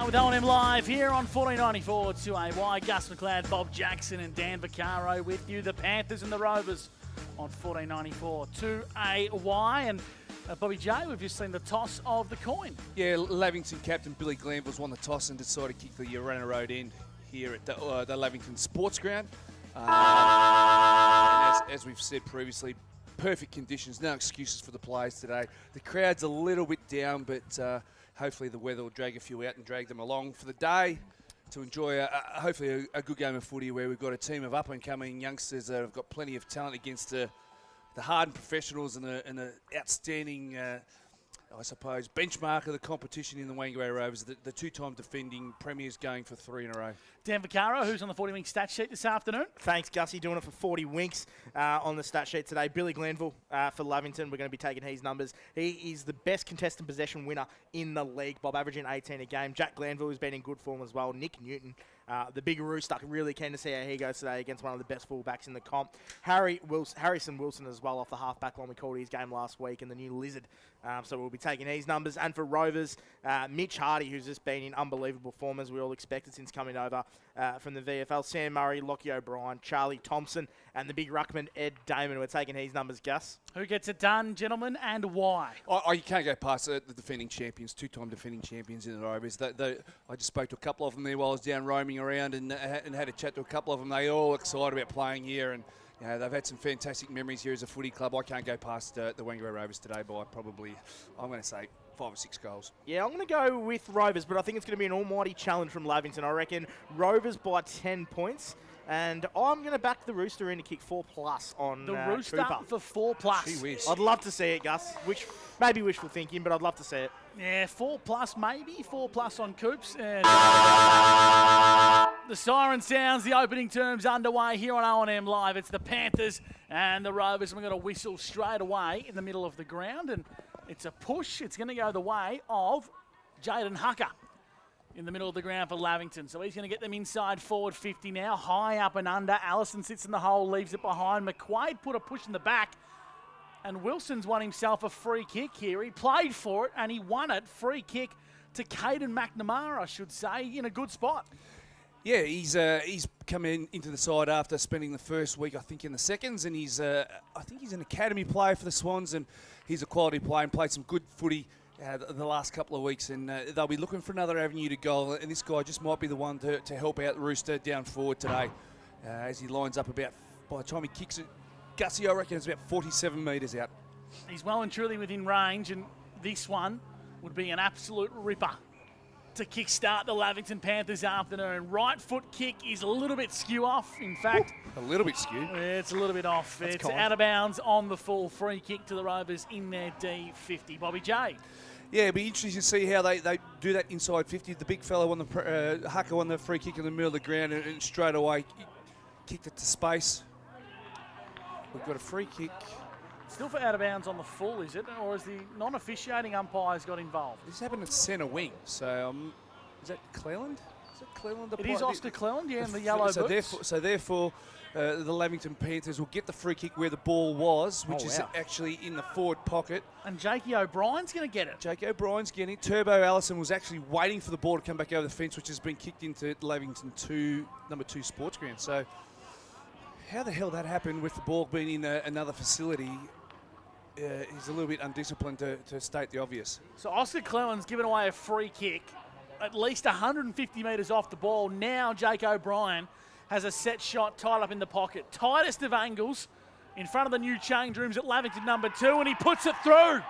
With O&M Live here on 1494 2AY. Gus McLeod, Bob Jackson and Dan Vaccaro with you. The Panthers and the Rovers on 1494 2AY. And Bobby J, we've just seen the toss of the coin. Yeah, Lavington captain Billy Glanville's won the toss and decided to kick the Urana Road end here at the Lavington Sports Ground. And as we've said previously, perfect conditions, no excuses for the players today. The crowd's a little bit down, but hopefully the weather will drag a few out and drag them along for the day to enjoy hopefully a good game of footy where we've got a team of up-and-coming youngsters that have got plenty of talent against the hardened professionals and the outstanding, I suppose, benchmark of the competition in the Wangaratta Rovers, the two-time defending premiers going for 3 in a row. Dan Vaccaro, who's on the 40 Winks stat sheet this afternoon. Thanks, Gussie, doing it for 40 Winks on the stat sheet today. Billy Glanville for Lavington, we're going to be taking his numbers. He is the best contested possession winner in the league, Bob, averaging 18 a game. Jack Glanville has been in good form as well. Nick Newton, the big rooster, really keen to see how he goes today against one of the best fullbacks in the comp. Harrison Wilson as well off the half-back line. We called his game last week, and the new Lizard. So we'll be taking his numbers. And for Rovers, Mitch Hardy, who's just been in unbelievable form, as we all expected since coming over from the VFL. Sam Murray, Lockie O'Brien, Charlie Thompson, and the big ruckman, Ed Damon. We're taking his numbers, Gus. Who gets it done, gentlemen, and why? You can't go past the defending champions, two-time defending champions in the Rovers. I just spoke to a couple of them there while I was down roaming around and had a chat to a couple of them. They all excited about playing here, and you know, they've had some fantastic memories here as a footy club. I can't go past the Wangaratta Rovers today by probably, I'm going to say, 5 or 6 goals. Yeah, I'm going to go with Rovers, but I think it's going to be an almighty challenge from Lavington. I reckon Rovers by 10 points. And I'm going to back the Rooster in to kick 4+ on the Rooster Cooper. For 4+. Gee whiz. I'd love to see it, Gus. Which maybe wishful thinking, but I'd love to see it. Yeah, 4+, maybe 4+ on Coops. And the siren sounds, the opening terms underway here on O&M Live. It's the Panthers and the Rovers. We're going to whistle straight away in the middle of the ground, and it's a push. It's going to go the way of Jaden Hucker in the middle of the ground for Lavington. So he's going to get them inside forward 50 now, high up and under. Allison sits in the hole, leaves it behind. McQuaid put a push in the back, and Wilson's won himself a free kick here. He played for it, and he won it. Free kick to Caden McNamara, I should say, in a good spot. Yeah, he's come into the side after spending the first week, I think, in the seconds, and I think he's an academy player for the Swans, and he's a quality player and played some good footy the last couple of weeks, and they'll be looking for another avenue to goal, and this guy just might be the one to help out the Rooster down forward today as he lines up about, by the time he kicks it, Gussie, I reckon it's about 47 metres out. He's well and truly within range, and this one would be an absolute ripper to kickstart the Lavington Panthers afternoon. Right foot kick is a little bit skew off, in fact. A little bit skew? It's a little bit off. That's it's kind. Out of bounds on the full. Free kick to the Rovers in their D50. Bobby J. Yeah, it'll be interesting to see how they do that inside 50. The big fellow on the Hucker on the free kick in the middle of the ground and straight away kicked it to space. We've got a free kick. Still for out of bounds on the full, is it? Or has the non-officiating umpires got involved? This happened at centre wing. So is that Cleland? Is it Cleland? It is Oscar Cleland, yeah, in the yellow boots. So therefore, the Lavington Panthers will get the free kick where the ball was, which is wow. actually in the forward pocket. And Jakey O'Brien's going to get it. Jakey O'Brien's getting it. Turbo Allison was actually waiting for the ball to come back over the fence, which has been kicked into Lavington number 2 sports ground. So how the hell that happened with the ball being in another facility is a little bit undisciplined to state the obvious. So Oscar Cleland's given away a free kick at least 150 metres off the ball. Now Jake O'Brien has a set shot tied up in the pocket. Tightest of angles in front of the new change rooms at Lavington number 2, and he puts it through.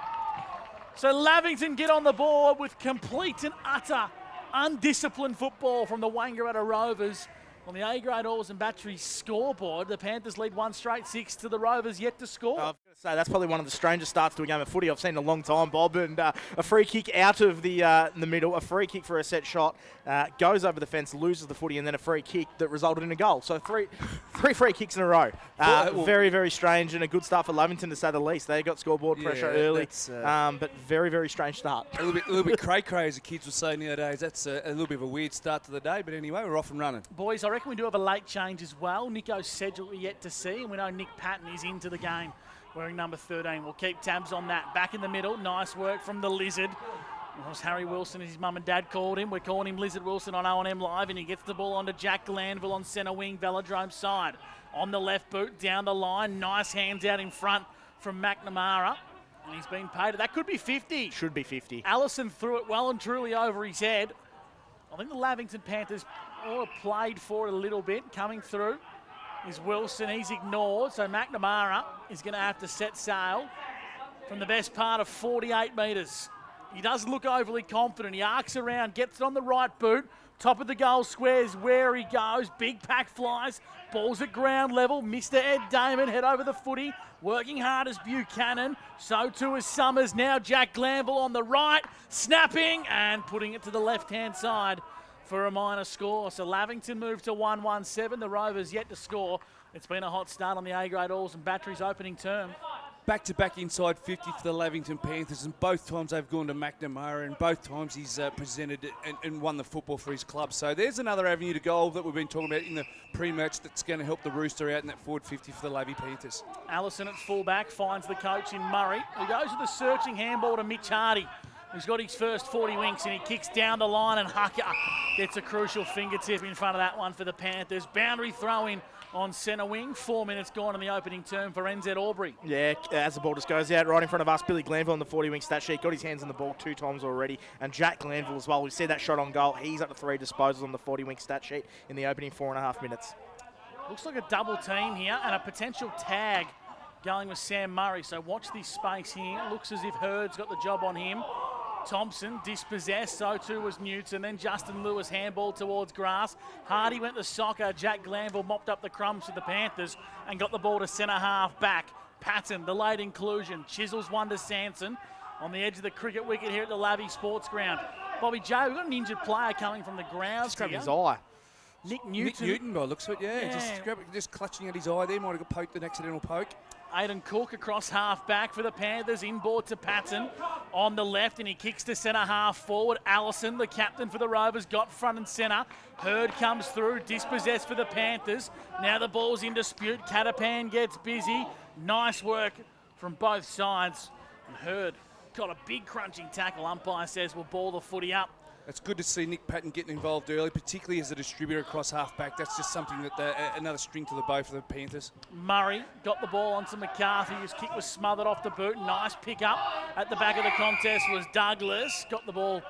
So Lavington get on the board with complete and utter undisciplined football from the Wangaratta Rovers. On the A-grade Oars and Batteries scoreboard, the Panthers lead 1 straight 6 to the Rovers yet to score. I was going to say, that's probably one of the strangest starts to a game of footy I've seen in a long time, Bob. And a free kick out of the middle, a free kick for a set shot, goes over the fence, loses the footy, and then a free kick that resulted in a goal. So three free kicks in a row. Very, very strange, and a good start for Lavington, to say the least. They got scoreboard pressure early, but very, very strange start. A little bit cray-cray, as the kids would say nowadays. That's a little bit of a weird start to the day, but anyway, we're off and running. Boys, I reckon we do have a late change as well. Nico Sedgwick we're yet to see, and we know Nick Patton is into the game wearing number 13. We'll keep tabs on that. Back in the middle, nice work from the Lizard. Well, it's Harry Wilson, as his mum and dad called him. We're calling him Lizard Wilson on O&M Live, and he gets the ball onto Jack Glanville on centre wing, Velodrome side. On the left boot, down the line. Nice hands out in front from McNamara. And he's been paid. That could be 50. Should be 50. Allison threw it well and truly over his head. I think the Lavington Panthers all played for it a little bit. Coming through is Wilson. He's ignored, so McNamara is going to have to set sail from the best part of 48 metres. He does look overly confident. He arcs around, gets it on the right boot. Top of the goal square is where he goes. Big pack flies. Ball's at ground level. Mr. Ed Damon head over the footy. Working hard as Buchanan. So too is Summers. Now Jack Glanville on the right. Snapping and putting it to the left-hand side for a minor score. So Lavington moved to 1-1-7. The Rovers yet to score. It's been a hot start on the A-grade Alls and Batteries opening term. Back-to-back inside 50 for the Lavington Panthers, and both times they've gone to McNamara, and both times he's presented and won the football for his club. So there's another avenue to goal that we've been talking about in the pre-match that's going to help the Rooster out in that forward 50 for the Lavy Panthers. Allison at fullback finds the coach in Murray, who goes with a searching handball to Mitch Hardy, who's got his first 40 winks, and he kicks down the line, and Hucker gets a crucial fingertip in front of that one for the Panthers. Boundary throw-in on centre wing. 4 minutes gone in the opening term for NZ Albury. Yeah, as the ball just goes out right in front of us, Billy Glanville on the 40-wing stat sheet. Got his hands on the ball 2 times already. And Jack Glanville as well. We see that shot on goal. He's up to 3 disposals on the 40-wing stat sheet in the opening 4.5 minutes. Looks like a double team here and a potential tag going with Sam Murray. So watch this space here. Looks as if Hurd's got the job on him. Thompson dispossessed, so too was Newts, and then Justin Lewis handball towards grass. Hardy went to soccer. Jack Glanville mopped up the crumbs for the Panthers and got the ball to centre half back. Patton, the late inclusion, chisels one to Sanson on the edge of the cricket wicket here at the Lavy Sports Ground. Bobby J, we've got an injured player coming from the ground. Just grabbed his eye. Nick Newton. Nick Newton, by the looks of it, yeah. Just clutching at his eye there. Might have got poked, an accidental poke. Aidan Cook across half back for the Panthers, inboard to Patton on the left, and he kicks to centre half forward. Allison, the captain for the Rovers, got front and centre. Hurd comes through, dispossessed for the Panthers. Now the ball's in dispute. Catapan gets busy. Nice work from both sides. And Hurd got a big crunching tackle. Umpire says we'll ball the footy up. It's good to see Nick Patton getting involved early, particularly as a distributor across half-back. That's just something that another string to the bow for the Panthers. Murray got the ball onto McCarthy. His kick was smothered off the boot. Nice pick up at the back of the contest was Douglas. Got the ball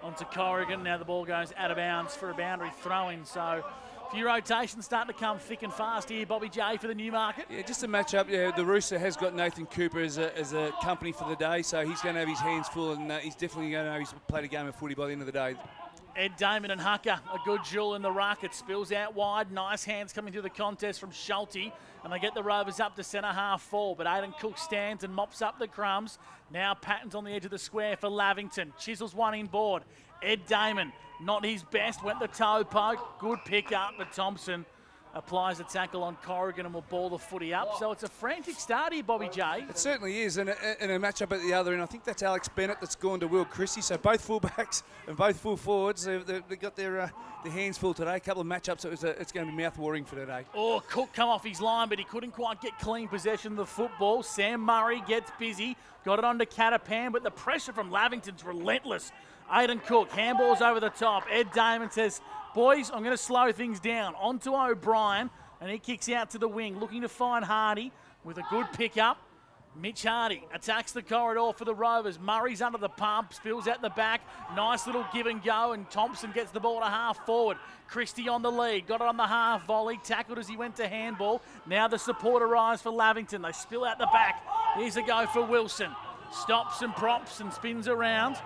onto Corrigan. Now the ball goes out of bounds for a boundary throw-in. So a few rotations starting to come thick and fast here. Bobby J for the Newmarket. Yeah, just a match-up. Yeah, the Rooster has got Nathan Cooper as a company for the day, so he's going to have his hands full, and he's definitely going to know he's played a game of footy by the end of the day. Ed Damon and Hucker, a good duel in the ruck. It spills out wide. Nice hands coming through the contest from Schulte. And they get the Rovers up to centre half full. But Aidan Cook stands and mops up the crumbs. Now Patton's on the edge of the square for Lavington. Chisels one inboard. Ed Damon, not his best, went the toe poke. Good pick up, but Thompson applies a tackle on Corrigan and will ball the footy up. So it's a frantic start here, Bobby J. It certainly is, and a match-up at the other end. I think that's Alex Bennett that's gone to Will Christie. So both fullbacks and both full forwards, they've got their hands full today. A couple of match-ups, it's going to be mouth-watering for today. Oh, Cook come off his line, but he couldn't quite get clean possession of the football. Sam Murray gets busy, got it onto Catapan, but the pressure from Lavington's relentless. Aidan Cook, handballs over the top. Ed Damon says, boys, I'm going to slow things down. On to O'Brien, and he kicks out to the wing, looking to find Hardy with a good pick-up. Mitch Hardy attacks the corridor for the Rovers. Murray's under the pump, spills out the back. Nice little give and go, and Thompson gets the ball to half forward. Christie on the lead, got it on the half volley, tackled as he went to handball. Now the support arrives for Lavington. They spill out the back. Here's a go for Wilson. Stops and props and spins around.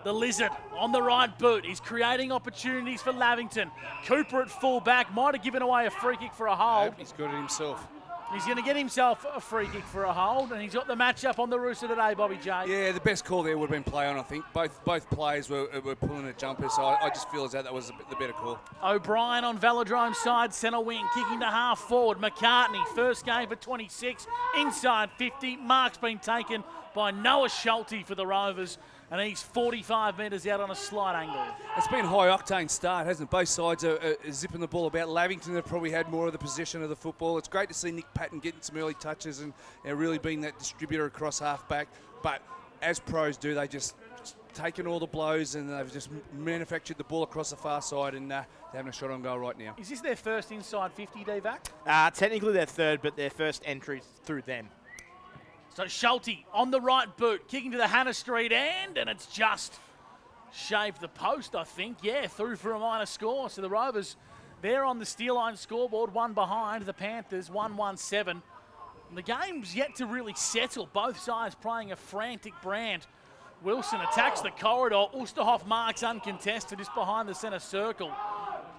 The Lizard on the right boot. He's creating opportunities for Lavington. Cooper at full back. Might have given away a free kick for a hold. He's got it himself. He's going to get himself a free kick for a hold, and he's got the match-up on the Rooster today, Bobby J. Yeah, the best call there would have been play on, I think. Both players were pulling a jumper, so I just feel as though that was the better call. O'Brien on Velodrome side, centre wing, kicking to half forward. McCartney, first game for 26, inside 50. Mark's been taken by Noah Schulte for the Rovers, and he's 45 metres out on a slight angle. It's been a high-octane start, hasn't it? Both sides are zipping the ball about. Lavington have probably had more of the possession of the football. It's great to see Nick Patton getting some early touches and really being that distributor across half-back. But as pros do, they just taken all the blows and they've just manufactured the ball across the far side, and they're having a shot on goal right now. Is this their first inside 50, D-Vac? Technically their third, but their first entry through them. So Schulte on the right boot, kicking to the Hannah Street end, and it's just shaved the post, I think. Yeah, through for a minor score. So the Rovers, they're on the steel line scoreboard, one behind the Panthers, 1-1-7. The game's yet to really settle. Both sides playing a frantic brand. Wilson attacks the corridor. Oosterhoff marks uncontested, just behind the centre circle.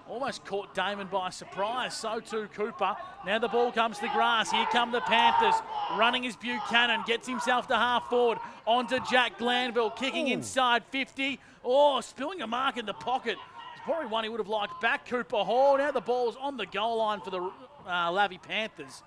Almost caught Damon by surprise. So too Cooper. Now the ball comes to grass. Here come the Panthers. Running is Buchanan. Gets himself to half forward. Onto Jack Glanville. Kicking inside 50. Oh, spilling a mark in the pocket. It's probably one he would have liked back. Cooper Hall. Now the ball's on the goal line for the Lavy Panthers.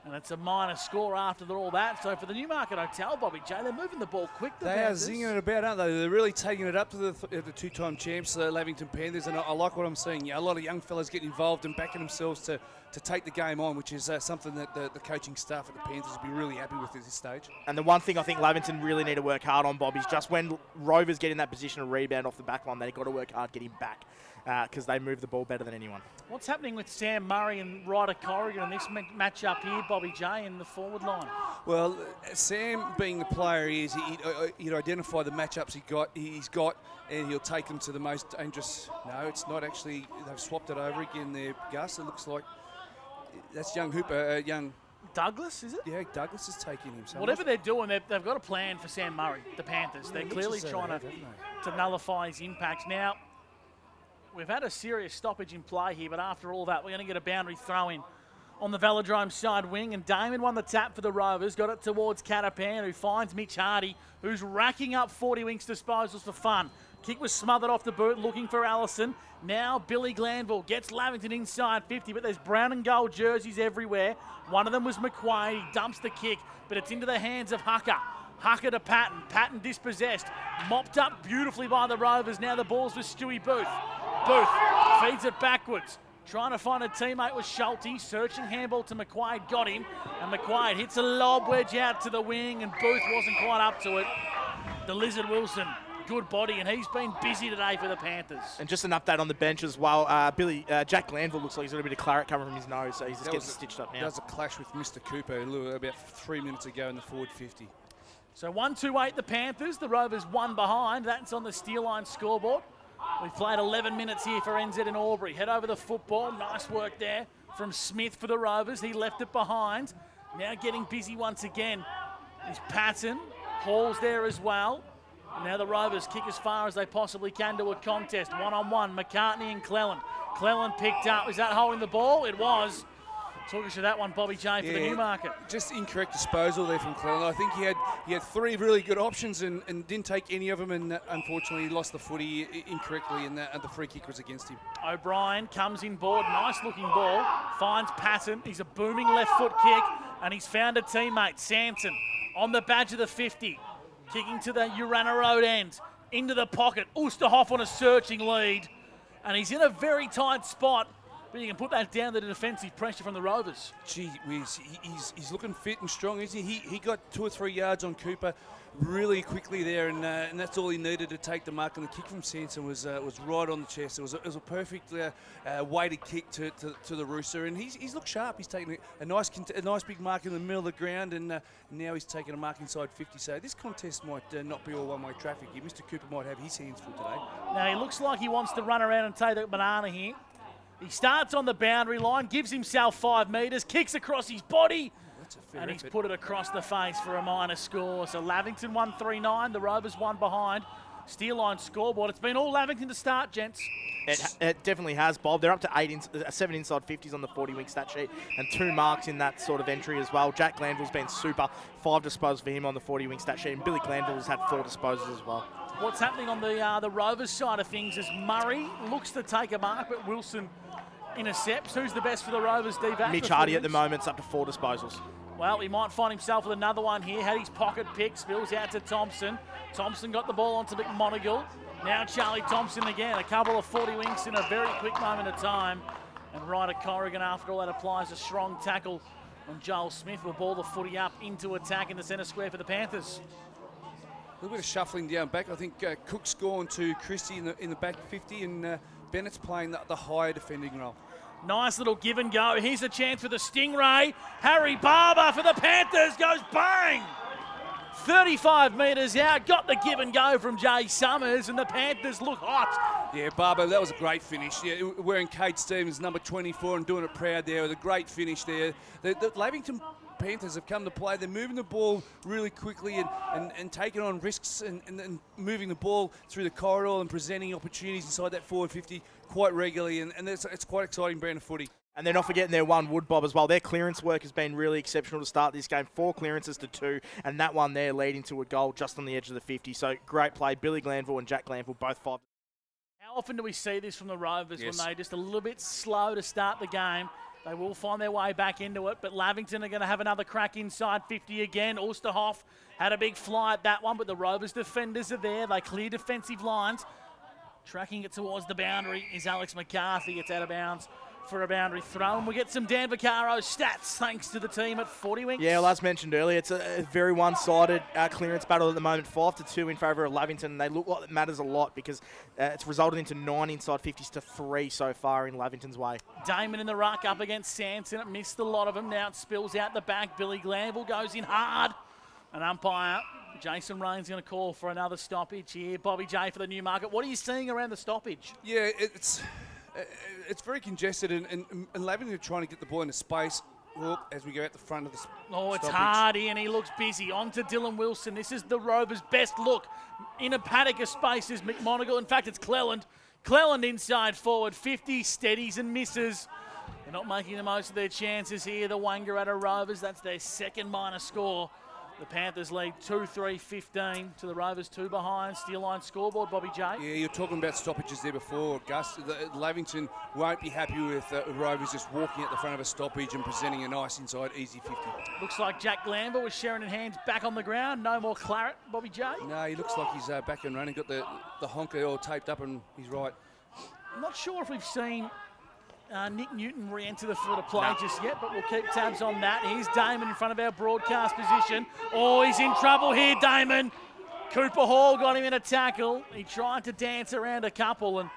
And it's a minor score after all that. So for the Newmarket Hotel, Bobby J, they're moving the ball quick. They are zinging it about, aren't they? They're really taking it up to the two-time champs, the Lavington Panthers, and I like what I'm seeing. A lot of young fellas getting involved and backing themselves to take the game on, which is something that the coaching staff at the Panthers will be really happy with at this stage. And the one thing I think Lavington really need to work hard on, Bob, is just when Rovers get in that position to rebound off the back line, they've got to work hard getting back because they move the ball better than anyone. What's happening with Sam Murray and Ryder Corrigan in this match-up here, Bobby J, in the forward line? Well, Sam, being the player he is, he'd identify the matchups he's got, and he'll take them to the most dangerous. No, it's not actually. They've swapped it over again there, Gus. It looks like that's young Hooper, young Douglas, is it? Yeah, Douglas is taking him. So whatever they're doing, they've got a plan for Sam Murray, the Panthers. They're clearly trying to nullify his impacts. Now, we've had a serious stoppage in play here, but after all that, we're going to get a boundary throw-in on the Velodrome side wing, and Damon won the tap for the Rovers, got it towards Catapan, who finds Mitch Hardy, who's racking up 40 winks disposals for fun. Kick was smothered off the boot, looking for Allison. Now Billy Glanville gets Lavington inside 50, but there's brown and gold jerseys everywhere. One of them was McQuaid. He dumps the kick, but it's into the hands of Hucker. Hucker to Patton. Patton dispossessed. Mopped up beautifully by the Rovers. Now the ball's with Stewie Booth. Booth feeds it backwards. Trying to find a teammate with Schulte. Searching handball to McQuaid. Got him. And McQuaid hits a lob wedge out to the wing, and Booth wasn't quite up to it. The Lizard Wilson. Good body, and he's been busy today for the Panthers. And just an update on the bench as well. Jack Glanville looks like he's got a bit of claret coming from his nose, so he's just getting stitched up now. That was a clash with Mr. Cooper about 3 minutes ago in the forward 50. So 1-2-8 the Panthers. The Rovers one behind. That's on the steel line scoreboard. We've played 11 minutes here for NZ in Albury. Head over the football. Nice work there from Smith for the Rovers. He left it behind. Now getting busy once again is Patton. Hall's there as well. And now the Rovers kick as far as they possibly can to a contest. One-on-one, McCartney and Cleland. Cleland picked up. Is that holding the ball? It was. Talk us to that one, Bobby J, for the Newmarket. Just incorrect disposal there from Cleland. I think he had three really good options and didn't take any of them, and unfortunately he lost the footy incorrectly, and the free kick was against him. O'Brien comes in board. Nice looking ball. Finds Patton. He's a booming left foot kick, and he's found a teammate, Sanson, on the badge of the 50. Kicking to the Urana Road end, into the pocket. Oosterhoff on a searching lead, and he's in a very tight spot, but you can put that down to the defensive pressure from the Rovers. Gee whiz, he's looking fit and strong, isn't he? He got 2 or 3 yards on Cooper really quickly there, and that's all he needed to take the mark. And the kick from Sanson was right on the chest. It was a perfect weighted kick to the Rooster, and he's looked sharp. He's taken a nice big mark in the middle of the ground, and now he's taking a mark inside 50. So this contest might not be all one-way traffic here. Mr. Cooper might have his hands full today. Now he looks like he wants to run around and take the banana here. He starts on the boundary line, gives himself 5 metres, kicks across his body, and he's put it across the face for a minor score. So Lavington 1-3-9, the Rovers one behind. Steel line scoreboard. It's been all Lavington to start, gents. It definitely has, Bob. They're up to 7 inside 50s on the 40-wing stat sheet and 2 marks in that sort of entry as well. Jack Glanville's been super. 5 disposals for him on the 40-wing stat sheet, and Billy Glanville's had 4 disposals as well. What's happening on the Rovers side of things is Murray looks to take a mark, but Wilson intercepts. Who's the best for the Rovers, D-Vac? Mitch Hardy at the moment's up to 4 disposals. Well, he might find himself with another one here. Had his pocket pick, spills out to Thompson. Thompson got the ball onto McMonigal. Now Charlie Thompson again. A couple of 40 winks in a very quick moment of time. And Ryder Corrigan, after all that, applies a strong tackle on Joel Smith. Will ball the footy up into attack in the centre square for the Panthers. little bit of shuffling down back. I think Cook's gone to Christie in the back 50, and Bennett's playing the higher defending role. Nice little give and go. Here's a chance for the Stingray. Harry Barber for the Panthers goes bang! 35 metres out, got the give and go from Jay Summers, and the Panthers look hot. Yeah, Barber, that was a great finish. Yeah, wearing Kate Stevens, number 24, and doing it proud there with a great finish there. The Lavington Panthers have come to play. They're moving the ball really quickly and taking on risks and moving the ball through the corridor and presenting opportunities inside that forward 50 quite regularly, and it's quite exciting brand of footy. And they're not forgetting their one wood bob as well. Their clearance work has been really exceptional to start this game. 4 clearances to 2, and that one there leading to a goal just on the edge of the 50. So great play. Billy Glanville and Jack Glanville, both 5. How often do we see this from the Rovers? Yes. When they're just a little bit slow to start the game? They will find their way back into it, but Lavington are going to have another crack inside 50 again. Ulsterhoff had a big fly at that one, but the Rovers defenders are there. They clear defensive lines. Tracking it towards the boundary is Alex McCarthy. It's out of bounds for a boundary throw, and we get some Dan Vaccaro stats thanks to the team at 40 Winks. Yeah, well, as mentioned earlier, it's a very one-sided clearance battle at the moment, 5-2 in favour of Lavington, and they look like it matters a lot because it's resulted into 9 inside 50s to 3 so far in Lavington's way. Damon in the ruck up against Sanson. It missed a lot of them. Now it spills out the back. Billy Glanville goes in hard. An umpire, Jason Rain's going to call for another stoppage here. Bobby J for the Newmarket. What are you seeing around the stoppage? Yeah, it's very congested, and Lavington are trying to get the ball into space as we go out the front of the Oh, it's stoppage. Hardy, and he looks busy. On to Dylan Wilson. This is the Rovers' best look. In a paddock of space is McMonagle. In fact, it's Cleland. Cleland inside forward, 50, steadies and misses. They're not making the most of their chances here. The Wangaratta Rovers, that's their second minor score. The Panthers lead 2-3-15 to the Rovers 2 behind. Steel line scoreboard, Bobby J. Yeah, you're talking about stoppages there before, Gus. Lavington won't be happy with Rovers just walking at the front of a stoppage and presenting a nice inside easy 50. Looks like Jack Glanville with Sheridan Hands back on the ground. No more claret, Bobby J. No, he looks like he's back and running. Got the honker all taped up, and he's right. I'm not sure if we've seen Nick Newton re-enter the field of play just yet, but we'll keep tabs on that. Here's Damon in front of our broadcast position. Oh, he's in trouble here, Damon. Cooper Hall got him in a tackle. He tried to dance around a couple, and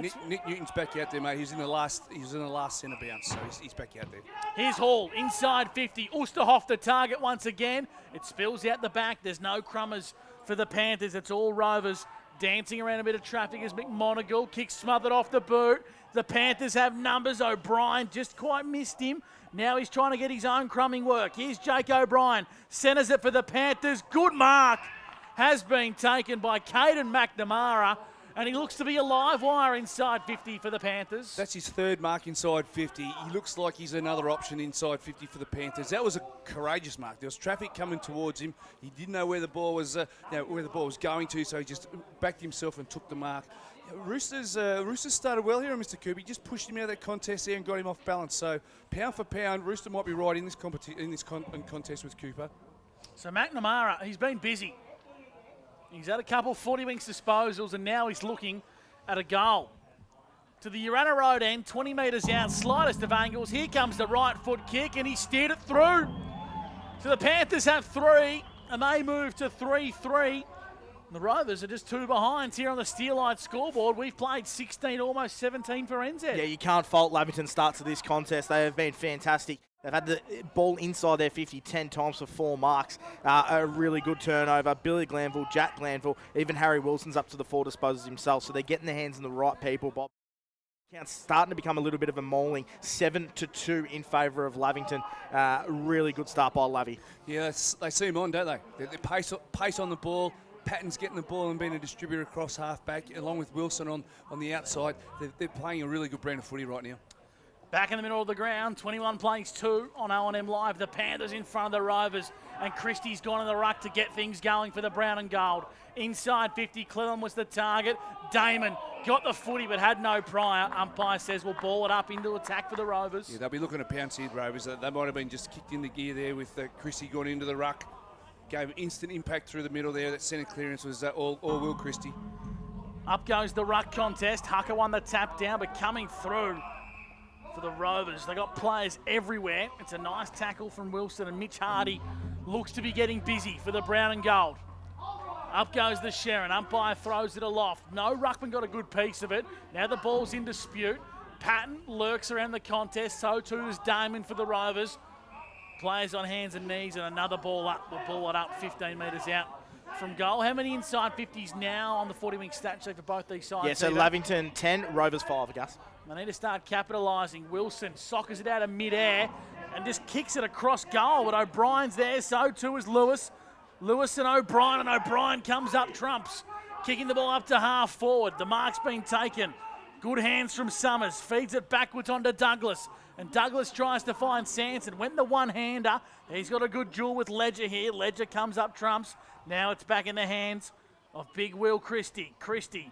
Nick Newton's back out there, mate. He was in the last centre bounce, so he's back out there. Here's Hall inside 50. Ulsterhoff the target once again. It spills out the back. There's no crummers for the Panthers. It's all Rovers. Dancing around a bit of traffic as McMonagle kicks smothered off the boot. The Panthers have numbers. O'Brien just quite missed him. Now he's trying to get his own crumbing work. Here's Jake O'Brien. Centres it for the Panthers. Good mark. Has been taken by Caden McNamara. And he looks to be a live wire inside 50 for the Panthers. That's his third mark inside 50. He looks like he's another option inside 50 for the Panthers. That was a courageous mark. There was traffic coming towards him. He didn't know where the ball was, going to, so he just backed himself and took the mark. Roosters started well here, Mr. Cooper. He just pushed him out of that contest there and got him off balance. So pound for pound, Rooster might be right in this contest with Cooper. So McNamara, he's been busy. He's had a couple 40 Winks disposals, and now he's looking at a goal. To the Urana Road end, 20 metres out, slightest of angles. Here comes the right foot kick, and he steered it through. So the Panthers have 3, and they move to 3-3. The Rovers are just 2 behind here on the Steel Line scoreboard. We've played 16, almost 17 for NZ. Yeah, you can't fault Lavington's start to this contest. They have been fantastic. They've had the ball inside their 50 10 times for 4 marks. A really good turnover. Billy Glanville, Jack Glanville, even Harry Wilson's up to the 4 disposals himself. So they're getting their hands on the right people, Bob. It's starting to become a little bit of a mauling. 7-2 in favour of Lavington. Really good start by Lavy. Yeah, they see him on, don't they? They pace on the ball. Patton's getting the ball and being a distributor across half-back, along with Wilson on the outside. They're playing a really good brand of footy right now. Back in the middle of the ground, 21 plays 2 on OMFNL Live. The Panthers in front of the Rovers, and Christie's gone in the ruck to get things going for the brown and gold. Inside 50, Cleland was the target. Damon got the footy but had no prior. Umpire says we'll ball it up into attack for the Rovers. Yeah, they'll be looking to pounce here, Rovers. They might have been just kicked into gear there with Christie going into the ruck. Gave instant impact through the middle there. That centre clearance was all Will Christie. Up goes the ruck contest. Hucker won the tap down, but coming through for the Rovers. They got players everywhere. It's a nice tackle from Wilson, and Mitch Hardy looks to be getting busy for the brown and gold. Up goes the Sharon. Umpire throws it aloft. No ruckman got a good piece of it. Now the ball's in dispute. Patton lurks around the contest. So too does Damon for the Rovers. Players on hands and knees, and another ball up. We'll ball it up 15 metres out from goal. How many inside 50s now on the 40-wing stat sheet for both these sides? Yeah, so Lavington 10, Rovers 5, Gus. They need to start capitalising. Wilson soccers it out of mid-air and just kicks it across goal. But O'Brien's there, so too is Lewis. Lewis and O'Brien comes up trumps. Kicking the ball up to half forward. The mark's been taken. Good hands from Summers. Feeds it backwards onto Douglas. And Douglas tries to find Sanson. Went the one-hander. He's got a good duel with Ledger here. Ledger comes up trumps. Now it's back in the hands of Big Will Christie. Christie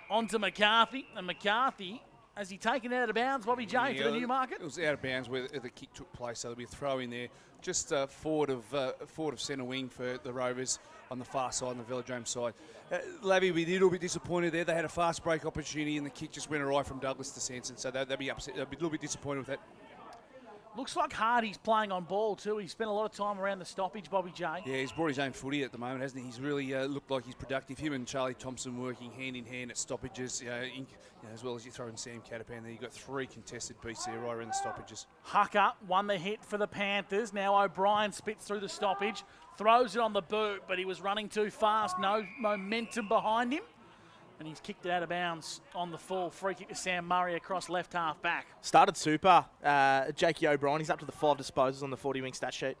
onto McCarthy. And McCarthy, has he taken it out of bounds, Bobby J, for the Newmarket? It was out of bounds where the kick took place, so there'll be a throw in there. Just forward of centre wing for the Rovers on the far side, on the Velodrome side. Lavy will be a little bit disappointed there. They had a fast break opportunity and the kick just went awry from Douglas to Sanson, so they'll be upset. They'll be a little bit disappointed with that. Looks like Hardy's playing on ball too. He spent a lot of time around the stoppage, Bobby J. Yeah, he's brought his own footy at the moment, hasn't he? He's really looked like he's productive. Him and Charlie Thompson working hand in hand at stoppages, as well as you throw in Sam Catapan there. You've got 3 contested beats there right around the stoppages. Hucker won the hit for the Panthers. Now O'Brien spits through the stoppage, throws it on the boot, but he was running too fast. No momentum behind him. And he's kicked it out of bounds on the full. Free kick to Sam Murray across left half back. Started super. Jakey O'Brien, he's up to the 5 disposals on the 40-wing stat sheet.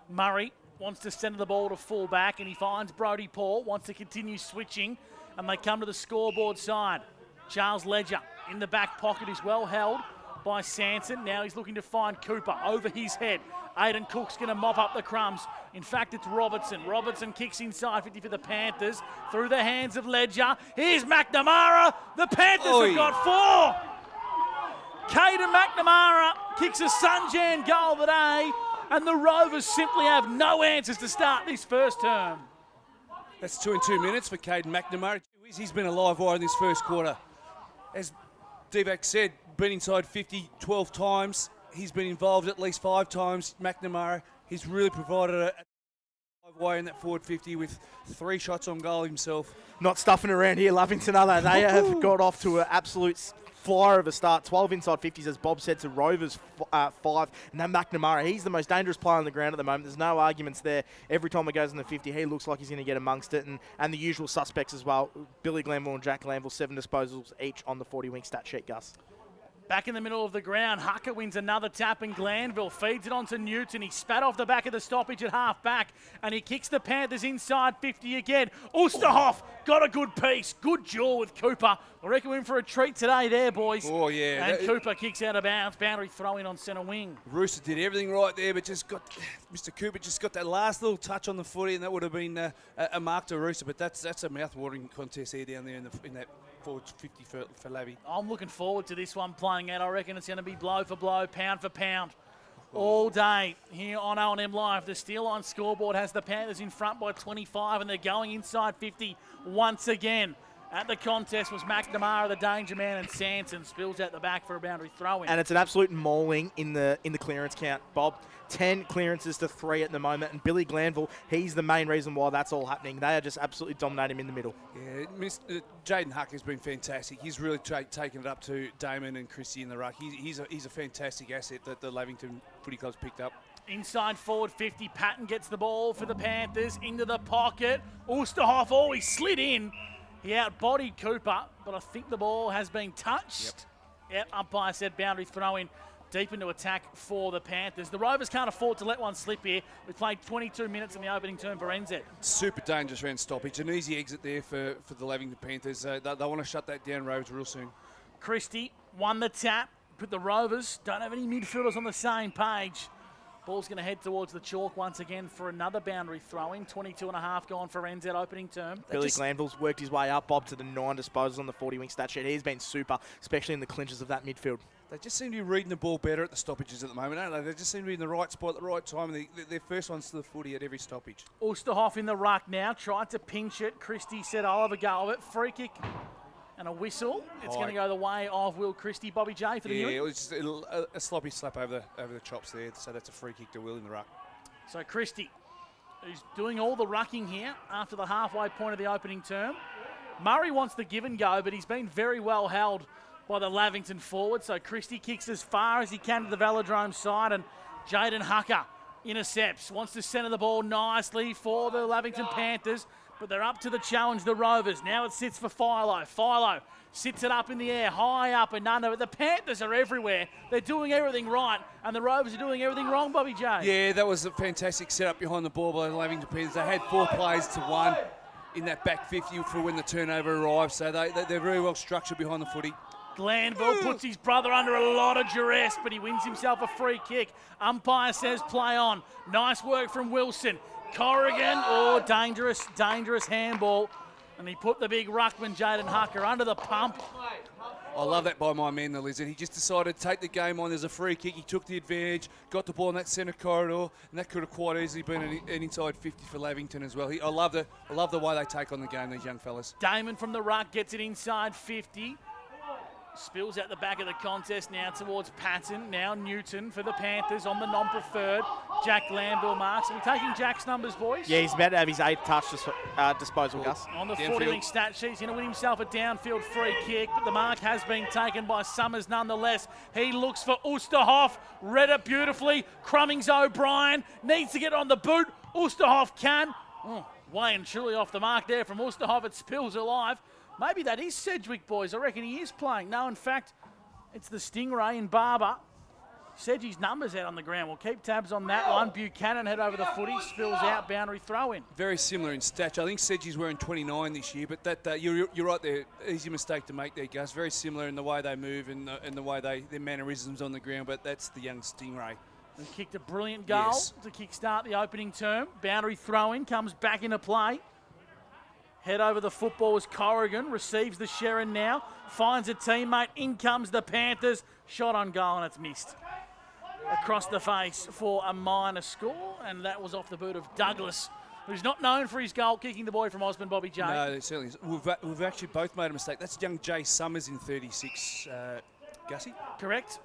Murray wants to send the ball to full back, and he finds Brodie Paul, wants to continue switching, and they come to the scoreboard side. Charles Ledger in the back pocket is well held by Sanson. Now he's looking to find Cooper over his head. Aidan Cook's going to mop up the crumbs. In fact, it's Robertson. Robertson kicks inside 50 for the Panthers through the hands of Ledger. Here's McNamara. The Panthers have got 4. Caden McNamara kicks a Sunjan goal today, and the Rovers simply have no answers to start this first term. That's 2 in 2 minutes for Caden McNamara. He's been a live wire in this first quarter. As Divac said, been inside 50 12 times. He's been involved at least 5 times. McNamara, he's really provided a live wire in that forward 50 with 3 shots on goal himself. Not stuffing around here, Lavington, are they? They have got off to an absolute flyer of a start. 12 inside 50s, as Bob said, to Rovers 5. And then McNamara, he's the most dangerous player on the ground at the moment. There's no arguments there. Every time it goes in the 50, he looks like he's going to get amongst it. And the usual suspects as well. Billy Glanville and Jack Glanville, 7 disposals each on the 40-wing stat sheet, Gus. Back in the middle of the ground, Hucker wins another tap in Glanville, feeds it onto Newton. He spat off the back of the stoppage at half back, and he kicks the Panthers inside 50 again. Oosterhoff got a good piece, good duel with Cooper. I reckon we're in for a treat today there, boys. Oh, yeah. And Cooper kicks out of bounds, boundary throw in on centre wing. Rooster did everything right there, but Mr. Cooper just got that last little touch on the footy, and that would have been a mark to Rooster, but that's a mouth-watering contest here down there in that forward 50 for Lavy. I'm looking forward to this one playing out. I reckon it's going to be blow for blow, pound for pound, all day here on O&M Live. The Steel Line scoreboard has the Panthers in front by 25, and they're going inside 50 once again. At the contest was McNamara, the danger man, and Sanson spills out the back for a boundary throw-in. And it's an absolute mauling in the clearance count, Bob. 10 clearances to 3 at the moment, and Billy Glanville, he's the main reason why that's all happening. They are just absolutely dominating him in the middle. Yeah, Jaden Huck has been fantastic. He's really taken it up to Damon and Christie in the ruck. He's a fantastic asset that the Lavington Footy Club's picked up. Inside forward 50, Patton gets the ball for the Panthers into the pocket. Oosterhoff, he slid in. He out-bodied Cooper, but I think the ball has been touched. Yep, umpire said boundary throw-in. Deep into attack for the Panthers. The Rovers can't afford to let one slip here. We've played 22 minutes in the opening term for NZ. Super dangerous round stoppage. An easy exit there for the Lavington Panthers. They want to shut that down, Rovers, real soon. Christie won the tap, but the Rovers don't have any midfielders on the same page. Ball's going to head towards the chalk once again for another boundary throw-in. 22.5 gone for NZ opening term. Billy Glanville's worked his way up, Bob, to the 9 disposals on the 40-wing stat sheet. He's been super, especially in the clinches of that midfield. They just seem to be reading the ball better at the stoppages at the moment, don't they? They just seem to be in the right spot at the right time. They're first ones to the footy at every stoppage. Oosterhoff in the ruck now, tried to pinch it. Christie said, I'll have a go of it. Free kick and a whistle. It's going to go the way of Will Christie. Bobby J for the it was just a sloppy slap over the chops there. So that's a free kick to Will in the ruck. So Christie who's doing all the rucking here after the halfway point of the opening term. Murray wants the give and go, but he's been very well held by the Lavington forward. So Christie kicks as far as he can to the Velodrome side, and Jaden Hucker intercepts, wants to centre the ball nicely for the Lavington Panthers, but they're up to the challenge, the Rovers. Now it sits for Philo. Philo sits it up in the air, high up and under. But the Panthers are everywhere. They're doing everything right, and the Rovers are doing everything wrong, Bobby J. Yeah, that was a fantastic setup behind the ball by the Lavington Panthers. They had 4 plays to 1 in that back 50 for when the turnover arrived, so they're very well structured behind the footy. Glanville puts his brother under a lot of duress, but he wins himself a free kick. Umpire says play on. Nice work from Wilson. Corrigan, dangerous handball. And he put the big ruckman, Jaden Hucker, under the pump. I love that by my man, the Lizard. He just decided to take the game on. There's a free kick. He took the advantage, got the ball in that centre corridor, and that could have quite easily been an inside 50 for Lavington as well. I love the way they take on the game, these young fellas. Damon from the ruck gets it inside 50. Spills out the back of the contest now towards Patton. Now Newton for the Panthers on the non-preferred. Jack Glanville marks. Are we taking Jack's numbers, boys? Yeah, he's about to have his 8th touch disposal, Gus. On the 40-wing stat sheet, he's going to win himself a downfield free kick, but the mark has been taken by Summers nonetheless. He looks for Oosterhoff, read it beautifully. Crummings O'Brien needs to get on the boot. Oosterhoff can. Way and truly off the mark there from Oosterhoff. It spills alive. Maybe that is Sedgwick, boys. I reckon he is playing. No, in fact, it's the Stingray and Barber. Sedgie's numbers out on the ground. We'll keep tabs on that one. Buchanan head over the footy, spills out, boundary throw in. Very similar in stature. I think Sedgie's wearing 29 this year, but you're right there. Easy mistake to make there, Gus. Very similar in the way they move and the way their mannerisms on the ground, but that's the young Stingray. He kicked a brilliant goal to kickstart the opening term. Boundary throw in, comes back into play. Head over the football is Corrigan, receives the Sherrin now, finds a teammate, in comes the Panthers, shot on goal and it's missed. Across the face for a minor score, and that was off the boot of Douglas, who's not known for his goal kicking the boy from Osborne, Bobby J. No, certainly is. We've actually both made a mistake. That's young Jay Summers in 36, Gussie. Correct.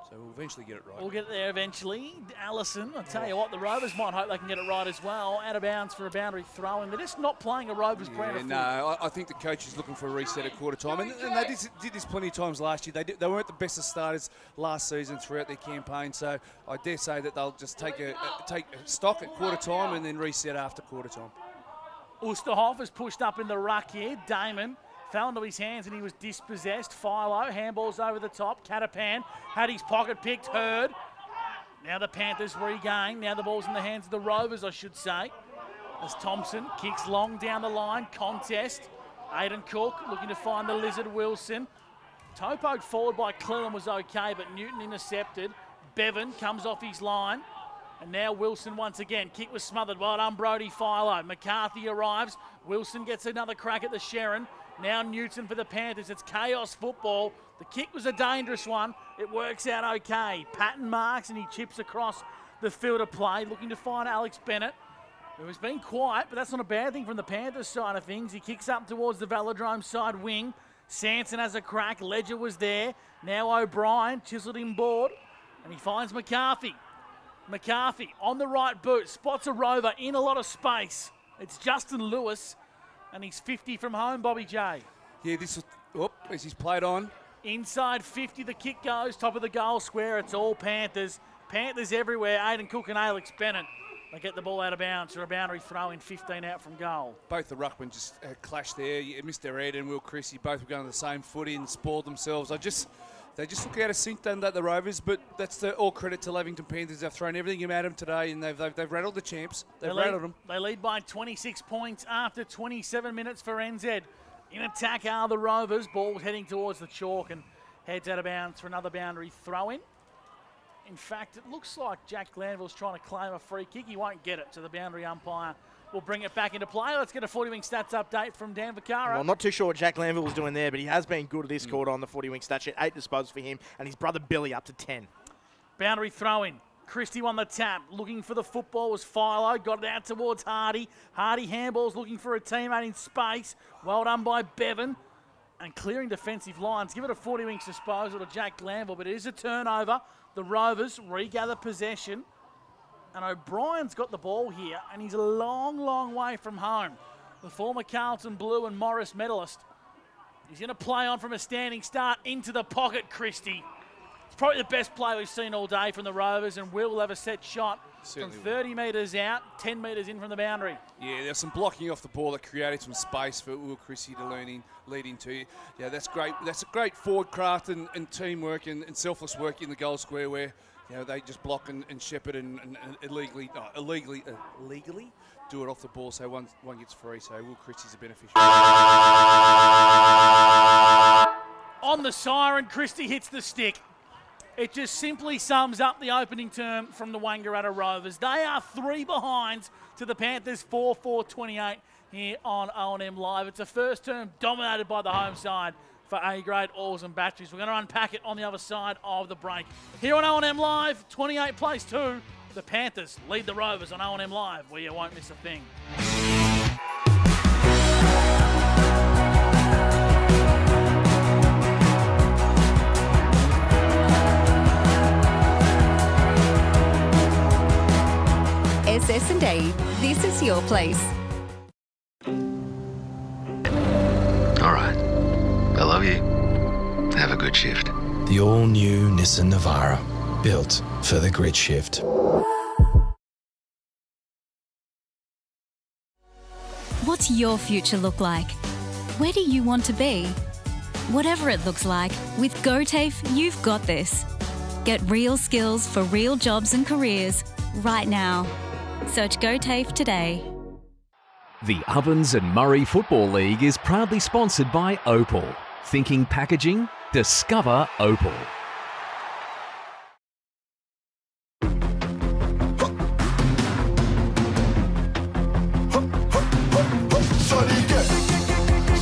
So we'll eventually get it right. We'll get there eventually. Allison, I'll tell you what, the Rovers might hope they can get it right as well. Out of bounds for a boundary throw, and they're just not playing a Rovers brand of football. No, I think the coach is looking for a reset at quarter time, and they did this plenty of times last year. They weren't the best of starters last season throughout their campaign, so I dare say that they'll just take a stock at quarter time and then reset after quarter time. Oosterhoff is pushed up in the ruck here. Damon fell into his hands and he was dispossessed. Philo, handballs over the top. Catapan had his pocket picked, Hurd. Now the Panthers regain. Now the ball's in the hands of the Rovers, I should say. As Thompson kicks long down the line. Contest. Aiden Cook looking to find the Lizard Wilson. Toe poked forward by Cleland was okay, but Newton intercepted. Bevan comes off his line. And now Wilson once again. Kick was smothered. Well done, Brody Philo. McCarthy arrives. Wilson gets another crack at the Sherrin. Now Newton for the Panthers. It's chaos football. The kick was a dangerous one. It works out okay. Patton marks and he chips across the field of play, looking to find Alex Bennett, who has been quiet, but that's not a bad thing from the Panthers side of things. He kicks up towards the Velodrome side wing. Sanson has a crack. Ledger was there. Now O'Brien chiseled him board, and he finds McCarthy. McCarthy on the right boot. Spots a Rover in a lot of space. It's Justin Lewis. And he's 50 from home, Bobby J. Yeah, this was, as he's played on. Inside 50, the kick goes, top of the goal square. It's all Panthers. Panthers everywhere. Aiden Cook and Alex Bennett. They get the ball out of bounds for a boundary throw in 15 out from goal. Both the ruckmen just clashed there. Mr. Ed and Will Chrissy both were going to the same footy and spoiled themselves. They just look out of sync, done that, the Rovers, but that's all credit to Lavington Panthers. They've thrown everything at them today, and they've rattled the champs. They've rattled them. They lead by 26 points after 27 minutes for NZ. In attack are the Rovers. Ball heading towards the chalk and heads out of bounds for another boundary throw-in. In fact, it looks like Jack Glanville's trying to claim a free kick. He won't get it, so the boundary umpire will bring it back into play. Let's get a 40-wing stats update from Dan Vaccaro. Well, I'm not too sure what Jack Glanville was doing there, but he has been good at this quarter on the 40-wing stat sheet. 8 disposals for him, and his brother Billy up to 10. Boundary throw-in. Christie won the tap. Looking for the football was Philo. Got it out towards Hardy. Hardy handballs looking for a teammate in space. Well done by Bevan. And clearing defensive lines. Give it a 40-wing disposal to Jack Glanville, but it is a turnover. The Rovers regather possession. And O'Brien's got the ball here, and he's a long, long way from home. The former Carlton Blue and Morris medalist. He's going to play on from a standing start into the pocket, Christie. It's probably the best play we've seen all day from the Rovers, and Will have a set shot from 30 metres out, 10 metres in from the boundary. Yeah, there's some blocking off the ball that created some space for Will Christie to lead into. Yeah, that's great. That's a great forward craft and teamwork and selfless work in the goal square where they just block and shepherd and illegally do it off the ball, so one gets free. So Will Christie's a beneficiary. On the siren, Christie hits the stick. It just simply sums up the opening term from the Wangaratta Rovers. They are 3 behind to the Panthers 4-4-28 here on O&M Live. It's a first term dominated by the home side for A-grade oars and batteries. We're going to unpack it on the other side of the break. Here on O&M Live, 28 plays 2. The Panthers lead the Rovers on O&M Live, where you won't miss a thing. SS&A, this is your place. All right. I love you. Have a good shift. The all-new Nissan Navara, built for the grid shift. What's your future look like? Where do you want to be? Whatever it looks like, with GoTAFE, you've got this. Get real skills for real jobs and careers right now. Search GoTAFE today. The Ovens and Murray Football League is proudly sponsored by Opal. Thinking packaging? Discover Opal.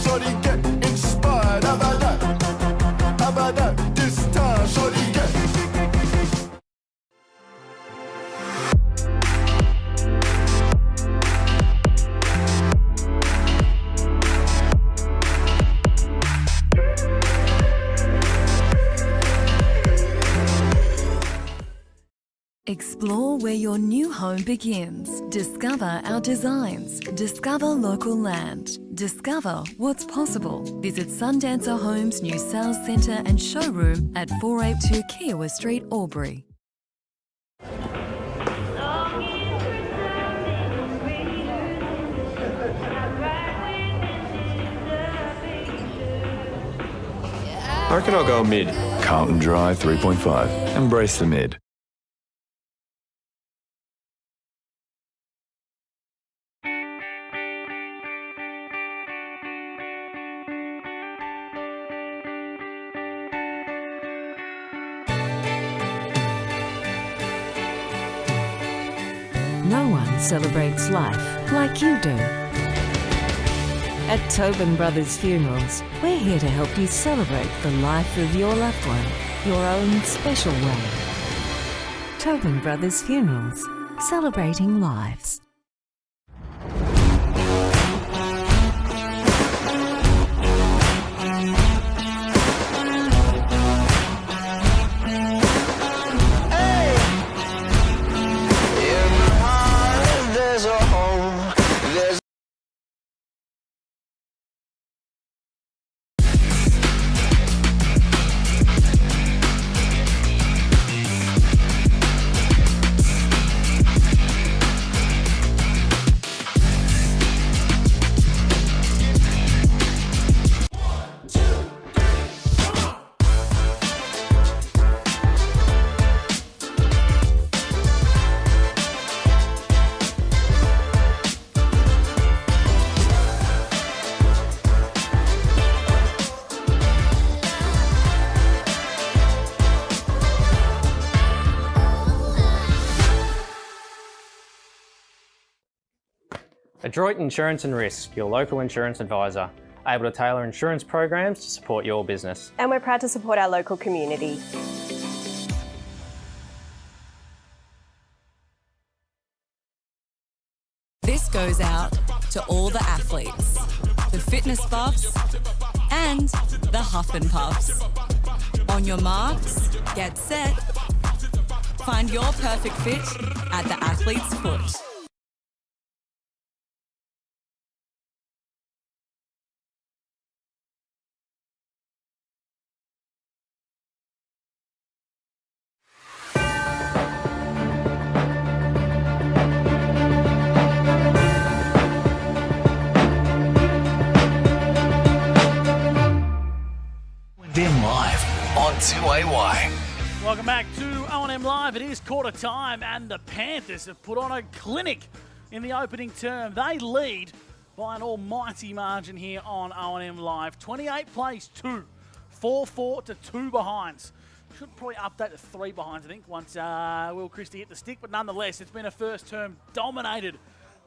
Shorty get inspired. How about that? This time, shorty get. Explore where your new home begins. Discover our designs. Discover local land. Discover what's possible. Visit Sundancer Homes' new sales centre and showroom at 482 Kiowa Street, Albury. I reckon I'll go mid. Carlton Dry 3.5. Embrace the mid. No one celebrates life like you do. At Tobin Brothers Funerals, we're here to help you celebrate the life of your loved one, your own special way. Tobin Brothers Funerals, celebrating lives. Adroit Insurance and Risk, your local insurance advisor, able to tailor insurance programs to support your business. And we're proud to support our local community. This goes out to all the athletes, the fitness buffs, and the huff and puffs. On your marks, get set, Find your perfect fit at the Athlete's Foot. Then live on 2AY. Welcome back to O&M Live. It is quarter time and the Panthers have put on a clinic in the opening term. They lead by an almighty margin here on O&M Live. 28 plays 2, 4-4 to 2 behinds. Should probably update to 3 behinds, I think, once Will Christie hit the stick. But nonetheless, it's been a first term dominated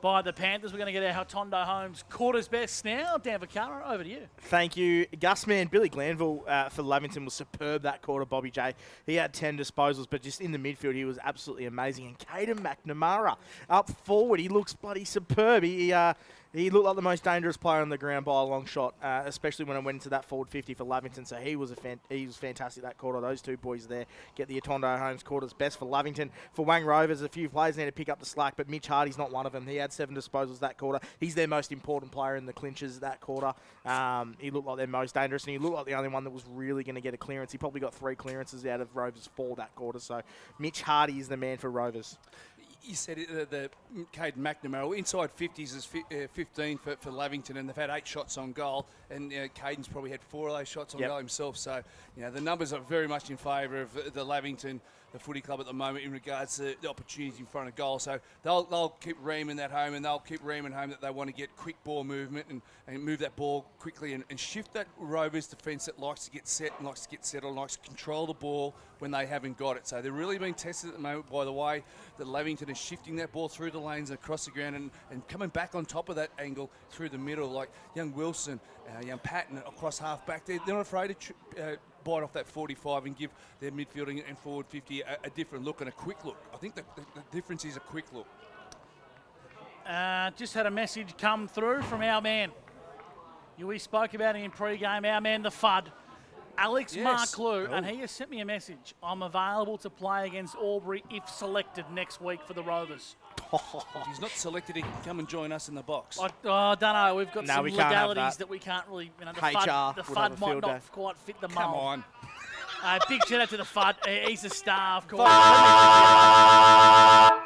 by the Panthers. We're going to get our Hotondo Homes quarters best now. Dan Vaccaro, over to you. Thank you. Gusman, Billy Glanville for Lavington was superb that quarter, Bobby J. He had 10 disposals, but just in the midfield, he was absolutely amazing. And Caden McNamara up forward, he looks bloody superb. He looked like the most dangerous player on the ground by a long shot, especially when I went into that forward 50 for Lavington. So he was fantastic that quarter. Those two boys there get the Hotondo Homes quarters best for Lavington. For Wang Rovers, a few players need to pick up the slack, but Mitch Hardy's not one of them. He had 7 disposals that quarter. He's their most important player in the clinches that quarter. He looked like their most dangerous, and he looked like the only one that was really going to get a clearance. He probably got 3 clearances out of Rovers 4 that quarter. So Mitch Hardy is the man for Rovers. You said it, the Caden McNamara, inside 50s is 15 for Lavington, and they've had 8 shots on goal, and Caden's probably had 4 of those shots on goal himself. So, the numbers are very much in favour of the Lavington, the footy club at the moment in regards to the opportunities in front of goal. So they'll keep ramming that home, and they'll keep ramming home that they want to get quick ball movement and move that ball quickly and shift that Rovers defence that likes to get set and likes to get settled and likes to control the ball when they haven't got it. So they're really being tested at the moment by the way that Lavington is shifting that ball through the lanes and across the ground and coming back on top of that angle through the middle, like young Wilson, young Patton across half back. They're not afraid to bite off that 45 and give their midfield and forward 50 a different look and a quick look. I think the difference is a quick look. Just had a message come through from our man. We spoke about him in pre-game, our man the FUD, Alex Marklew, and he has sent me a message. I'm available to play against Albury if selected next week for the Rovers. If he's not selected, he can come and join us in the box. I don't know. We've got some legalities that we can't really... the FUD might not quite fit the mould. Come on. Big shout out to the FUD. He's a star, of course.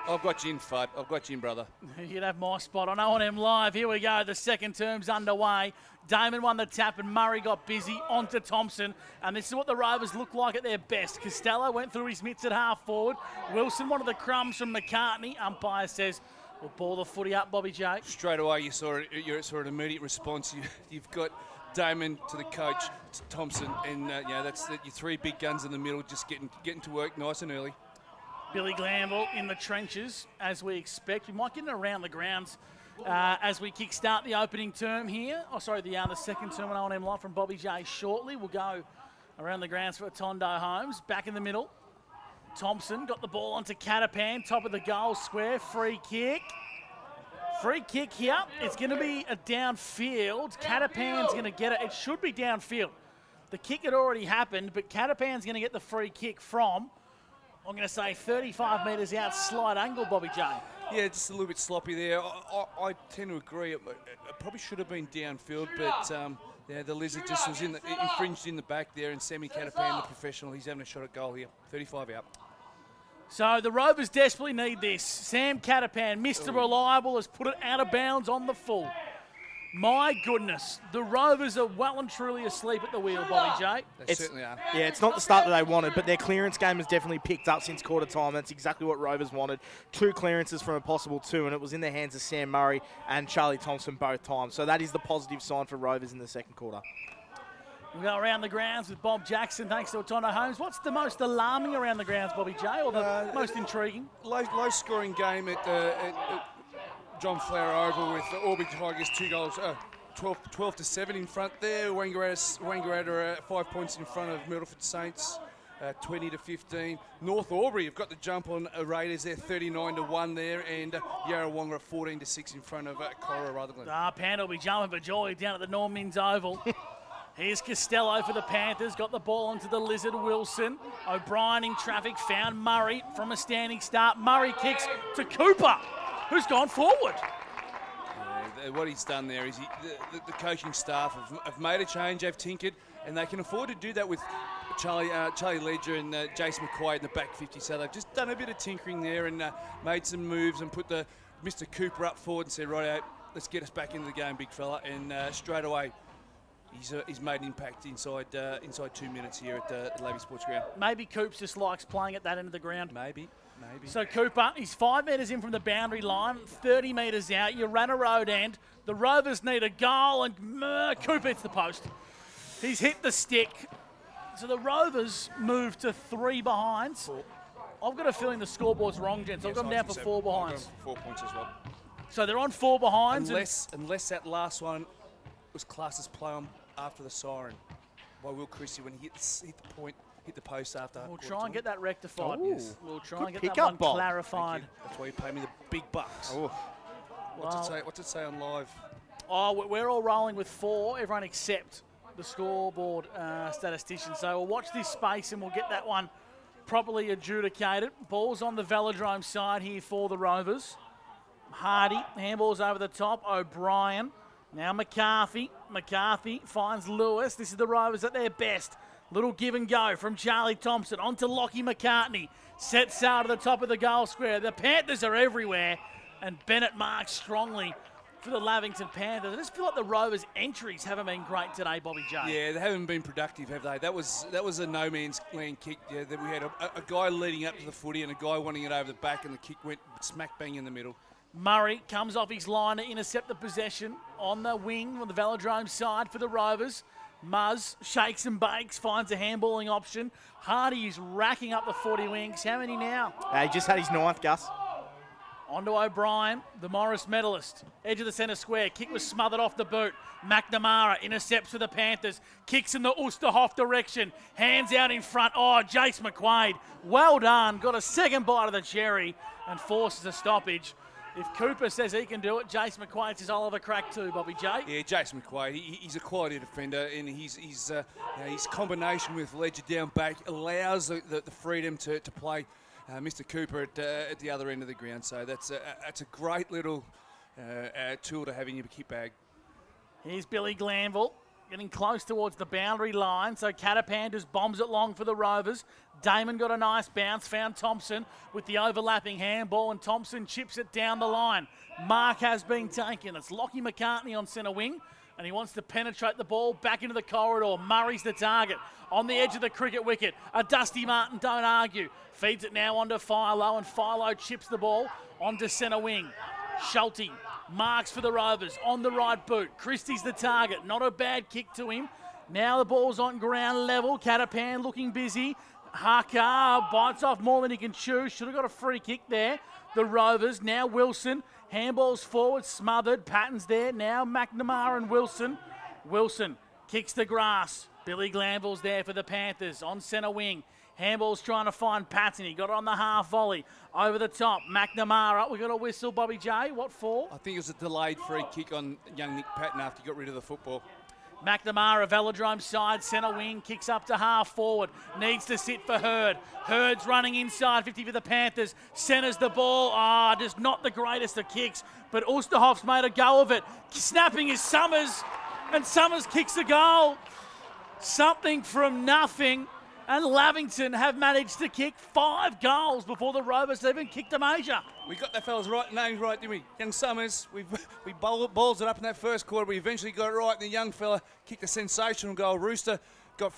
I've got you in, FUD. I've got you in, brother. You'd have my spot on O&M Live. Here we go. The second term's underway. Damon won the tap and Murray got busy. On to Thompson. And this is what the Rovers look like at their best. Costello went through his mitts at half forward. Wilson wanted the crumbs from McCartney. Umpire says, we'll ball the footy up, Bobby J. Straight away, you saw an immediate response. You've got Damon to the coach, to Thompson, and that's your 3 big guns in the middle, just getting to work nice and early. Billy Glanville in the trenches, as we expect. We might get it around the grounds as we kickstart the opening term here. The second term on O&M Live from Bobby J shortly. We'll go around the grounds for Hotondo Homes. Back in the middle, Thompson got the ball onto Catapan, top of the goal square, free kick. Free kick here. It's going to be a downfield. Catapan's going to get it. It should be downfield. The kick had already happened, but Catapan's going to get the free kick from, I'm going to say, 35 metres out, slight angle, Bobby J. Yeah, just a little bit sloppy there. I tend to agree. It probably should have been downfield, but the Lizard just was infringed in the back there, and Sammy Catapan, the professional, he's having a shot at goal here. 35 out. So the Rovers desperately need this. Sam Catapan, Mr. Reliable, has put it out of bounds on the full. My goodness, the Rovers are well and truly asleep at the wheel, Bobby J. They certainly are. Yeah, it's not the start that they wanted, but their clearance game has definitely picked up since quarter time. That's exactly what Rovers wanted. 2 clearances from a possible 2, and it was in the hands of Sam Murray and Charlie Thompson both times. So that is the positive sign for Rovers in the second quarter. We'll go around the grounds with Bob Jackson, thanks to Hotondo Homes. What's the most alarming around the grounds, Bobby J, or the most intriguing? Low-scoring game at John Flower Oval with the Albury Tigers 2 goals, 12-7 in front there. Wangaratta 5 points in front of Middleford Saints, 20-15. North Albury have got the jump on Raiders there, 39-1 there, and Yarrawonga 14-6 in front of Cora Rutherglen. Panda will be jumping for joy down at the Normans Oval. Here's Costello for the Panthers. Got the ball onto the Lizard Wilson. O'Brien in traffic. Found Murray from a standing start. Murray kicks to Cooper, who's gone forward. What he's done there is the coaching staff have made a change, they've tinkered, and they can afford to do that with Charlie Ledger and Jason McQuaid in the back 50. So they've just done a bit of tinkering there and made some moves and put Mr. Cooper up forward and said, right, let's get us back into the game, big fella. And straight away, he's made an impact inside 2 minutes here at the Lavington Sports Ground. Maybe Coops just likes playing at that end of the ground. Maybe. So Cooper, he's 5 metres in from the boundary line, 30 metres out. You ran a road end. The Rovers need a goal, and Cooper hits the post. He's hit the stick. So the Rovers move to 3 behinds. I've got a feeling the scoreboard's wrong, gents. I've got them down for 4 behinds. 4 points as well. So they're on 4 behinds. Unless that last one was classed as play on after the siren by Will Christie when he hit the post after. We'll try and get that rectified. Yes. We'll try and get that one clarified. That's why you pay me the big bucks. What's it say on live? Oh, we're all rolling with 4, everyone except the scoreboard statistician. So we'll watch this space and we'll get that one properly adjudicated. Ball's on the Velodrome side here for the Rovers. Hardy, handball's over the top. O'Brien. Now McCarthy. McCarthy finds Lewis. This is the Rovers at their best. Little give and go from Charlie Thompson onto Lockie McCartney. Sets sail to the top of the goal square. The Panthers are everywhere. And Bennett marks strongly for the Lavington Panthers. I just feel like the Rovers' entries haven't been great today, Bobby J. Yeah, they haven't been productive, have they? That was a no-man's land kick. Yeah, that we had a guy leading up to the footy and a guy wanting it over the back, and the kick went smack bang in the middle. Murray comes off his line to intercept the possession on the wing on the Velodrome side for the Rovers. Muzz shakes and bakes, finds a handballing option. Hardy is racking up the 40 wings. How many now? He just had his 9th, Gus. On to O'Brien, the Morris medalist. Edge of the centre square. Kick was smothered off the boot. McNamara intercepts for the Panthers. Kicks in the Oosterhoff direction. Hands out in front. Oh, Jace McQuaid. Well done. Got a second bite of the cherry and forces a stoppage. If Cooper says he can do it, Jace McQuaid says I'll have a crack too, Bobby J. Yeah, Jason McQuaid, he's a quality defender, and his combination with Ledger down back allows the freedom to play Mr. Cooper at the other end of the ground. So that's a great little tool to have in your kit bag. Here's Billy Glanville getting close towards the boundary line. So Catapan just bombs it long for the Rovers. Damon got a nice bounce, found Thompson with the overlapping handball, and Thompson chips it down the line. Mark has been taken. It's Lockie McCartney on centre wing, and he wants to penetrate the ball back into the corridor. Murray's the target on the edge of the cricket wicket. A Dusty Martin, don't argue. Feeds it now onto Philo, and Philo chips the ball onto centre wing. Schulte marks for the Rovers on the right boot. Christie's the target. Not a bad kick to him. Now the ball's on ground level. Catapan looking busy. Haka bites off more than he can chew. Should have got a free kick there. The Rovers. Now Wilson. Handballs forward. Smothered. Patton's there. Now McNamara and Wilson. Wilson kicks the grass. Billy Glanville's there for the Panthers on centre wing. Handball's trying to find Patton. He got it on the half volley. Over the top. McNamara. We got a whistle, Bobby J. What for? I think it was a delayed free kick on young Nick Patton after he got rid of the football. McNamara, Velodrome side, centre wing, kicks up to half forward. Needs to sit for Hurd. Hurd's running inside, 50 for the Panthers. Centres the ball. Just not the greatest of kicks, but Oosterhoff's made a go of it. Snapping is Summers, and Summers kicks the goal. Something from nothing. And Lavington have managed to kick 5 goals before the Rovers even kicked a major. We got that fella's names right, didn't we? Young Summers, we balls it up in that first quarter. We eventually got it right, and the young fella kicked a sensational goal. Rooster got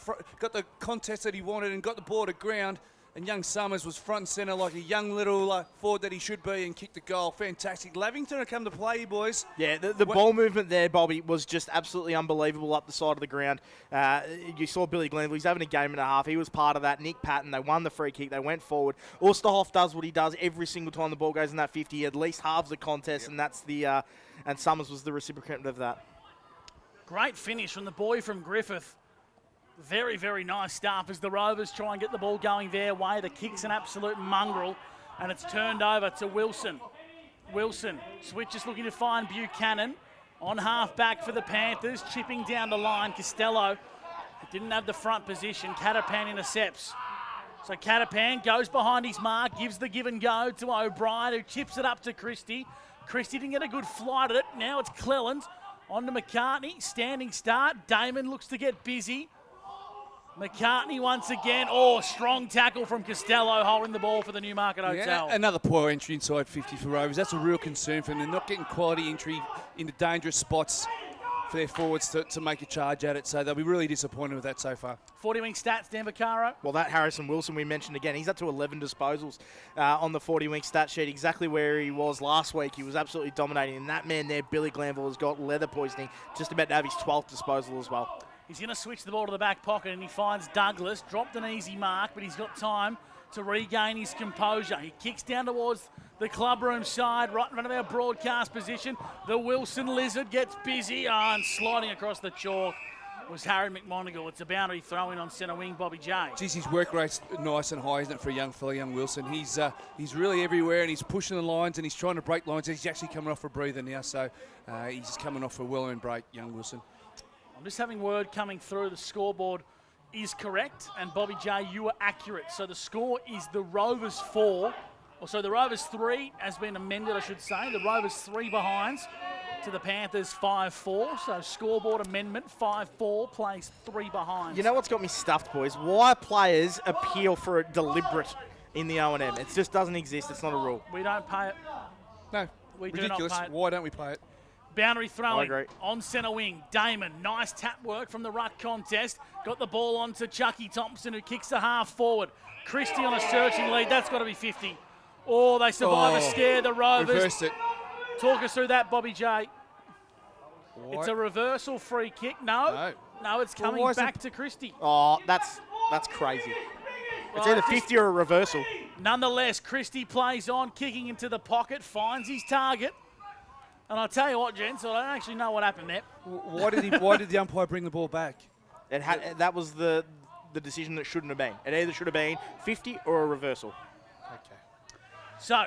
the contest that he wanted and got the ball to ground. And young Summers was front and centre like a young little forward that he should be and kicked the goal. Fantastic. Lavington have come to play, boys. Yeah, the ball movement there, Bobby, was just absolutely unbelievable up the side of the ground. You saw Billy Glanville. He's having a game and a half. He was part of that. Nick Patton, they won the free kick. They went forward. Oosterhoff does what he does every single time the ball goes in that 50. He at least halves the contest, and that's the and Summers was the recipient of that. Great finish from the boy from Griffith. Very, very nice stuff as the Rovers try and get the ball going their way. The kick's an absolute mongrel, and it's turned over to Wilson. Wilson switches, looking to find Buchanan on half back for the Panthers, chipping down the line. Costello Didn't have the front position. Catapan intercepts. So Catapan goes behind his mark, gives the give and go to O'Brien, who chips it up to Christie. Christie didn't get a good flight at it. Now it's Cleland on to McCartney. Standing start. Damon looks to get busy. McCartney once again. Oh, strong tackle from Costello holding the ball for the Newmarket Hotel. Yeah, another poor entry inside 50 for Rovers. That's a real concern for them. They're not getting quality entry into dangerous spots for their forwards to make a charge at it. So they'll be really disappointed with that so far. 40-wing stats, Dan Vaccaro. Well, that Harrison Wilson we mentioned again, he's up to 11 disposals on the 40-wing stat sheet, exactly where he was last week. He was absolutely dominating. And that man there, Billy Glanville, has got leather poisoning, just about to have his 12th disposal as well. He's going to switch the ball to the back pocket, and he finds Douglas. Dropped an easy mark, but he's got time to regain his composure. He kicks down towards the clubroom side, right in front of our broadcast position. The Wilson Lizard gets busy, and sliding across the chalk was Harry McMonigal. It's a boundary throw-in on centre wing, Bobby J. Geez, his work rate's nice and high, isn't it, for a young fella, young Wilson? He's really everywhere, and he's pushing the lines, and he's trying to break lines. He's actually coming off a breather now, so he's just coming off a well-earned break, young Wilson. I'm just having word coming through. The scoreboard is correct, and Bobby J, you were accurate. So the score is the Rovers 4, or so the Rovers 3 has been amended, I should say. The Rovers 3 behinds to the Panthers 5-4. So scoreboard amendment 5-4 plays 3 behind. You know what's got me stuffed, boys? Why players appeal for a deliberate in the O&M? It just doesn't exist. It's not a rule. We don't pay it. No, we ridiculous. Do not pay it. Why don't we play it? Boundary throwing on centre wing. Damon, nice tap work from the ruck contest. Got the ball on to Chucky Thompson, who kicks the half forward. Christie on a searching lead. That's got to be 50. Oh, they survive a scare, the Rovers. Reversed it. Talk us through that, Bobby J. What? It's a reversal free kick. No, it's coming back to Christie. Oh, that's crazy. It's either 50 or a reversal. Nonetheless, Christie plays on, kicking into the pocket, finds his target. And I'll tell you what, gents, I don't actually know what happened there. Why did the umpire bring the ball back? That was the decision that shouldn't have been. It either should have been 50 or a reversal. Okay. So,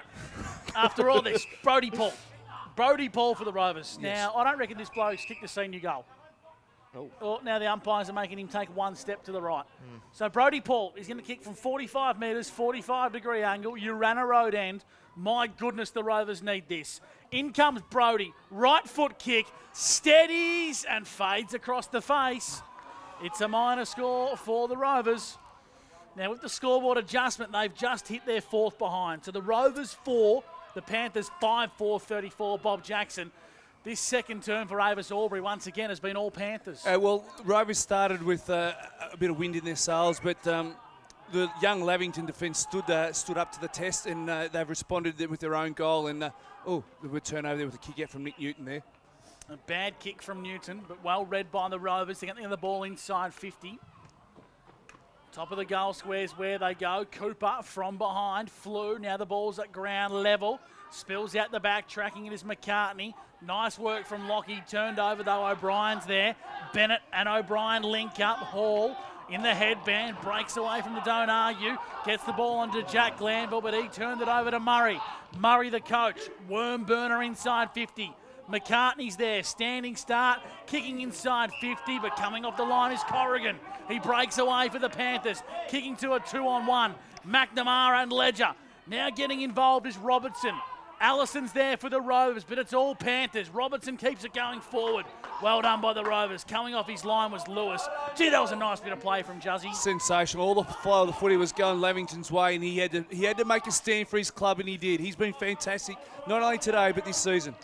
after all this, Brodie Paul. Brodie Paul for the Rovers. Yes. Now, I don't reckon this bloke's kicked a senior goal. Oh, now the umpires are making him take one step to the right. So Brodie Paul is going to kick from 45 metres, 45-degree angle, Urana Road end. My goodness, the Rovers need this. In comes Brodie, right foot kick, steadies and fades across the face. It's a minor score for the Rovers. Now with the scoreboard adjustment, they've just hit their 4th behind. So the Rovers 4, the Panthers 5-4-34, Bob Jackson. This second term for Avis Albury, once again, has been all Panthers. Well, Rovers started with a bit of wind in their sails, but the young Lavington defence stood up to the test, and they've responded with their own goal. And the turnover there with a kick out from Nick Newton there. A bad kick from Newton, but well read by the Rovers. They're getting the ball inside 50. Top of the goal squares where they go. Cooper from behind, flew. Now the ball's at ground level. Spills out the back, tracking it is McCartney. Nice work from Lockie. Turned over though, O'Brien's there. Bennett and O'Brien link up. Hall in the headband, breaks away from the don't argue. Gets the ball onto Jack Glanville, but he turned it over to Murray. Murray the coach. Worm burner inside 50. McCartney's there, standing start, kicking inside 50, but coming off the line is Corrigan. He breaks away for the Panthers, kicking to a 2-on-1. McNamara and Ledger. Now getting involved is Robertson. Allison's there for the Rovers, but it's all Panthers. Robertson keeps it going forward. Well done by the Rovers. Coming off his line was Lewis. Gee, that was a nice bit of play from Juzzy. Sensational. All the flow of the footy was going Lavington's way, and he had to make a stand for his club, and he did. He's been fantastic, not only today, but this season.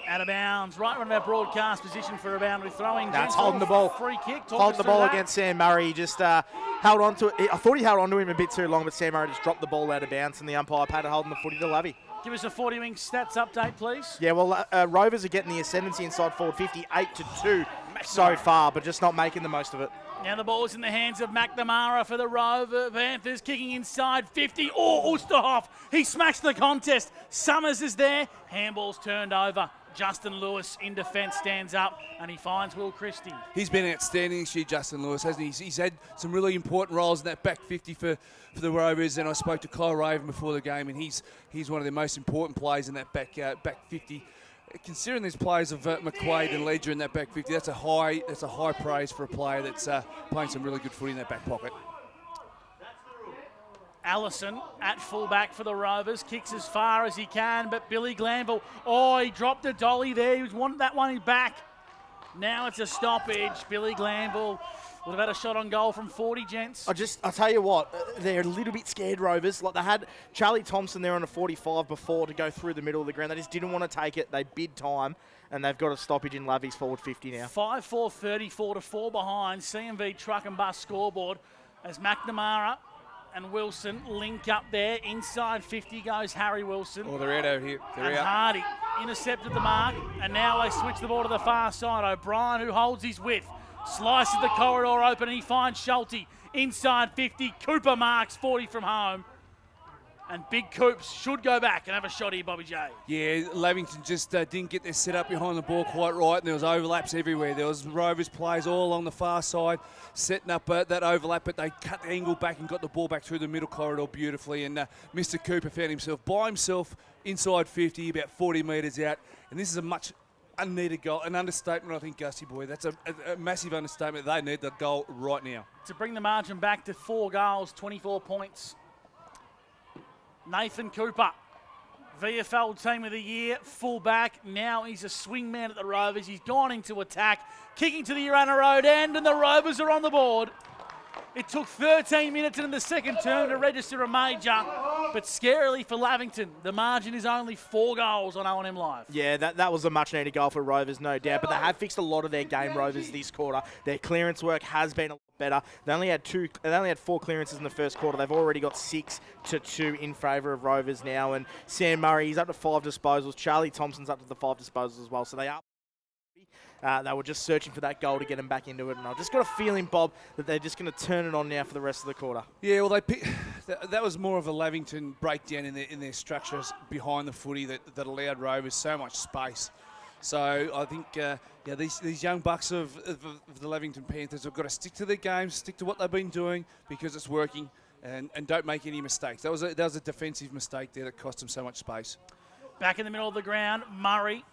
Out of bounds, right in our broadcast position for a boundary throwing. That's holding the ball. Free kick. Holding the ball against Sam Murray. He just held on to it. I thought he held on to him a bit too long, but Sam Murray just dropped the ball out of bounds, and the umpire had it holding the footy to Lavy. Give us a 40-wing stats update, please. Yeah, well, Rovers are getting the ascendancy inside forward 58-2 so far, but just not making the most of it. Now the ball's in the hands of McNamara for the Rover Panthers, kicking inside 50. Oh, Oosterhoff, he smashed the contest. Summers is there. Handball's turned over. Justin Lewis in defence stands up and he finds Will Christie. He's been outstanding this year, Justin Lewis, hasn't he? He's had some really important roles in that back 50 for the Rovers, and I spoke to Kyle Raven before the game, and he's one of the most important players in that back 50. considering these players of McQuaid and Ledger in that back 50, that's a high praise for a player that's playing some really good footy in that back pocket. Allison at fullback for the Rovers, kicks as far as he can, but Billy Glanville, he dropped a dolly there. He was wanting that one back. Now it's a stoppage. Billy Glanville would have had a shot on goal from 40, gents. I'll tell you what, they're a little bit scared, Rovers. Like, they had Charlie Thompson there on a 45 before to go through the middle of the ground. They just didn't want to take it. They bid time, and they've got a stoppage in Lavi's forward 50 now. 5-4, 34 to 4 behind. CMV truck and bus scoreboard as McNamara and Wilson link up there. Inside 50 goes Harry Wilson. Oh, they're out over here. They're out. Hardy intercepted the mark, and now they switch the ball to the far side. O'Brien, who holds his width, slices the corridor open, and he finds Schulte inside 50. Cooper marks 40 from home. And Big Coops should go back and have a shot here, Bobby J. Yeah, Lavington just didn't get their set up behind the ball quite right, and there was overlaps everywhere. There was Rovers players all along the far side setting up that overlap, but they cut the angle back and got the ball back through the middle corridor beautifully. And Mr. Cooper found himself by himself inside 50, about 40 metres out. And this is a much unneeded goal, an understatement, I think, Gusty Boy. That's a massive understatement. They need the goal right now. To bring the margin back to 4 goals, 24 points. Nathan Cooper, VFL Team of the Year, fullback. Now he's a swing man at the Rovers. He's gone into attack, kicking to the Urana Road end, and the Rovers are on the board. It took 13 minutes in the second term to register a major, but scarily for Lavington, the margin is only 4 goals on O&M Live. Yeah, that was a much-needed goal for Rovers, no doubt, but they have fixed a lot of their game, Rovers, this quarter. Their clearance work has been a lot better. They only had 4 clearances in the first quarter. They've already got 6-2 in favour of Rovers now, and Sam Murray, he's up to 5 disposals. Charlie Thompson's up to the 5 disposals as well, so they are. They were just searching for that goal to get them back into it, and I've just got a feeling, Bob, that they're just going to turn it on now for the rest of the quarter. Yeah, well, that was more of a Lavington breakdown in their structures behind the footy that allowed Rovers so much space. So I think these young bucks of the Lavington Panthers have got to stick to their games, stick to what they've been doing because it's working, and don't make any mistakes. That was a defensive mistake there that cost them so much space. Back in the middle of the ground, Murray,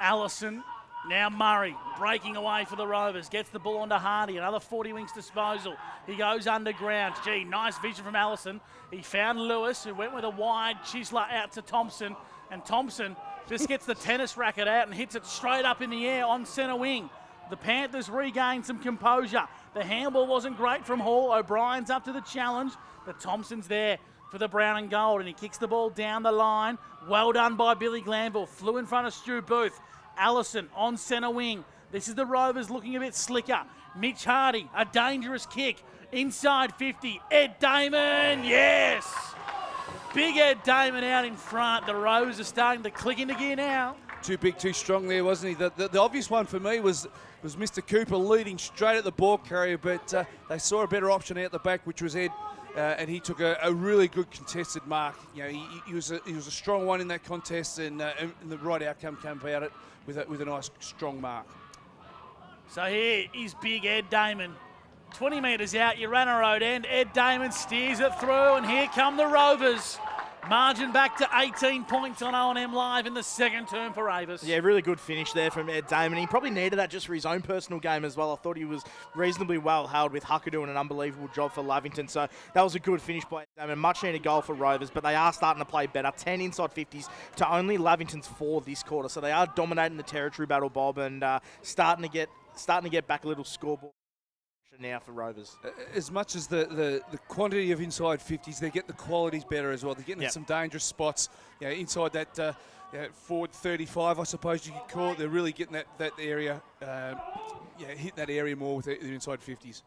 Allison. Now Murray breaking away for the Rovers. Gets the ball onto Hardy. Another 40 winks disposal. He goes underground. Gee, nice vision from Allison. He found Lewis, who went with a wide chiseler out to Thompson. And Thompson just gets the tennis racket out and hits it straight up in the air on centre wing. The Panthers regain some composure. The handball wasn't great from Hall. O'Brien's up to the challenge. But Thompson's there for the brown and gold. And he kicks the ball down the line. Well done by Billy Glanville. Flew in front of Stu Booth. Allison on centre wing. This is the Rovers looking a bit slicker. Mitch Hardy, a dangerous kick. Inside 50. Ed Damon, yes! Big Ed Damon out in front. The Rovers are starting to click into gear now. Too big, too strong there, wasn't he? The obvious one for me was Mr. Cooper leading straight at the ball carrier, but they saw a better option out the back, which was Ed. And he took a really good contested mark. You know, he was a strong one in that contest, and the right outcome came about it with a nice strong mark. So here is big Ed Damon. 20 metres out, Urana Road end. Ed Damon steers it through, and here come the Rovers. Margin back to 18 points on O&M Live in the second term for Ravers. Yeah, really good finish there from Ed Damon. He probably needed that just for his own personal game as well. I thought he was reasonably well held with Hucker doing an unbelievable job for Lavington. So that was a good finish by Ed Damon. Much needed goal for Rovers, but they are starting to play better. 10 inside 50s to only Lavington's 4 this quarter. So they are dominating the territory battle, Bob, and starting to get back a little scoreboard now for Rovers. As much as the quantity of inside 50s, they get the qualities better as well. They're getting in some dangerous spots. You know, inside that forward 35, I suppose you could call it. They're really getting that area, hitting that area more with their inside 50s.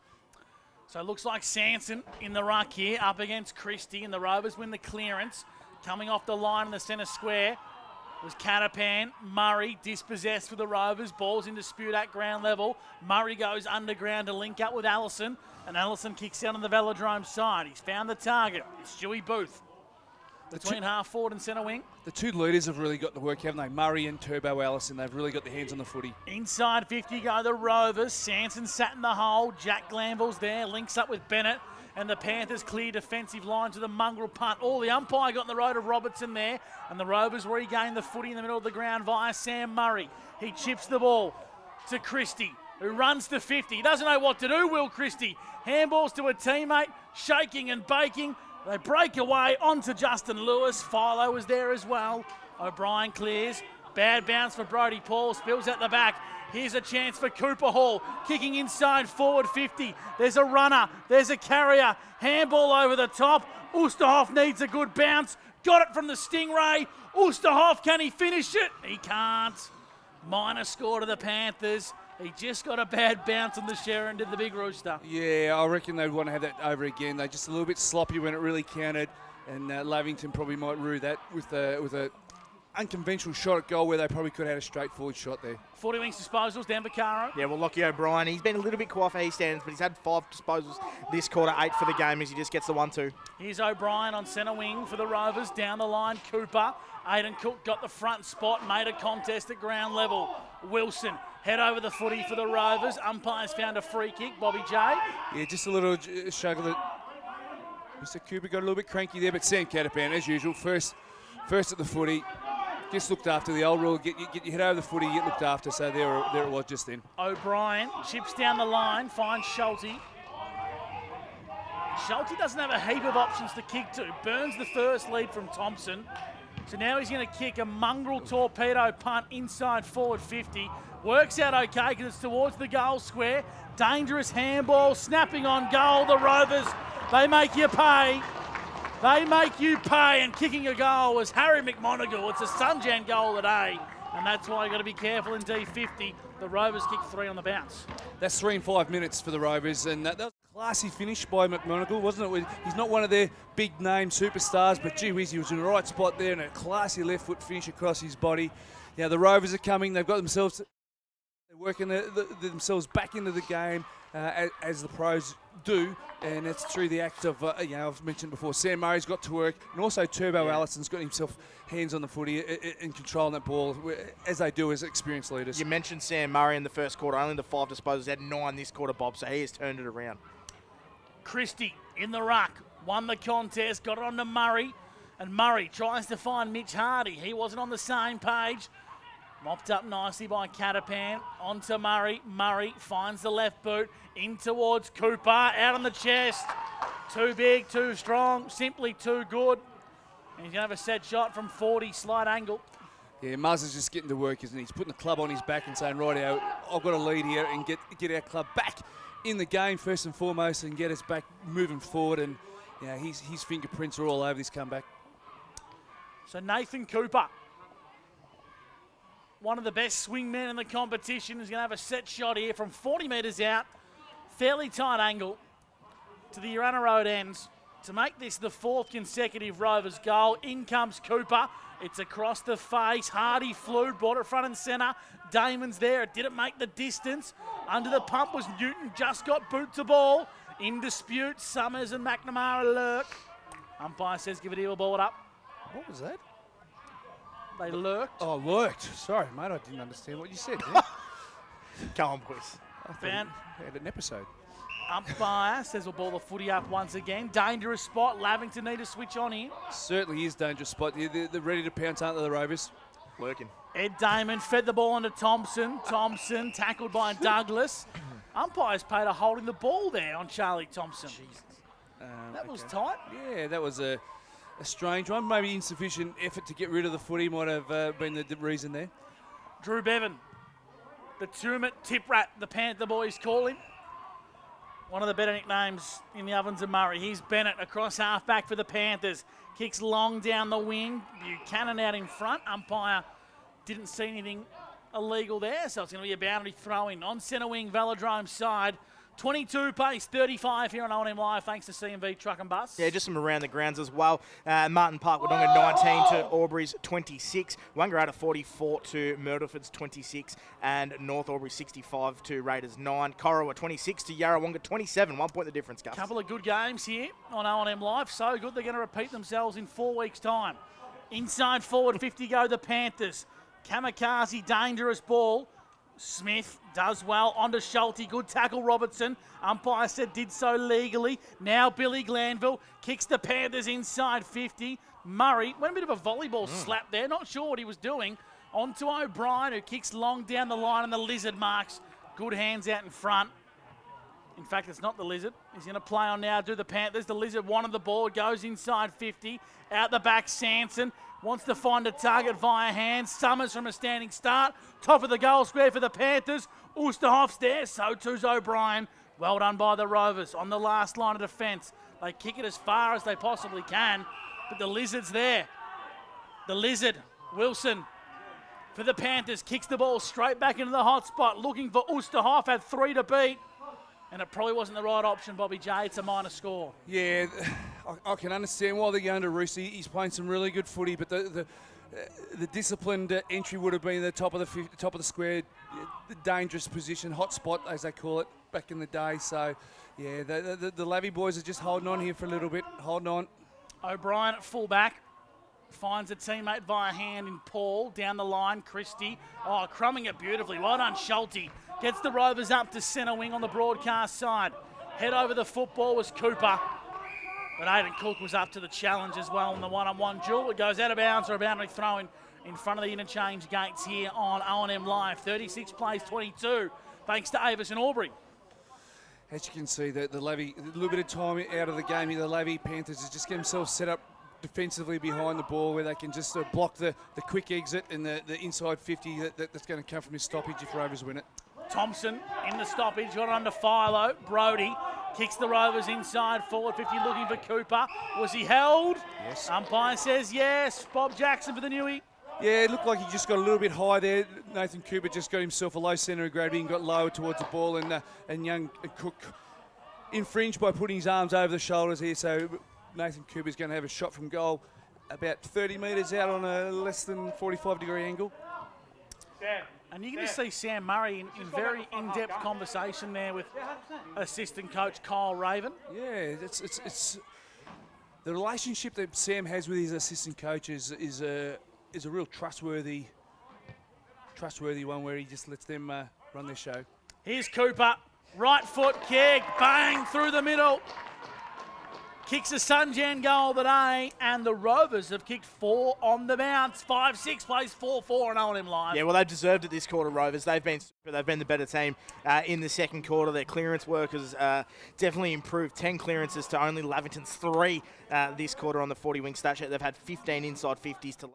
So it looks like Sanson in the ruck here, up against Christie, and the Rovers win the clearance. Coming off the line in the centre square was Catapan. Murray dispossessed for the Rovers. Ball's in dispute at ground level. Murray goes underground to link up with Allison, and Allison kicks out on the Velodrome side. He's found the target. It's Stewie Booth between half forward and centre wing. The two leaders have really got to work, haven't they? Murray and Turbo Allison. They've really got their hands on the footy. Inside 50 go the Rovers. Sanson sat in the hole. Jack Glanville's there. Links up with Bennett. and the Panthers clear defensive line to the mongrel punt. The umpire got in the road of Robertson there, and the Rovers regain the footy in the middle of the ground via Sam Murray. He chips the ball to Christie, who runs to 50. He doesn't know what to do, Will Christie. Handballs to a teammate, shaking and baking. They break away onto Justin Lewis. Philo was there as well. O'Brien clears. Bad bounce for Brodie Paul. Spills at the back. Here's a chance for Cooper Hall. Kicking inside forward 50. There's a runner. There's a carrier. Handball over the top. Oosterhoff needs a good bounce. Got it from the Stingray. Oosterhoff, can he finish it? He can't. Minor score to the Panthers. He just got a bad bounce on the Sharon, did the big rooster. Yeah, I reckon they'd want to have that over again. They're just a little bit sloppy when it really counted, and Lavington probably might rue that with a unconventional shot at goal where they probably could have had a straightforward shot there. 40 wings disposals, Dan Vaccaro. Yeah, well, Lockie O'Brien, he's been a little bit quiet for East Ends, but he's had 5 disposals this quarter, 8 for the game as he just gets the 1-2. Here's O'Brien on centre wing for the Rovers. Down the line, Cooper. Aidan Cook got the front spot, made a contest at ground level. Wilson, head over the footy for the Rovers. Umpires found a free kick, Bobby J. Yeah, just a little struggle. Mr. Cooper got a little bit cranky there, but Sam Catapan, as usual, first at the footy. Just looked after. The old rule, get your head over the footy, get looked after. So there it was just then. O'Brien chips down the line, finds Schulte. Schulte doesn't have a heap of options to kick to. Burns the first lead from Thompson. So now he's going to kick a mongrel torpedo punt inside forward 50. Works out okay because it's towards the goal square. Dangerous handball, snapping on goal. The Rovers, they make you pay. They make you pay, and kicking a goal was Harry McMonagle. It's a Sunjan goal today, and that's why you've got to be careful in D50. The Rovers kick 3 on the bounce. That's 3 and 5 minutes for the Rovers, and that was a classy finish by McMonagle, wasn't it? He's not one of their big-name superstars, but gee whiz, he was in the right spot there, and a classy left-foot finish across his body. Now, the Rovers are coming. They've got themselves... They're working themselves back into the game as the pros do, and it's through the act of, I've mentioned before, Sam Murray's got to work, and also Turbo Allison's got himself hands on the footy and controlling that ball, as they do as experienced leaders. You mentioned Sam Murray in the first quarter, only the 5 disposals. He had 9 this quarter, Bob, so he has turned it around. Christie in the ruck, won the contest, got it on to Murray, and Murray tries to find Mitch Hardy. He wasn't on the same page. Mopped up nicely by Catapan. On to Murray. Murray finds the left boot. In towards Cooper. Out on the chest. Too big, too strong. Simply too good. And he's going to have a set shot from 40. Slight angle. Yeah, Muzz is just getting to work, isn't he? He's putting the club on his back and saying, right out, I've got a lead here and get our club back in the game first and foremost and get us back moving forward. And his fingerprints are all over this comeback. So Nathan Cooper, one of the best swing men in the competition, is going to have a set shot here from 40 metres out. Fairly tight angle to the Urana Road ends to make this the 4th consecutive Rovers goal. In comes Cooper. It's across the face. Hardy flew, brought it front and centre. Damon's there. It didn't make the distance. Under the pump was Newton. Just got boot to ball. In dispute, Summers and McNamara lurk. Umpire says give it here, ball it up. What was that? They lurked. Oh, lurked. Sorry, mate, I didn't understand what you said. Yeah? Come on, boys. I thought we had an episode. Umpire says we'll ball the footy up once again. Dangerous spot. Lavington need to switch on here. Certainly is dangerous spot. They're ready to pounce, aren't they, the Rovers? Working. Ed Damon fed the ball onto Thompson. Thompson tackled by Douglas. Umpires paid a holding the ball there on Charlie Thompson. That was tight. Yeah, that was a strange one. Maybe insufficient effort to get rid of the footy might have been the reason there. Drew Bevan, the Tumut tip rat, the Panther boys call him. One of the better nicknames in the Ovens and Murray. Here's Bennett across half-back for the Panthers. Kicks long down the wing. Buchanan out in front. Umpire didn't see anything illegal there, so it's going to be a boundary throw-in. On centre wing, Velodrome side. 22 pace, 35 here on O&M Live, thanks to CMV Truck and Bus. Yeah, just some around the grounds as well. Martin Park, Wodonga 19 to Albury's 26. Wangaratta 44 to Myrtleford's 26. And North Albury 65 to Raiders 9. Corowa 26 to Yarrawonga 27. 1 point the difference, Gus. Couple of good games here on O&M Live. So good they're going to repeat themselves in 4 weeks' time. Inside forward 50 go the Panthers. Kamikaze, dangerous ball. Smith does well onto Schulte. Good tackle, Robertson. Umpire said did so legally. Now Billy Glanville kicks the Panthers inside 50. Murray went a bit of a volleyball slap there. Not sure what he was doing. On to O'Brien, who kicks long down the line, and the Lizard marks. Good hands out in front. In fact, it's not the Lizard. He's going to play on now, do the Panthers. The Lizard wanted the ball, goes inside 50. Out the back, Sanson wants to find a target via hands. Summers from a standing start. Top of the goal square for the Panthers. Oosterhoff's there, so too's O'Brien. Well done by the Rovers on the last line of defence. They kick it as far as they possibly can, but the Lizard's there. The Lizard, Wilson, for the Panthers, kicks the ball straight back into the hot spot, looking for Oosterhoff, had 3 to beat. And it probably wasn't the right option, Bobby J. It's a minor score. Yeah, I can understand why they're going to Roos. He's playing some really good footy, but the disciplined entry would have been the top of the square, the dangerous position, hot spot as they call it back in the day. So, yeah, the Lavy boys are just holding on here for a little bit, holding on. O'Brien at fullback finds a teammate via hand in Paul. Down the line, Christie. Oh, crumbing it beautifully. Well done, Schulte. Gets the Rovers up to centre wing on the broadcast side. Head over the football was Cooper. But Aidan Cook was up to the challenge as well in the one-on-one duel. It goes out of bounds for a boundary throw in front of the interchange gates here on OMFNL Live. 36 plays 22, thanks to Avis and Aubrey. As you can see, the Lavy, a little bit of time out of the game here. The Lavy Panthers is just getting themselves set up defensively behind the ball where they can just block the quick exit and the inside 50 that's going to come from his stoppage if Rovers win it. Thompson in the stoppage, got it under Philo. Brody kicks the Rovers inside forward 50, looking for Cooper. Was he held? Yes. Umpire says yes. Bob Jackson for the Newey. Yeah, it looked like he just got a little bit high there. Nathan Cooper just got himself a low centre of gravity and got lower towards the ball, and young Cook infringed by putting his arms over the shoulders here. So Nathan Cooper's going to have a shot from goal about 30 metres out on a less than 45-degree angle. And you can just see Sam Murray in very in-depth conversation there with assistant coach Kyle Raven. Yeah, it's the relationship that Sam has with his assistant coaches is a real trustworthy one where he just lets them run their show. Here's Cooper, right foot kick, bang through the middle. Kicks a Sunjan goal today, and the Rovers have kicked 4 on the bounce. 5-6 plays 4-4 on OMFNL Live. Yeah, well, they've deserved it this quarter, Rovers. They've been the better team in the second quarter. Their clearance work has definitely improved. 10 clearances to only Lavington's 3 this quarter on the 40-wing stat sheet. They've had 15 inside 50s to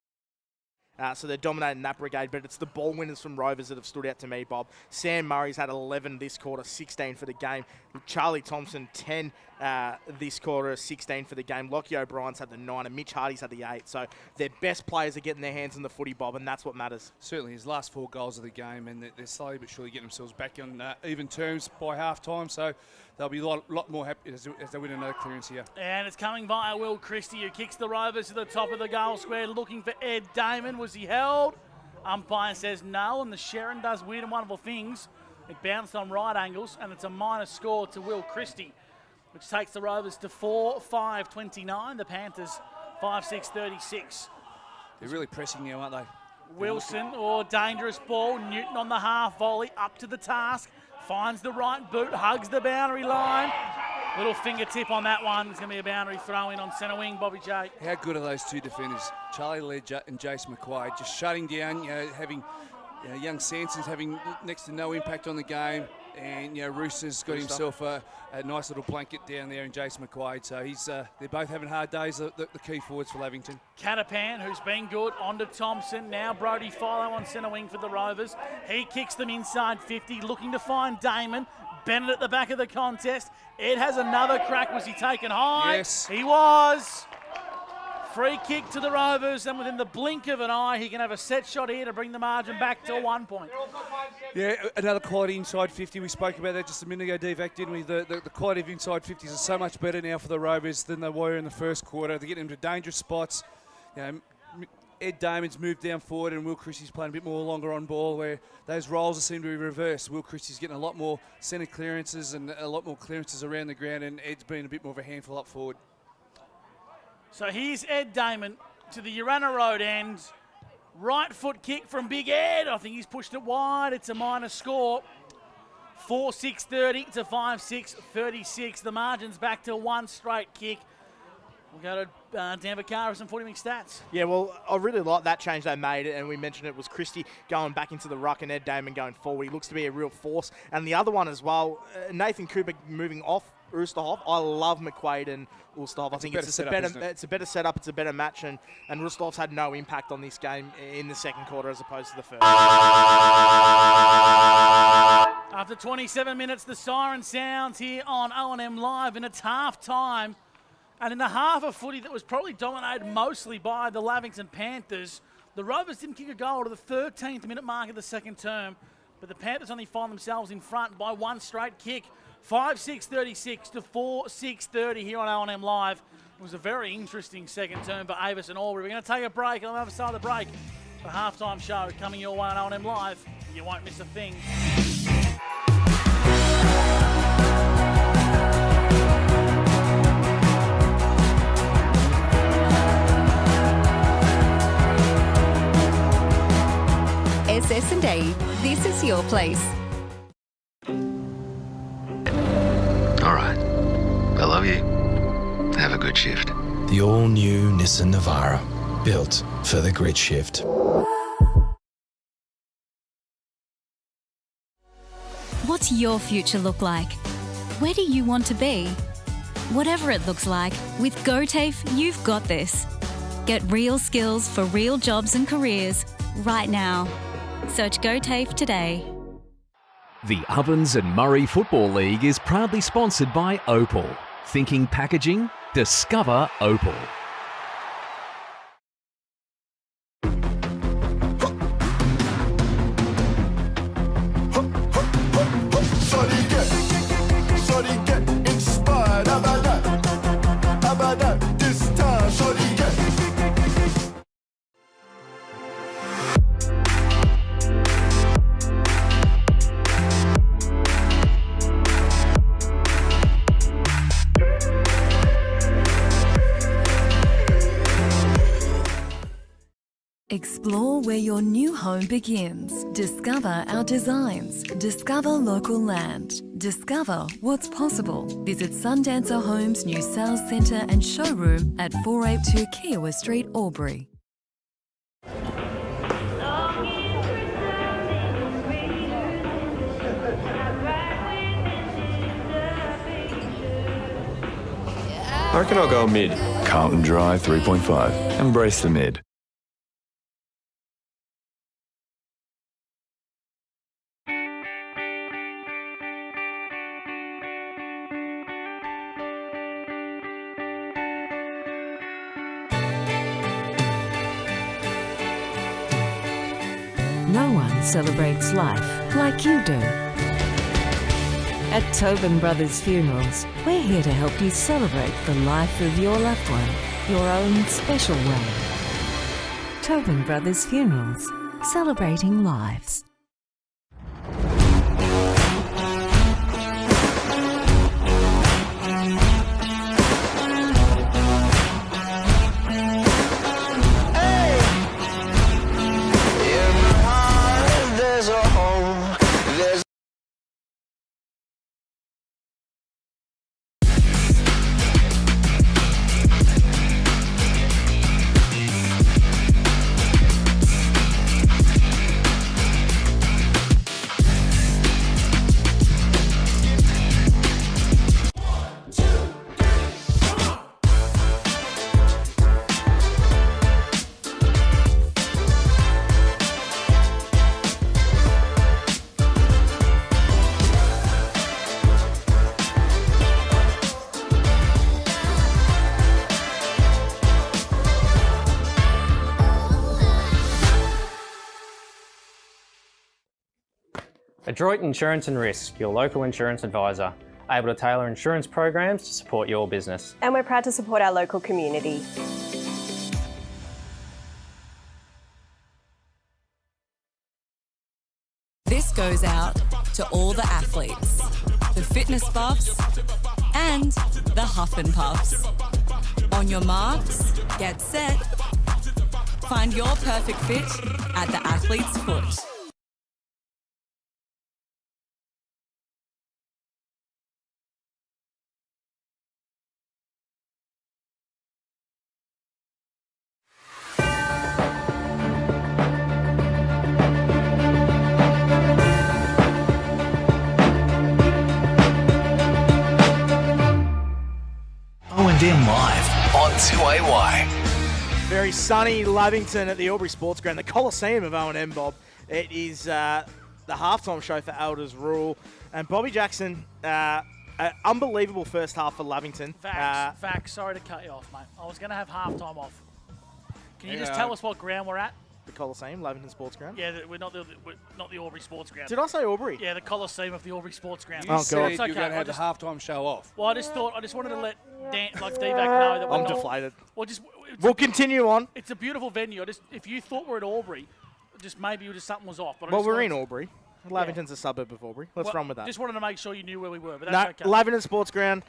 so they're dominating that brigade, but it's the ball winners from Rovers that have stood out to me, Bob. Sam Murray's had 11 this quarter, 16 for the game. Charlie Thompson, 10 this quarter, 16 for the game. Lockie O'Brien's had the 9, and Mitch Hardy's had the 8. So their best players are getting their hands on the footy, Bob, and that's what matters. Certainly his last 4 goals of the game, and they're slowly but surely getting themselves back on even terms by half-time. So they'll be a lot more happy as they win another clearance here. And it's coming via Will Christie, who kicks the Rovers to the top of the goal square, looking for Ed Damon. Was he held? Umpire says no, and the Sharon does weird and wonderful things. It bounced on right angles, and it's a minor score to Will Christie, which takes the Rovers to 4-5-29. The Panthers 5-6-36. They're really pressing now, aren't they? Wilson, dangerous ball. Newton on the half volley, up to the task. Finds the right boot, hugs the boundary line. Little fingertip on that one. It's going to be a boundary throw in on centre wing, Bobby J. How good are those two defenders? Charlie Ledger and Jace McQuaid just shutting down, having young Sanson's having next to no impact on the game. And, Rooster's got himself a nice little blanket down there in Jace McQuaid. So they're both having hard days, the key forwards for Lavington. Catapan, who's been good, onto Thompson. Now Brody Philo on centre wing for the Rovers. He kicks them inside 50, looking to find Damon. Bennett at the back of the contest. Ed has another crack. Was he taken high? Yes. He was. Free kick to the Rovers, and within the blink of an eye, he can have a set shot here to bring the margin back to 1 point. Yeah, another quality inside 50. We spoke about that just a minute ago, D-Vac, didn't we? The quality of inside 50s is so much better now for the Rovers than they were in the first quarter. They're getting into dangerous spots. Ed Damon's moved down forward, and Will Christie's playing a bit more longer on ball, where those roles seem to be reversed. Will Christie's getting a lot more centre clearances and a lot more clearances around the ground, and Ed's been a bit more of a handful up forward. So here's Ed Damon to the Urana Road end. Right foot kick from Big Ed. I think he's pushed it wide. It's a minor score. 4-6-30 to 5-6-36. The margin's back to one straight kick. We'll go to Dan Vaccaro, some 40-minute stats. Yeah, well, I really like that change they made, and we mentioned it was Christie going back into the ruck and Ed Damon going forward. He looks to be a real force. And the other one as well, Nathan Cooper moving off Oosterhoff. I love McQuaid and Oosterhoff. I think it's a better setup, it's a better match, and Oosterhoff's had no impact on this game in the second quarter as opposed to the first. After 27 minutes, the siren sounds here on O&M Live, and it's half-time. And in the half of footy that was probably dominated mostly by the Lavington Panthers, the Rovers didn't kick a goal to the 13th minute mark of the second term, but the Panthers only find themselves in front by one straight kick. 5-6-36 to 4-6-30 here on O&M Live. It was a very interesting second term for Avis and Albury. We're going to take a break, and on the other side of the break, the halftime show coming your way on O&M Live. You won't miss a thing. SS&A, this is your place. All right. I love you. Have a good shift. The all-new Nissan Navara, built for the grid shift. What's your future look like? Where do you want to be? Whatever it looks like, with GoTAFE, you've got this. Get real skills for real jobs and careers right now. Search GoTAFE today. The Ovens and Murray Football League is proudly sponsored by Opal. Thinking packaging? Discover Opal. Shorty get inspired. How about that? How about that? This time, shorty get. Explore where your new home begins. Discover our designs. Discover local land. Discover what's possible. Visit Sundancer Homes' new sales centre and showroom at 482 Kiowa Street, Albury. I reckon I'll go mid. Carlton Dry 3.5. Embrace the mid. No one celebrates life like you do. At Tobin Brothers Funerals, we're here to help you celebrate the life of your loved one, your own special way. Tobin Brothers Funerals, celebrating lives. Adroit Insurance and Risk, your local insurance advisor, able to tailor insurance programs to support your business. And we're proud to support our local community. This goes out to all the athletes, the fitness buffs, and the huff and puffs. On your marks, get set, Find your perfect fit at the Athlete's Foot. O&M Live on 2AY. Very sunny Lavington at the Albury Sports Ground, the Coliseum of O&M, Bob. It is the halftime show for Elders Rule. And Bobby Jackson, an unbelievable first half for Lavington. Facts. Sorry to cut you off, mate. I was going to have halftime off. Can you just tell us what ground we're at? The Coliseum, Lavington Sports Ground. Yeah, we're not the Aubrey Sports Ground. Did I say Aubrey? Yeah, the Coliseum of the Aubrey Sports Ground. You said you're going to have the halftime show off. Well, I just wanted to let DVAC know that I'm deflated. We'll continue on. It's a beautiful venue. If you thought we're at Aubrey, maybe something was off. But we're in Aubrey. Lavington's a suburb of Aubrey. Let's run with that. Just wanted to make sure you knew where we were. But that's okay. Lavington Sports Ground,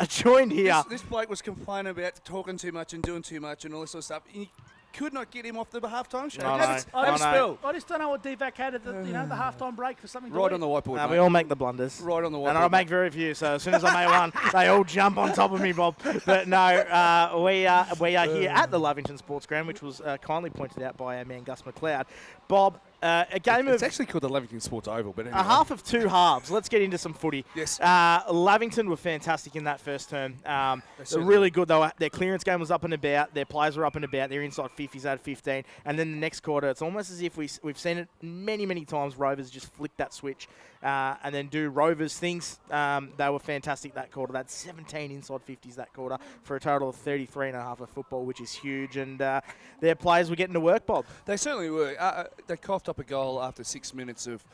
joined here. This bloke was complaining about talking too much and doing too much and all this sort of stuff. You could not get him off the halftime show. I just don't know what DVAC had at the halftime break for something. Right on the whiteboard. We all make the blunders. Right on the whiteboard. And I make very few. So as soon as I make one, they all jump on top of me, Bob. But no, we are here at the Lavington Sports Ground, which was kindly pointed out by our man Gus McLeod. Bob, a game It's actually called the Lavington Sports Oval, but anyway. A half of two halves. Let's get into some footy. Yes. Lavington were fantastic in that first term. They're really good. Their clearance game was up and about. Their players were up and about. Their inside 50s had 15. And then the next quarter, it's almost as if we've seen it many, many times. Rovers just flick that switch and then do Rovers things. They were fantastic that quarter. They had 17 inside 50s that quarter for a total of 33.5 of football, which is huge. And their players were getting to work, Bob. They certainly were. They coughed up a goal after 6 minutes of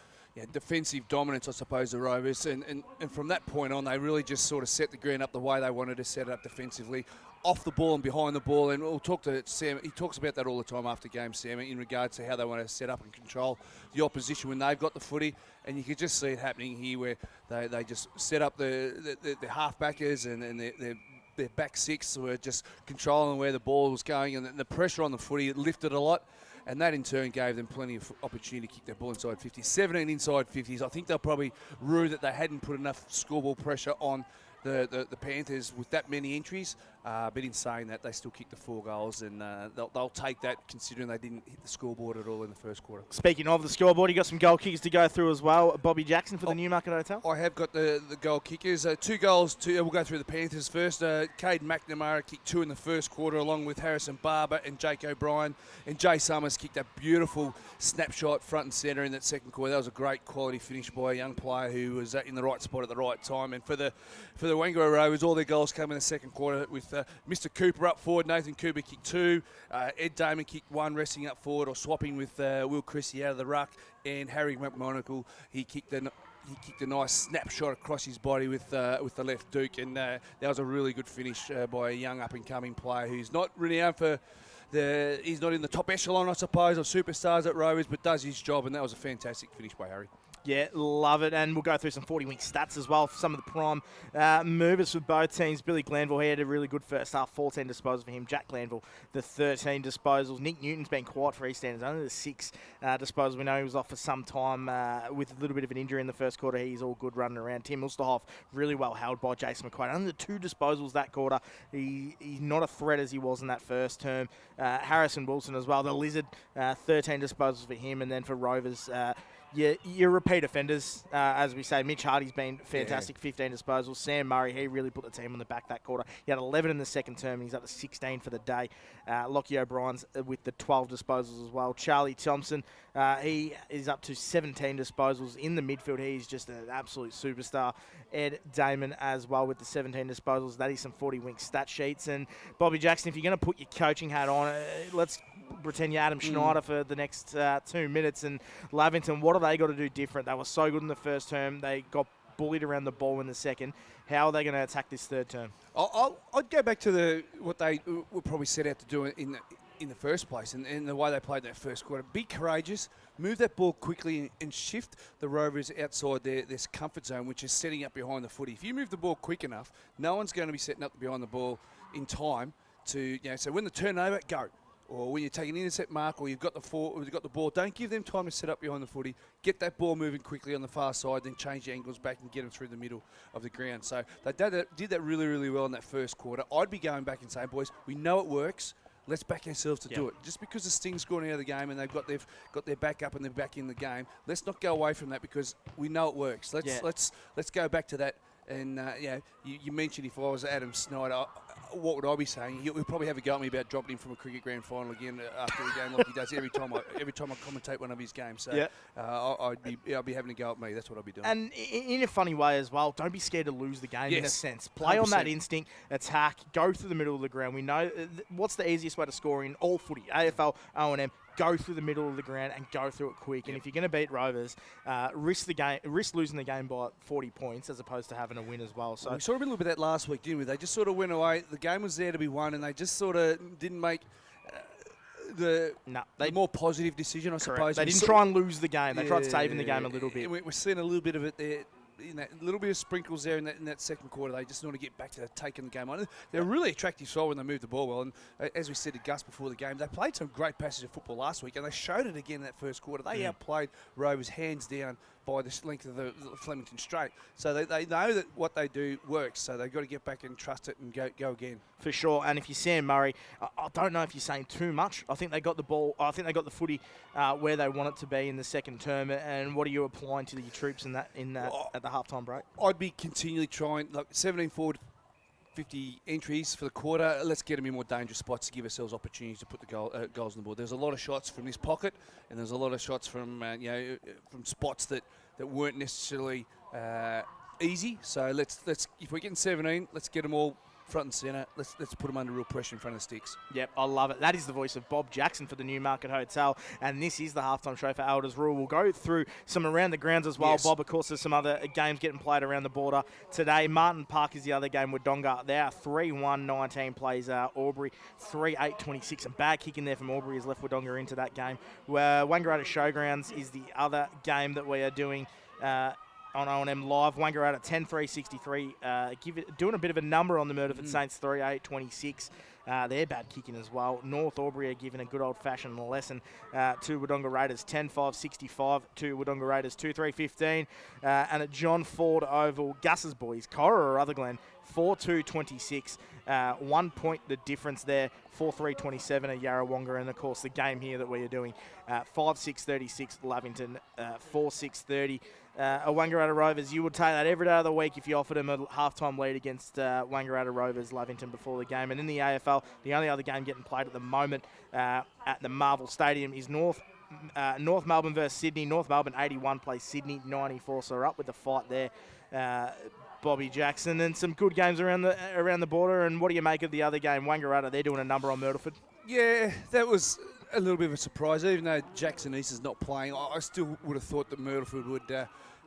defensive dominance, I suppose, the Rovers. And from that point on, they really just sort of set the ground up the way they wanted to set it up defensively, off the ball and behind the ball. And we'll talk to Sam. He talks about that all the time after games, Sam, in regards to how they want to set up and control the opposition when they've got the footy. And you could just see it happening here where they just set up the half-backers and their back six were just controlling where the ball was going. And the pressure on the footy, it lifted a lot. And that in turn gave them plenty of opportunity to kick their ball inside 50s. 17 inside 50s. I think they'll probably rue that they hadn't put enough scoreball pressure on the Panthers with that many entries. But in saying that, they still kicked the 4 goals, and they'll take that considering they didn't hit the scoreboard at all in the first quarter. Speaking of the scoreboard, you got some goal kickers to go through as well. Bobby Jackson for the Newmarket Hotel. I have got the goal kickers. 2 goals. We'll go through the Panthers first. Caden McNamara kicked 2 in the first quarter, along with Harrison Barber and Jake O'Brien. And Jay Summers kicked a beautiful snapshot front and centre in that second quarter. That was a great quality finish by a young player who was in the right spot at the right time. And for the Wangara Rovers, all their goals came in the second quarter with Mr. Cooper up forward. Nathan Cooper kicked 2. Ed Damon kicked 1, resting up forward or swapping with Will Christie out of the ruck. And Harry McMonagle, he kicked a nice snapshot across his body with the left Duke. And that was a really good finish by a young up-and-coming player who's not renowned for he's not in the top echelon, I suppose, of superstars at Rovers, but does his job. And that was a fantastic finish by Harry. Yeah, love it. And we'll go through some 40-wing stats as well for some of the prime movers for both teams. Billy Glanville, he had a really good first half, 14 disposals for him. Jack Glanville, the 13 disposals. Nick Newton's been quiet for Eastlanders, only the 6 disposals. We know he was off for some time with a little bit of an injury in the first quarter. He's all good running around. Tim Ulsterhoff, really well held by Jason McQuaid. Only the 2 disposals that quarter. He's not a threat as he was in that first term. Harrison Wilson as well, the Lizard, 13 disposals for him. And then for Rovers, your repeat offenders, as we say. Mitch Hardy's been fantastic, 15 disposals. Sam Murray, he really put the team on the back that quarter. He had 11 in the second term, and he's up to 16 for the day. Lockie O'Brien's with the 12 disposals as well. Charlie Thompson, he is up to 17 disposals in the midfield. He's just an absolute superstar. Ed Damon as well with the 17 disposals. That is some 40-wing stat sheets. And Bobby Jackson, if you're going to put your coaching hat on, let's pretend you're Adam Schneider for the next 2 minutes. And Lavington, what have they got to do different? They were so good in the first term. They got bullied around the ball in the second. How are they going to attack this third term? I'd go back to what they were probably set out to do in the first place and the way they played that first quarter. Be courageous, move that ball quickly and shift the Rovers outside their comfort zone, which is setting up behind the footy. If you move the ball quick enough, no one's going to be setting up behind the ball in time to, so when the turnover, go. or when you take an intercept mark, or you've got the ball, don't give them time to set up behind the footy. Get that ball moving quickly on the far side, then change the angles back and get them through the middle of the ground. So they did that really, really well in that first quarter. I'd be going back and saying, boys, we know it works. Let's back ourselves to do it. Just because the Sting's gone out of the game and they've got their back up and they're back in the game, let's not go away from that because we know it works. Let's go back to that. And you mentioned if I was Adam Snyder, what would I be saying? He'll probably have a go at me about dropping him from a cricket grand final again after the game, like he does every time I commentate one of his games. So I'd be having a go at me. That's what I'd be doing. And in a funny way as well, don't be scared to lose the game in a sense. Play 100%. on that instinct, attack, go through the middle of the ground. We know what's the easiest way to score in all footy, AFL, O&M. Go through the middle of the ground and go through it quick. And if you're going to beat Rovers, risk losing the game by 40 points as opposed to having a win as well. So we saw a little bit of that last week, didn't we? They just sort of went away. The game was there to be won, and they just sort of didn't make the more positive decision, I suppose. They didn't try and lose the game. They tried saving the game a little bit. We're seeing a little bit of it there. A little bit of sprinkles there in that second quarter. They just want to get back to taking the game on. They're a really attractive side when they move the ball well. And as we said to Gus before the game, they played some great passages of football last week, and they showed it again in that first quarter. They outplayed Rovers hands down by the length of the Flemington Straight. So they know that what they do works. So they've got to get back and trust it and go again. For sure. And if you're Sam Murray, I don't know if you're saying too much. I think they got the ball. I think they got the footy where they want it to be in the second term. And what are you applying to your troops in that at the halftime break? I'd be continually trying, 17 forward, 50 entries for the quarter. Let's get them in more dangerous spots to give ourselves opportunities to put the goals on the board. There's a lot of shots from this pocket, and there's a lot of shots from from spots that weren't necessarily easy. So let's if we're getting 17, let's get them all front and centre. Let's put them under real pressure in front of the sticks. Yep, I love it. That is the voice of Bob Jackson for the Newmarket Hotel, and this is the halftime show for Elders Rural. We'll go through some around the grounds as well. Yes. Bob, of course, there's some other games getting played around the border today. Martin Park is the other game with Wodonga. They are 3-1-19 plays Albury 3-8-26. A bad kick in there from Albury has left Wodonga into that game. Wangaratta Showgrounds is the other game that we are doing on O&M Live. Wangaratta 10-3-63, doing a bit of a number on the Murderford Saints 3-8-26. They're bad kicking as well. North Albury are giving a good old-fashioned lesson to Wodonga Raiders 10-5-65 to Wodonga Raiders 2-3-15. And at John Ford Oval, Gus's boys, Cora or Rutherglen 4-2-26. 1 point the difference there, 4-3-27 at Yarrawonga, and of course the game here that we are doing, 5-6-36 Lavington, 4-6-30. Wangaratta Rovers, you would take that every day of the week if you offered them a halftime lead against Wangaratta Rovers Lavington before the game. And in the AFL, the only other game getting played at the moment at the Marvel Stadium is North Melbourne versus Sydney. North Melbourne 81 plays Sydney 94, so we're up with the fight there. Bobby Jackson, and some good games around the border. And what do you make of the other game? Wangaratta, they're doing a number on Myrtleford. Yeah, that was a little bit of a surprise. Even though Jackson East is not playing, I still would have thought that Myrtleford would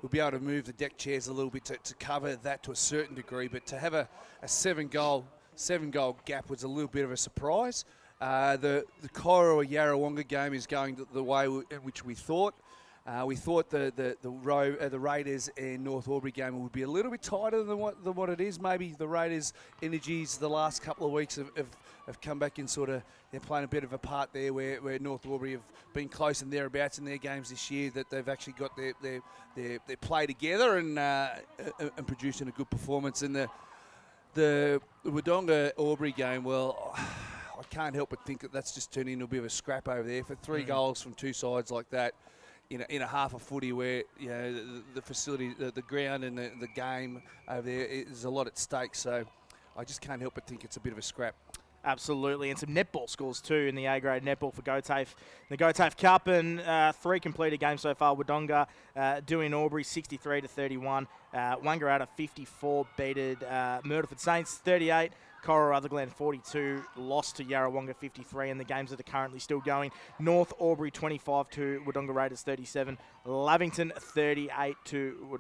be able to move the deck chairs a little bit to cover that to a certain degree. But to have a seven goal gap was a little bit of a surprise. The Cora or Yarrawonga game is going the way in which we thought. We thought the Raiders and North Albury game would be a little bit tighter than what it is. Maybe the Raiders' energies the last couple of weeks have come back and sort of they're playing a bit of a part there where North Albury have been close and thereabouts in their games this year, that they've actually got their play together and producing a good performance. And the Wodonga Albury game, well, I can't help but think that that's just turned into a bit of a scrap over there. For three goals from two sides like that, in a half a footy where the facility, the ground and the game over there is a lot at stake. So I just can't help but think it's a bit of a scrap. Absolutely, and some netball scores too in the A-grade netball for GoTAFE. The GoTAFE Cup, and 3 completed games so far. Wodonga doing Albury 63-31. Wangaratta 54 beated Myrtleford Saints 38. Cora Rutherglen 42, lost to Yarrawonga 53, and the games that are currently still going. North Albury 25 to Wodonga Raiders 37. Lavington 38 to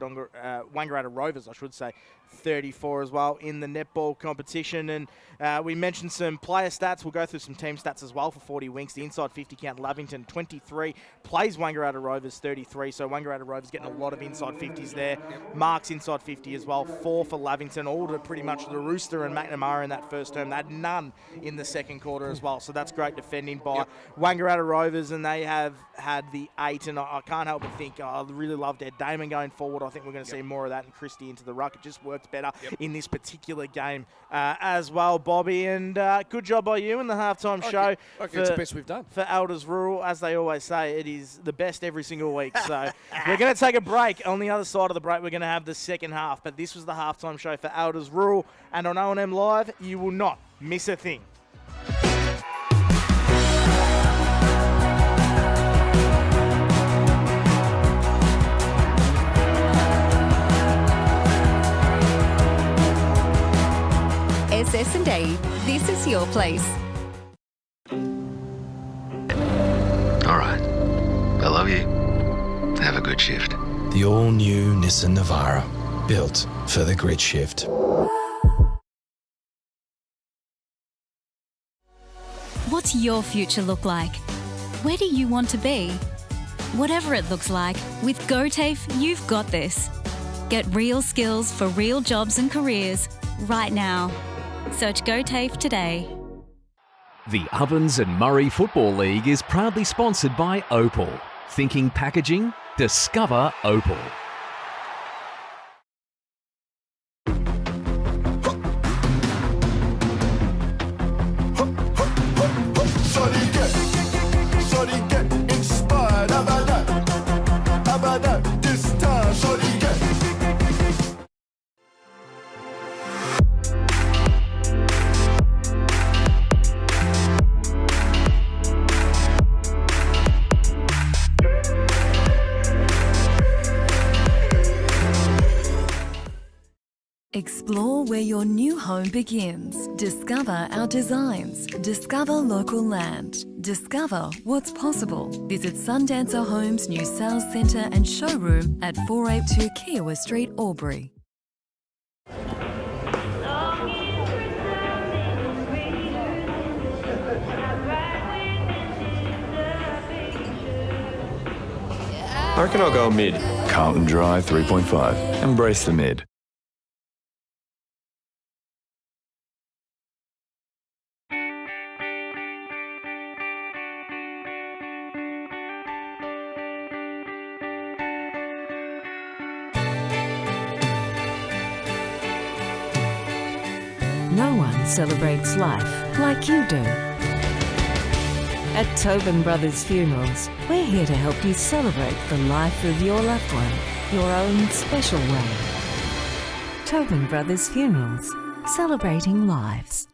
Wangaratta Rovers, I should say, 34 as well in the netball competition. And we mentioned some player stats. We'll go through some team stats as well for 40 Winks. The inside 50 count, Lavington 23, plays Wangaratta Rovers 33. So Wangaratta Rovers getting a lot of inside 50s there. Marks inside 50 as well, 4 for Lavington, all to pretty much the Rooster and McNamara in that first term. They had none in the second quarter as well. So that's great defending by Wangaratta Rovers, and they have had the 8. And I can't help but think I really loved Ed Damon going forward. I think we're going to see more of that, and Christie into the ruck. It just worked better in this particular game as well, Bobby. And good job by you in the halftime show. It's the best we've done. For Elders Rural. As they always say, it is the best every single week. So we're going to take a break. On the other side of the break, we're going to have the second half. But this was the halftime show for Elders Rural. And on O&M Live, you will not miss a thing. SS&A, this is your place. All right. I love you. Have a good shift. The all-new Nissan Navara, built for the grid shift. What's your future look like? Where do you want to be? Whatever it looks like, with GoTAFE, you've got this. Get real skills for real jobs and careers right now. Search GoTAFE today. The Ovens and Murray Football League is proudly sponsored by Opal. Thinking packaging? Discover Opal. Shorty get inspired. How about that? How about that? This time, shorty get. Explore where your new home begins. Discover our designs. Discover local land. Discover what's possible. Visit Sundancer Homes' new sales centre and showroom at 482 Kiowa Street, Albury. I reckon I'll go mid. Carlton Drive 3.5. Embrace the mid. No one celebrates life like you do. At Tobin Brothers Funerals, we're here to help you celebrate the life of your loved one, your own special way. Tobin Brothers Funerals, celebrating lives.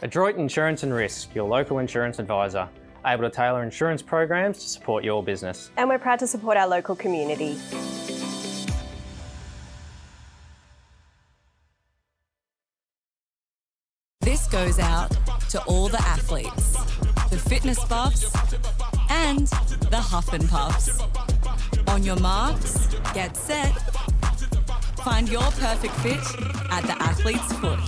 Adroit Insurance and Risk, your local insurance advisor, able to tailor insurance programs to support your business. And we're proud to support our local community. This goes out to all the athletes, the fitness buffs, and the huff and puffs. On your marks, get set. Find your perfect fit at the athlete's foot.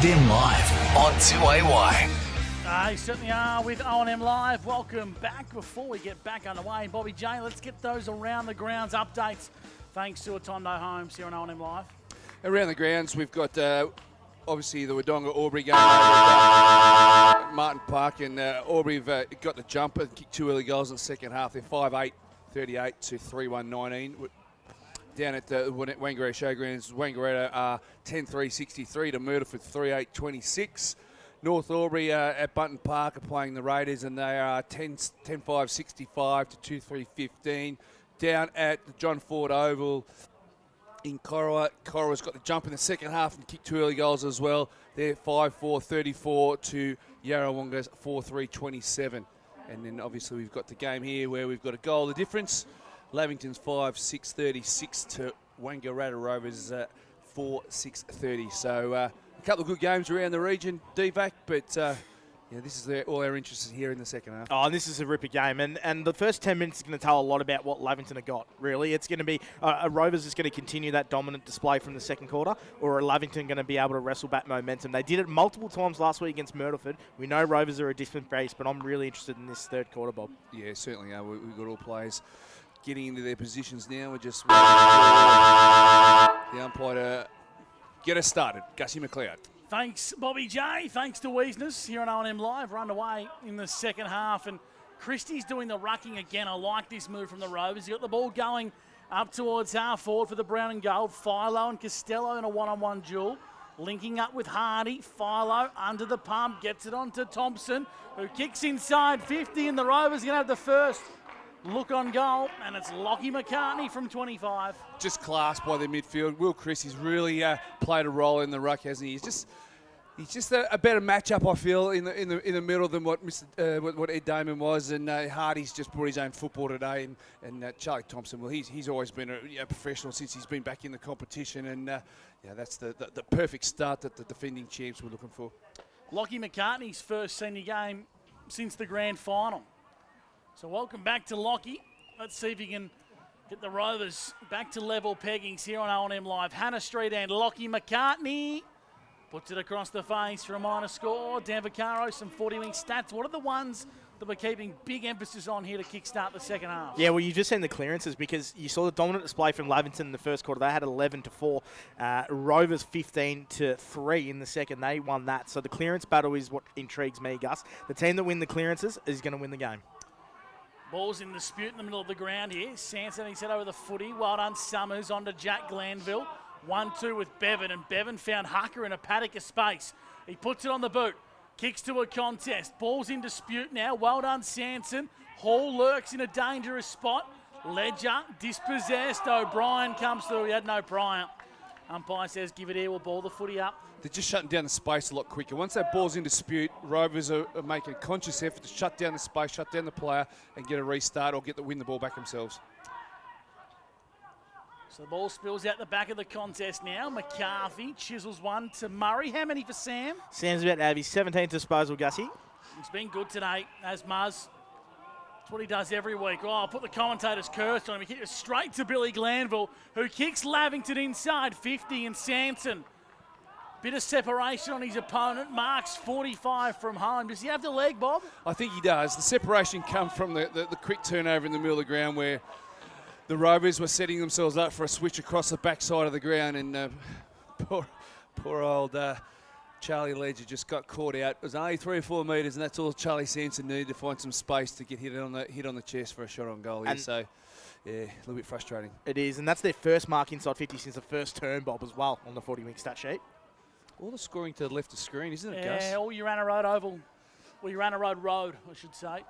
OMFM Live on 2AY. They certainly are with O&M Live. Welcome back. Before we get back underway, Bobby J, let's get those around the grounds updates. Thanks to Atondo Homes here on O&M Live. Around the grounds, we've got obviously the Wodonga Albury game over at Martin Park, and Albury have got the jumper and kicked 2 early goals in the second half. They're 5-8, 38 to 3-1, 19. Down at the Wangaratta Showgrounds, Wangaratta are 10-3, 63 to Murderford 3-8, 26. North Albury at Bunton Park are playing the Raiders, and they are 10-5, 65 to 2-3, 15. Down at the John Ford Oval in Corowa, Corowa's got the jump in the second half and kicked 2 early goals as well. They're 5-4, 34 to Yarrawonga's 4-3, 27. And then obviously we've got the game here where we've got a goal. The difference, Lavington's 5-6, 36 to Wangaratta Rovers 4-6, 30. So a couple of good games around the region, DVAC, but this is all our interest here in the second half. Oh, and this is a ripper game. And the first 10 minutes is going to tell a lot about what Lavington have got, really. It's going to be Rovers is going to continue that dominant display from the second quarter, or are Lavington going to be able to wrestle back momentum? They did it multiple times last week against Murderford. We know Rovers are a different base, but I'm really interested in this third quarter, Bob. Yeah, certainly are. We've got all players getting into their positions now. We're just waiting for the umpire to get us started. Gussie McLeod. Thanks, Bobby J. Thanks to Weesness here on O&M Live. We're underway in the second half, and Christie's doing the rucking again. I like this move from the Rovers. He got the ball going up towards half forward for the brown and gold. Philo and Costello in a one-on-one duel. Linking up with Hardy. Philo under the pump, gets it on to Thompson, who kicks inside 50, and the Rovers going to have the first look on goal, and it's Lockie McCartney from 25. Just class by the midfield. Will Christie's really played a role in the ruck, hasn't he? He's just a better matchup, I feel, in the middle than what what Ed Damon was, and Hardy's just brought his own football today, and Charlie Thompson, well, he's always been a professional since he's been back in the competition, and that's the perfect start that the defending champs were looking for. Lockie McCartney's first senior game since the grand final. So welcome back to Lockie. Let's see if he can get the Rovers back to level peggings here on O&M Live. Hannah Street and Lockie McCartney puts it across the face for a minor score. Dan Vaccaro, some 40-wing stats. What are the ones that we're keeping big emphasis on here to kickstart the second half? Yeah, well, you just seen the clearances because you saw the dominant display from Lavington in the first quarter. They had 11-4. Rovers 15-3 in the second. They won that. So the clearance battle is what intrigues me, Gus. The team that win the clearances is going to win the game. Ball's in dispute in the middle of the ground here. Sanson, he's head over the footy. Well done, Summers, onto Jack Glanville. 1-2 with Bevan, and Bevan found Hucker in a paddock of space. He puts it on the boot. Kicks to a contest. Ball's in dispute now. Well done, Sanson. Hall lurks in a dangerous spot. Ledger dispossessed. O'Brien comes through. He had no prior. Umpire says give it here. We'll ball the footy up. They're just shutting down the space a lot quicker. Once that ball's in dispute, Rovers are making a conscious effort to shut down the space, shut down the player, and get a restart or win the ball back themselves. So the ball spills out the back of the contest now. McCarthy chisels one to Murray. How many for Sam? Sam's about to have his 17th disposal, Gussie. He's been good today, as Muzz. That's what he does every week. Oh, I'll put the commentator's curse on him. He kicks it straight to Billy Glanville, who kicks Lavington inside 50, and Sanson. Bit of separation on his opponent. Marks 45 from home. Does he have the leg, Bob? I think he does. The separation comes from the quick turnover in the middle of the ground where the Rovers were setting themselves up for a switch across the backside of the ground, and poor old Charlie Ledger just got caught out. It was only 3 or 4 metres, and that's all Charlie Sanson needed to find some space to get hit on the chest for a shot on goal here. So, yeah, a little bit frustrating. It is, and that's their first mark inside 50 since the first term, Bob, as well, on the 40-wing stat sheet. All the scoring to the left of screen, isn't it, yeah, Gus? Yeah, all Urana Road Oval. Well, Urana Road, I should say.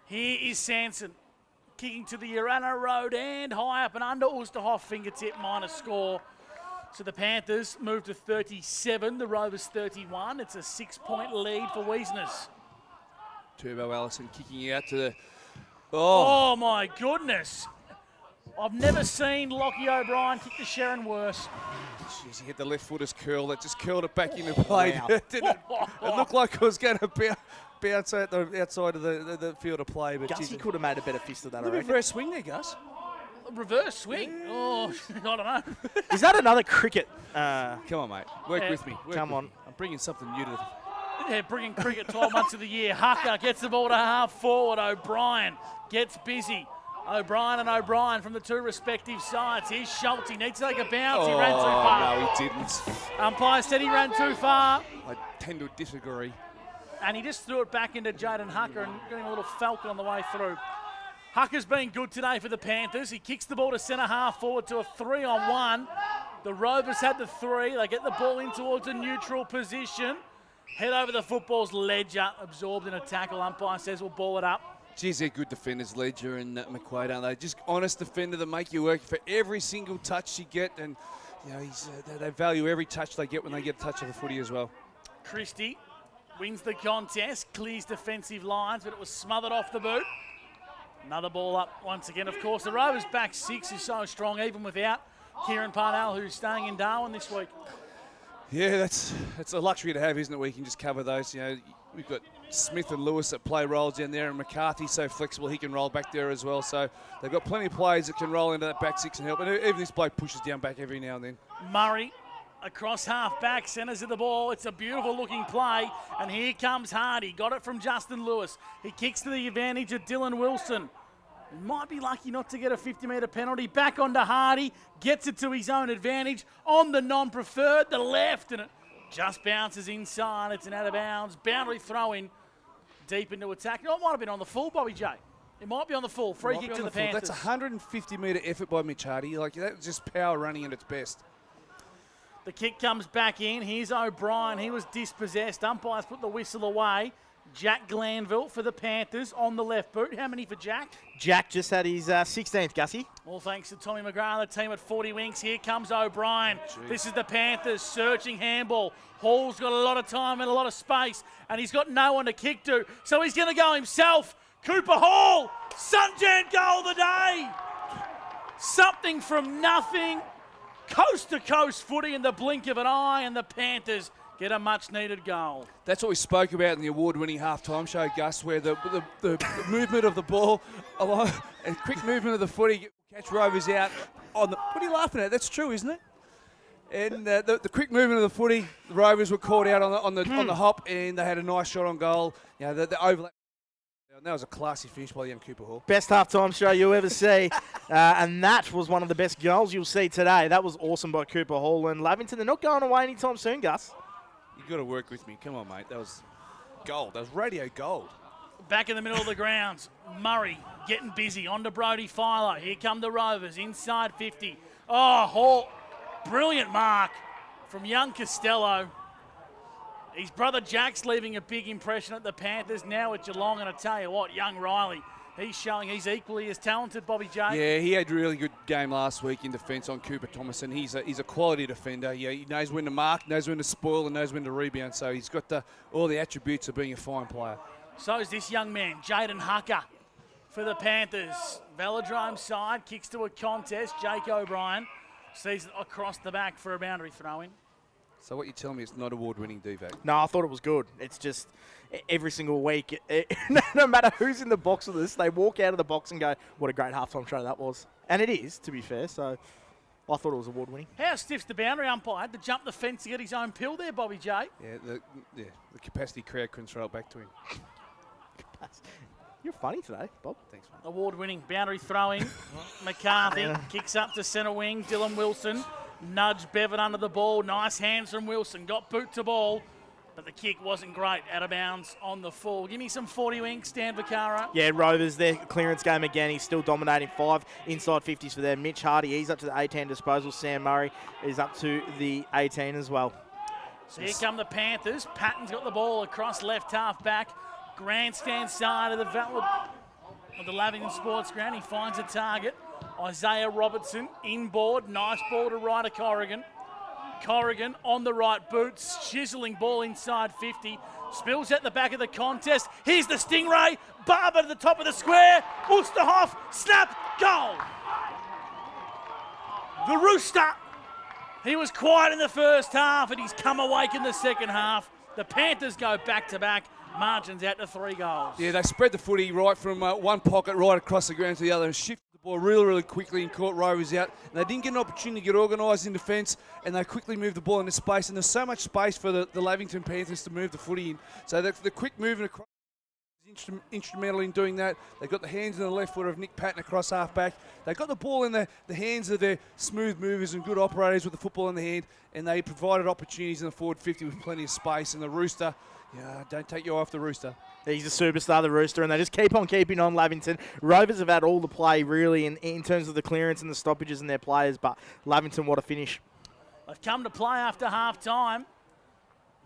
Here is Sanson. Kicking to the Urana Road and high up and under. Oosterhoff fingertip minus score. So the Panthers move to 37, the Rovers 31. It's a 6-point lead for Wiesners. Turbo Allison kicking out to the... Oh, my goodness. I've never seen Lockie O'Brien kick the Sharon worse. Jeez, he had the left footer's curl that just curled it back into play. Wow. It looked like it was going to bounce outside of the field of play. But Gus, he could have made a better fist of that, I reckon. reckon. For a swing there, Gus. reverse swing. Oh, I don't know. Is that another cricket? Come on, mate. Work with me. Come on. I'm bringing something new to the... Yeah, bringing cricket 12 months of the year. Hucker gets the ball to half forward. O'Brien gets busy. O'Brien from the two respective sides. Here's Schultz. He needs to take a bounce. He ran too far. No, he didn't. Umpire said he ran too far. I tend to disagree. And he just threw it back into Jaden Hucker and getting a little falcon on the way through. Hucker's been good today for the Panthers. He kicks the ball to centre half forward to a 3-on-1. The Rovers had the 3. They get the ball in towards a neutral position. Head over the football's Ledger, absorbed in a tackle. Umpire says we'll ball it up. Geez, they're good defenders, Ledger and McQuaid, aren't they? Just honest defender that make you work for every single touch you get. And, you know, they value every touch they get when they get a touch of the footy as well. Christie wins the contest, clears defensive lines, but it was smothered off the boot. Another ball up once again. Of course, the Rovers' back six is so strong, even without Kieran Parnell, who's staying in Darwin this week. Yeah, that's a luxury to have, isn't it? We can just cover those. You know, we've got Smith and Lewis that play roles down there, and McCarthy's so flexible he can roll back there as well. So they've got plenty of players that can roll into that back six and help. And even this bloke pushes down back every now and then. Murray across half back, centres of the ball. It's a beautiful looking play, and here comes Hardy. Got it from Justin Lewis. He kicks to the advantage of Dylan Wilson. Might be lucky not to get a 50-metre penalty. Back onto Hardy, gets it to his own advantage on the non-preferred, the left, and it just bounces inside. It's an out of bounds boundary throw-in deep into attack. No, it might have been on the full, Bobby J. It might be on the full. Free kick to the Panthers. That's a 150-metre effort by Mitch Hardy. Like, that was just power running at its best. The kick comes back in. Here's O'Brien. He was dispossessed. Umpires put the whistle away. Jack Glanville for the Panthers on the left boot. How many for Jack? Jack just had his 16th, Gussie. All thanks to Tommy McGrath, the team at 40 winks. Here comes O'Brien. Jeez. This is the Panthers searching handball. Hall's got a lot of time and a lot of space, and he's got no one to kick to, so he's going to go himself. Cooper Hall, Sunjan goal of the day. Something from nothing. Coast-to-coast footy in the blink of an eye, and the Panthers get a much-needed goal. That's what we spoke about in the award-winning halftime show, Gus, where the movement of the ball, a quick movement of the footy, catch Rovers out. What are you laughing at? That's true, isn't it? And the quick movement of the footy, the Rovers were caught out on the hop, and they had a nice shot on goal. You know, the overlap. And that was a classy finish by young Cooper Hall. Best halftime show you'll ever see. And that was one of the best goals you'll see today. That was awesome by Cooper Hall. And Lavington, they're not going away anytime soon, Gus. You've got to work with me. Come on, mate. That was gold. That was radio gold. Back in the middle of the grounds, Murray getting busy. On to Brody Philo. Here come the Rovers. Inside 50. Oh, Hall. Brilliant mark from young Costello. His brother Jack's leaving a big impression at the Panthers. Now at Geelong, and I tell you what, young Riley, he's showing he's equally as talented, Bobby J. Yeah, he had a really good game last week in defence on Cooper Thomason. He's a quality defender. Yeah, he knows when to mark, knows when to spoil, and knows when to rebound. So he's got all the attributes of being a fine player. So is this young man, Jaden Hucker, for the Panthers. Velodrome side, kicks to a contest. Jake O'Brien sees it across the back for a boundary throw-in. So what you're telling me it's not award-winning DVAC? No, I thought it was good. It's just every single week, no matter who's in the box with us, they walk out of the box and go, what a great halftime show that was. And it is, to be fair, so I thought it was award-winning. How stiff's the boundary umpire? Had to jump the fence to get his own pill there, Bobby J. Yeah, the capacity crowd couldn't throw it back to him. You're funny today, Bob. Thanks, mate. Award-winning boundary throwing. McCarthy kicks up to centre wing. Dylan Wilson. Nudge Bevan under the ball. Nice hands from Wilson. Got boot to ball, but the kick wasn't great. Out of bounds on the full. Give me some 40 winks, Stan Vaccaro. Yeah, Rovers, their clearance game again. He's still dominating 5 inside 50s for them. Mitch Hardy, he's up to the 18 disposal. Sam Murray is up to the 18 as well. So here come the Panthers. Patton's got the ball across left half back. Grandstand side of the Lavington Sports Ground. He finds a target. Isaiah Robertson inboard. Nice ball to right of Corrigan. Corrigan on the right boot. Chiseling ball inside 50. Spills at the back of the contest. Here's the Stingray. Barber to the top of the square. Oosterhoff. Snap. Goal. The Rooster. He was quiet in the first half, and he's come awake in the second half. The Panthers go back-to-back. Margins out to 3 goals. Yeah, they spread the footy right from one pocket right across the ground to the other and shifted the Well, really quickly and caught Rovers out. And they didn't get an opportunity to get organised in defence, and they quickly moved the ball into space. And there's so much space for the Lavington Panthers to move the footy in. So the quick movement across is instrumental in doing that. They got the hands in the left foot of Nick Patton across half-back. They got the ball in the hands of their smooth movers and good operators with the football in the hand, and they provided opportunities in the forward 50 with plenty of space. And the Rooster, don't take your eye off the Rooster. He's a superstar, the Rooster, and they just keep on keeping on Lavington. Rovers have had all the play, really, in terms of the clearance and the stoppages and their players, but Lavington, what a finish. They've come to play after half-time.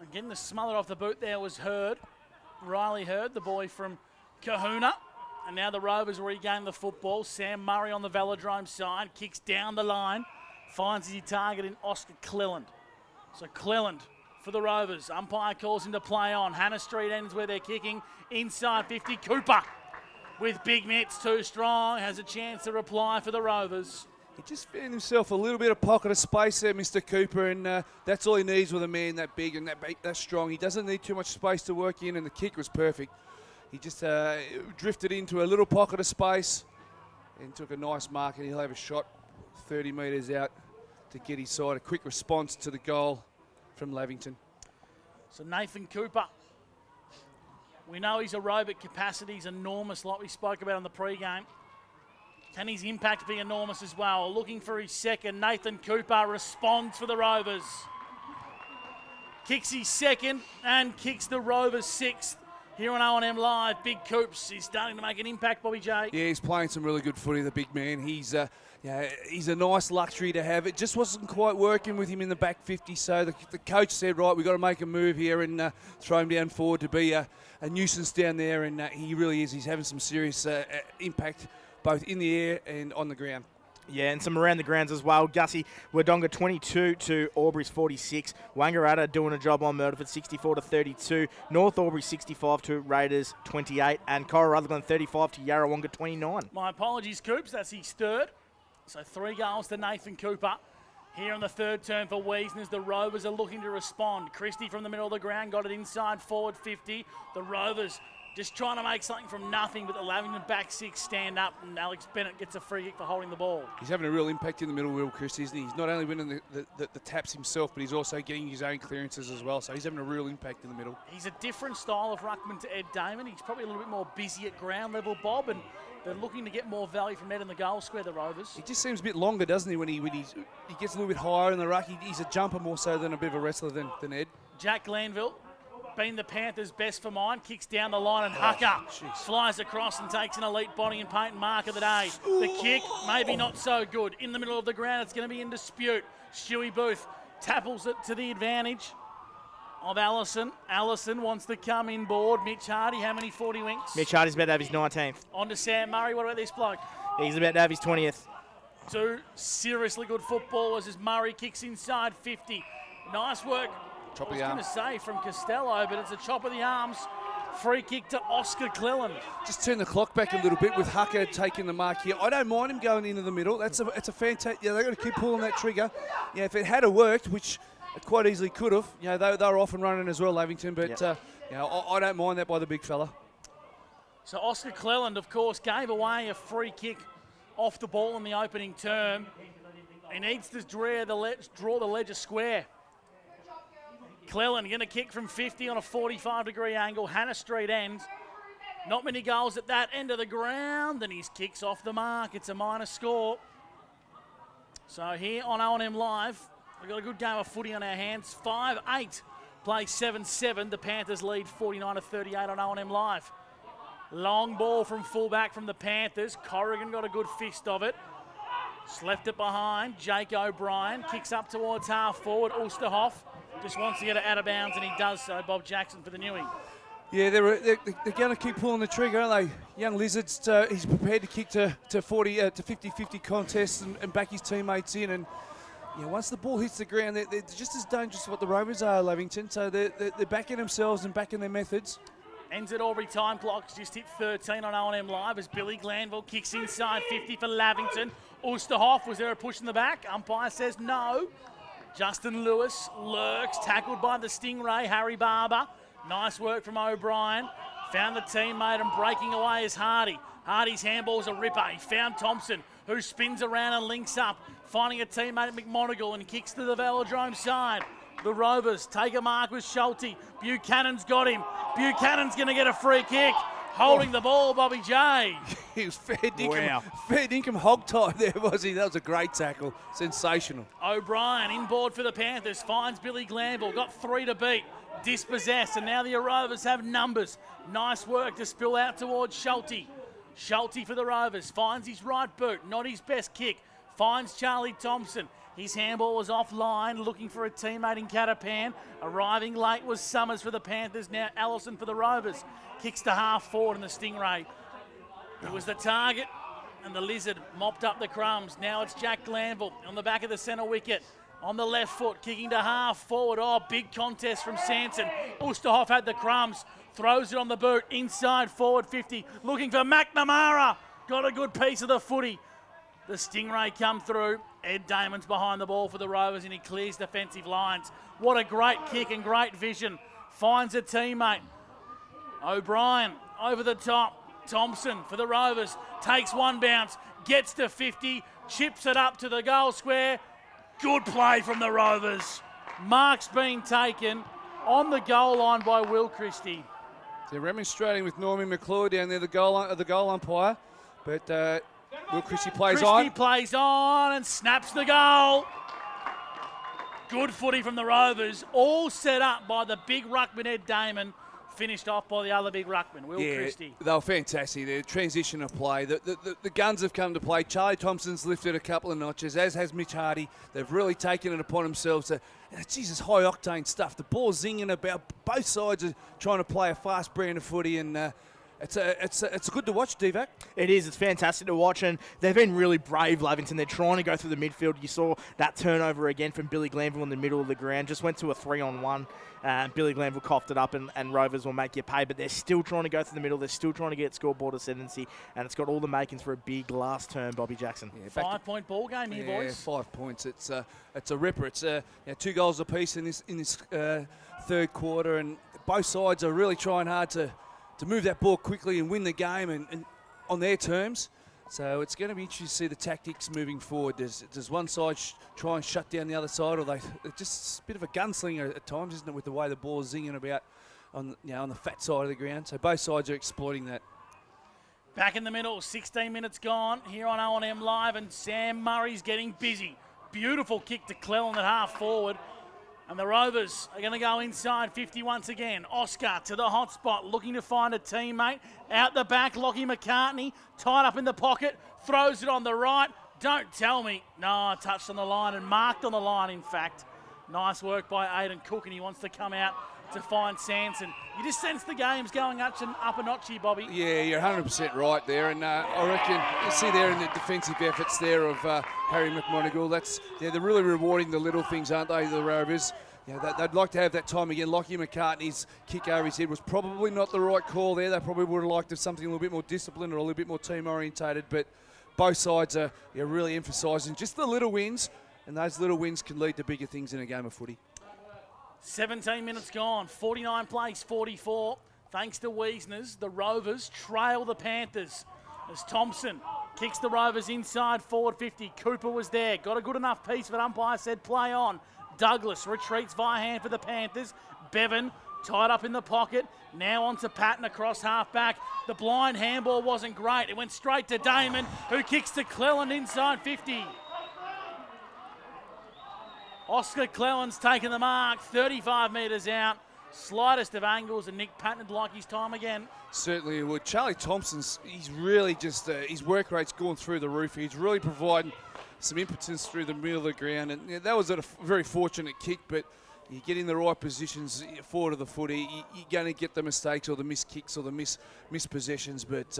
And getting the smother off the boot there was Riley Hurd, the boy from Kahuna. And now the Rovers regain the football. Sam Murray on the Velodrome side, kicks down the line, finds his target in Oscar Cleland. So Cleland for the Rovers. Umpire calls him to play on. Hannah Street ends where they're kicking. Inside 50, Cooper with big mitts, too strong, has a chance to reply for the Rovers. He just found himself a little bit of pocket of space there, Mr. Cooper, and that's all he needs with a man that big and that strong. He doesn't need too much space to work in, and the kick was perfect. He just drifted into a little pocket of space and took a nice mark, and he'll have a shot 30 metres out to get his side. A quick response to the goal from Lavington. So Nathan Cooper, we know his aerobic capacity is enormous, like we spoke about in the pre-game. Can his impact be enormous as well? Looking for his second. Nathan Cooper responds for the Rovers. Kicks his second and kicks the Rovers sixth. Here on O&M Live, Big Coops, he's starting to make an impact, Bobby J. Yeah, he's playing some really good footy, the big man. He's a nice luxury to have. It just wasn't quite working with him in the back 50, so the coach said, right, we've got to make a move here and throw him down forward to be a nuisance down there, and he really is. He's having some serious impact both in the air and on the ground. Yeah, and some around the grounds as well. Gussie Wodonga 22 to Albury's 46. Wangaratta doing a job on Murderford 64 to 32. North Albury 65 to Raiders 28. And Cora Rutherglen 35 to Yarrawonga 29. My apologies, Coops. That's his third. So 3 goals to Nathan Cooper. Here on the third turn for Wiesners, the Rovers are looking to respond. Christie from the middle of the ground got it inside forward 50. The Rovers just trying to make something from nothing, but the Lavington back six stand up, and Alex Bennett gets a free kick for holding the ball. He's having a real impact in the middle, Will Chris, isn't he? He's not only winning the taps himself, but he's also getting his own clearances as well, so he's having a real impact in the middle. He's a different style of ruckman to Ed Damon. He's probably a little bit more busy at ground level, Bob, and they're looking to get more value from Ed in the goal square, the Rovers. He just seems a bit longer, doesn't he, when he gets a little bit higher in the ruck. He's a jumper more so than a bit of a wrestler than Ed. Jack Glanville, been the Panthers' best for mine, kicks down the line, and Hucker flies across and takes an elite body and paint mark of the day. The kick, maybe not so good. In the middle of the ground, it's going to be in dispute. Stewie Booth tapples it to the advantage of Allison. Allison wants to come inboard. Mitch Hardy, how many 40 winks? Mitch Hardy's about to have his 19th. On to Sam Murray. What about this bloke? He's about to have his 20th. 2 seriously good footballers as Murray kicks inside 50. Nice work. Chop I was of the going to say from Costello, but it's a chop of the arms. Free kick to Oscar Cleland. Just turn the clock back a little bit with Hucker taking the mark here. I don't mind him going into the middle. It's a fantastic. Yeah, they've got to keep pulling that trigger. Yeah, if it had worked, which it quite easily could have. You know, they were off and running as well, Lavington. But I don't mind that by the big fella. So Oscar Cleland, of course, gave away a free kick off the ball in the opening term. He needs to draw the ledger square. Cleland going to kick from 50 on a 45-degree angle. Hannah Street ends. Not many goals at that end of the ground, and his kick's off the mark. It's a minor score. So here on O&M Live, we've got a good game of footy on our hands. 5-8, play 7-7. The Panthers lead 49-38 on O&M Live. Long ball from fullback from the Panthers. Corrigan got a good fist of it. Left it behind. Jake O'Brien kicks up towards half forward. Ulsterhoff just wants to get it out of bounds, and he does so. Bob Jackson for the Newey. Yeah, they're going to keep pulling the trigger, aren't they? Young Lizards, he's prepared to kick to 50-50 contests and back his teammates in. And once the ball hits the ground, they're just as dangerous as what the Rovers are, Lavington. So they're backing themselves and backing their methods. Ends at Albury time clocks, just hit 13 on O&M Live as Billy Glanville kicks inside 50 for Lavington. Ulsterhoff, was there a push in the back? Umpire says no. Justin Lewis lurks, tackled by the Stingray, Harry Barber. Nice work from O'Brien. Found the teammate and breaking away is Hardy. Hardy's handball's a ripper. He found Thompson, who spins around and links up, finding a teammate at McMonagle and kicks to the Velodrome side. The Rovers take a mark with Schulte. Buchanan's got him. Buchanan's going to get a free kick. Holding the ball, Bobby J. He was fair dinkum hog-tied there, was he? That was a great tackle. Sensational. O'Brien inboard for the Panthers. Finds Billy Glanville. Got 3 to beat. Dispossessed. And now the Rovers have numbers. Nice work to spill out towards Schulte. Schulte for the Rovers. Finds his right boot. Not his best kick. Finds Charlie Thompson. His handball was offline, looking for a teammate in Catapan. Arriving late was Summers for the Panthers. Now Allison for the Rovers. Kicks to half forward in the Stingray. It was the target, and the Lizard mopped up the crumbs. Now it's Jack Glanville on the back of the centre wicket. On the left foot, kicking to half forward. Oh, big contest from Sanson. Oosterhoff had the crumbs. Throws it on the boot. Inside forward 50. Looking for McNamara. Got a good piece of the footy. The Stingray come through. Ed Damon's behind the ball for the Rovers, and he clears defensive lines. What a great kick and great vision. Finds a teammate. O'Brien over the top. Thompson for the Rovers. Takes one bounce. Gets to 50. Chips it up to the goal square. Good play from the Rovers. Mark's been taken on the goal line by Will Christie. They're remonstrating with Norman McClure down there, the goal umpire. But Will Christie plays on. Christie plays on and snaps the goal. Good footy from the Rovers. All set up by the big ruckman Ed Damon. Finished off by the other big ruckman, Will Christie. They were fantastic. The transition of play. The guns have come to play. Charlie Thompson's lifted a couple of notches, as has Mitch Hardy. They've really taken it upon themselves to, Jesus, high-octane stuff. The ball's zinging about. Both sides are trying to play a fast brand of footy, and it's good to watch, Divac. It is. It's fantastic to watch, and they've been really brave, Lavington. They're trying to go through the midfield. You saw that turnover again from Billy Glanville in the middle of the ground. Just went to a 3-on-1. Billy Glanville coughed it up, and Rovers will make you pay, but they're still trying to go through the middle. They're still trying to get scoreboard ascendancy, and it's got all the makings for a big last term, Bobby Jackson. Yeah, 5-point ball game here, boys. 5 points. It's a ripper. It's 2 goals apiece in this third quarter, and both sides are really trying hard to move that ball quickly and win the game and on their terms. So it's going to be interesting to see the tactics moving forward. Does one side try and shut down the other side, or it's just a bit of a gunslinger at times, isn't it, with the way the ball is zinging about on the fat side of the ground. So both sides are exploiting that. Back in the middle, 16 minutes gone here on O&M Live, and Sam Murray's getting busy. Beautiful kick to Cleland at half forward. And the Rovers are going to go inside 50 once again. Oscar to the hot spot, looking to find a teammate. Out the back, Lockie McCartney, tied up in the pocket, throws it on the right. Don't tell me. No, touched on the line and marked on the line, in fact. Nice work by Aidan Cook, and he wants to come out to find Sanson. You just sense the game's going up a notch here, Bobby. Yeah, you're 100% right there, and I reckon you see there in the defensive efforts there of Harry McMonagle. They're really rewarding the little things, aren't they, the Rovers? They'd like to have that time again. Lockie McCartney's kick over his head was probably not the right call there. They probably would have liked something a little bit more disciplined or a little bit more team orientated, but both sides are really emphasising just the little wins, and those little wins can lead to bigger things in a game of footy. 17 minutes gone, 49 plays, 44. Thanks to Wiesners, the Rovers trail the Panthers as Thompson kicks the Rovers inside forward 50. Cooper was there, got a good enough piece, but umpire said play on. Douglas retreats via hand for the Panthers. Bevan tied up in the pocket. Now on to Patton across half back. The blind handball wasn't great. It went straight to Damon, who kicks to Cleland inside 50. Oscar Cleland's taken the mark, 35 metres out. Slightest of angles, and Nick Patton would like his time again. Certainly he would. Charlie Thompson's, he's really just, his work rate's gone through the roof. He's really providing some impotence through the middle of the ground, and that was a very fortunate kick, but you get in the right positions forward of the footy, you're going to get the mistakes or the missed kicks or the missed possessions, but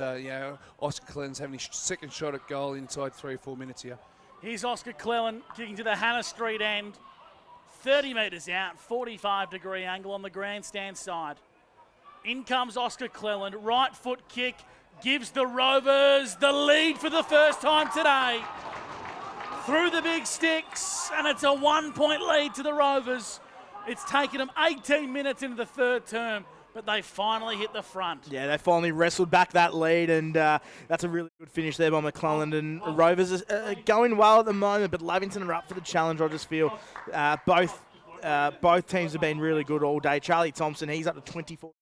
Oscar Cleland's having his second shot at goal inside 3 or 4 minutes here. Here's Oscar Cleland kicking to the Hannah Street end. 30 metres out, 45-degree angle on the grandstand side. In comes Oscar Cleland, right foot kick, gives the Rovers the lead for the first time today. Through the big sticks, and it's a 1-point lead to the Rovers. It's taken them 18 minutes into the third term but they finally hit the front. Yeah, they finally wrestled back that lead, and that's a really good finish there by McClelland. And Rovers are going well at the moment, but Lavington are up for the challenge, I just feel. Both teams have been really good all day. Charlie Thompson, he's up to 24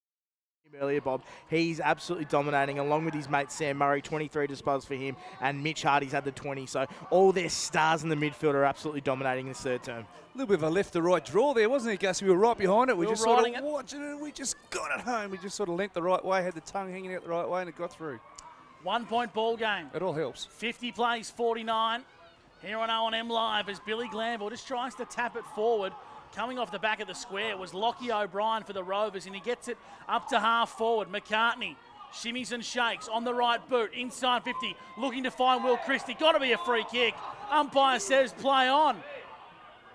earlier, Bob. He's absolutely dominating, along with his mate Sam Murray, 23 disposals for him, and Mitch Hardy's had the 20. So all their stars in the midfield are absolutely dominating this third term. A little bit of a left to right draw there, wasn't it, Gus? We were right behind it. We just sort of it. watched it, and we just got it home. We just sort of leant the right way, had the tongue hanging out the right way, and it got through. 1 point ball game. It all helps. 50 plays 49 here on O&M Live as Billy Glanville just tries to tap it forward. Coming off the back of the square was Lockie O'Brien for the Rovers, and he gets it up to half forward. McCartney shimmies and shakes on the right boot, inside 50, looking to find Will Christie. Got to be a free kick. Umpire says play on.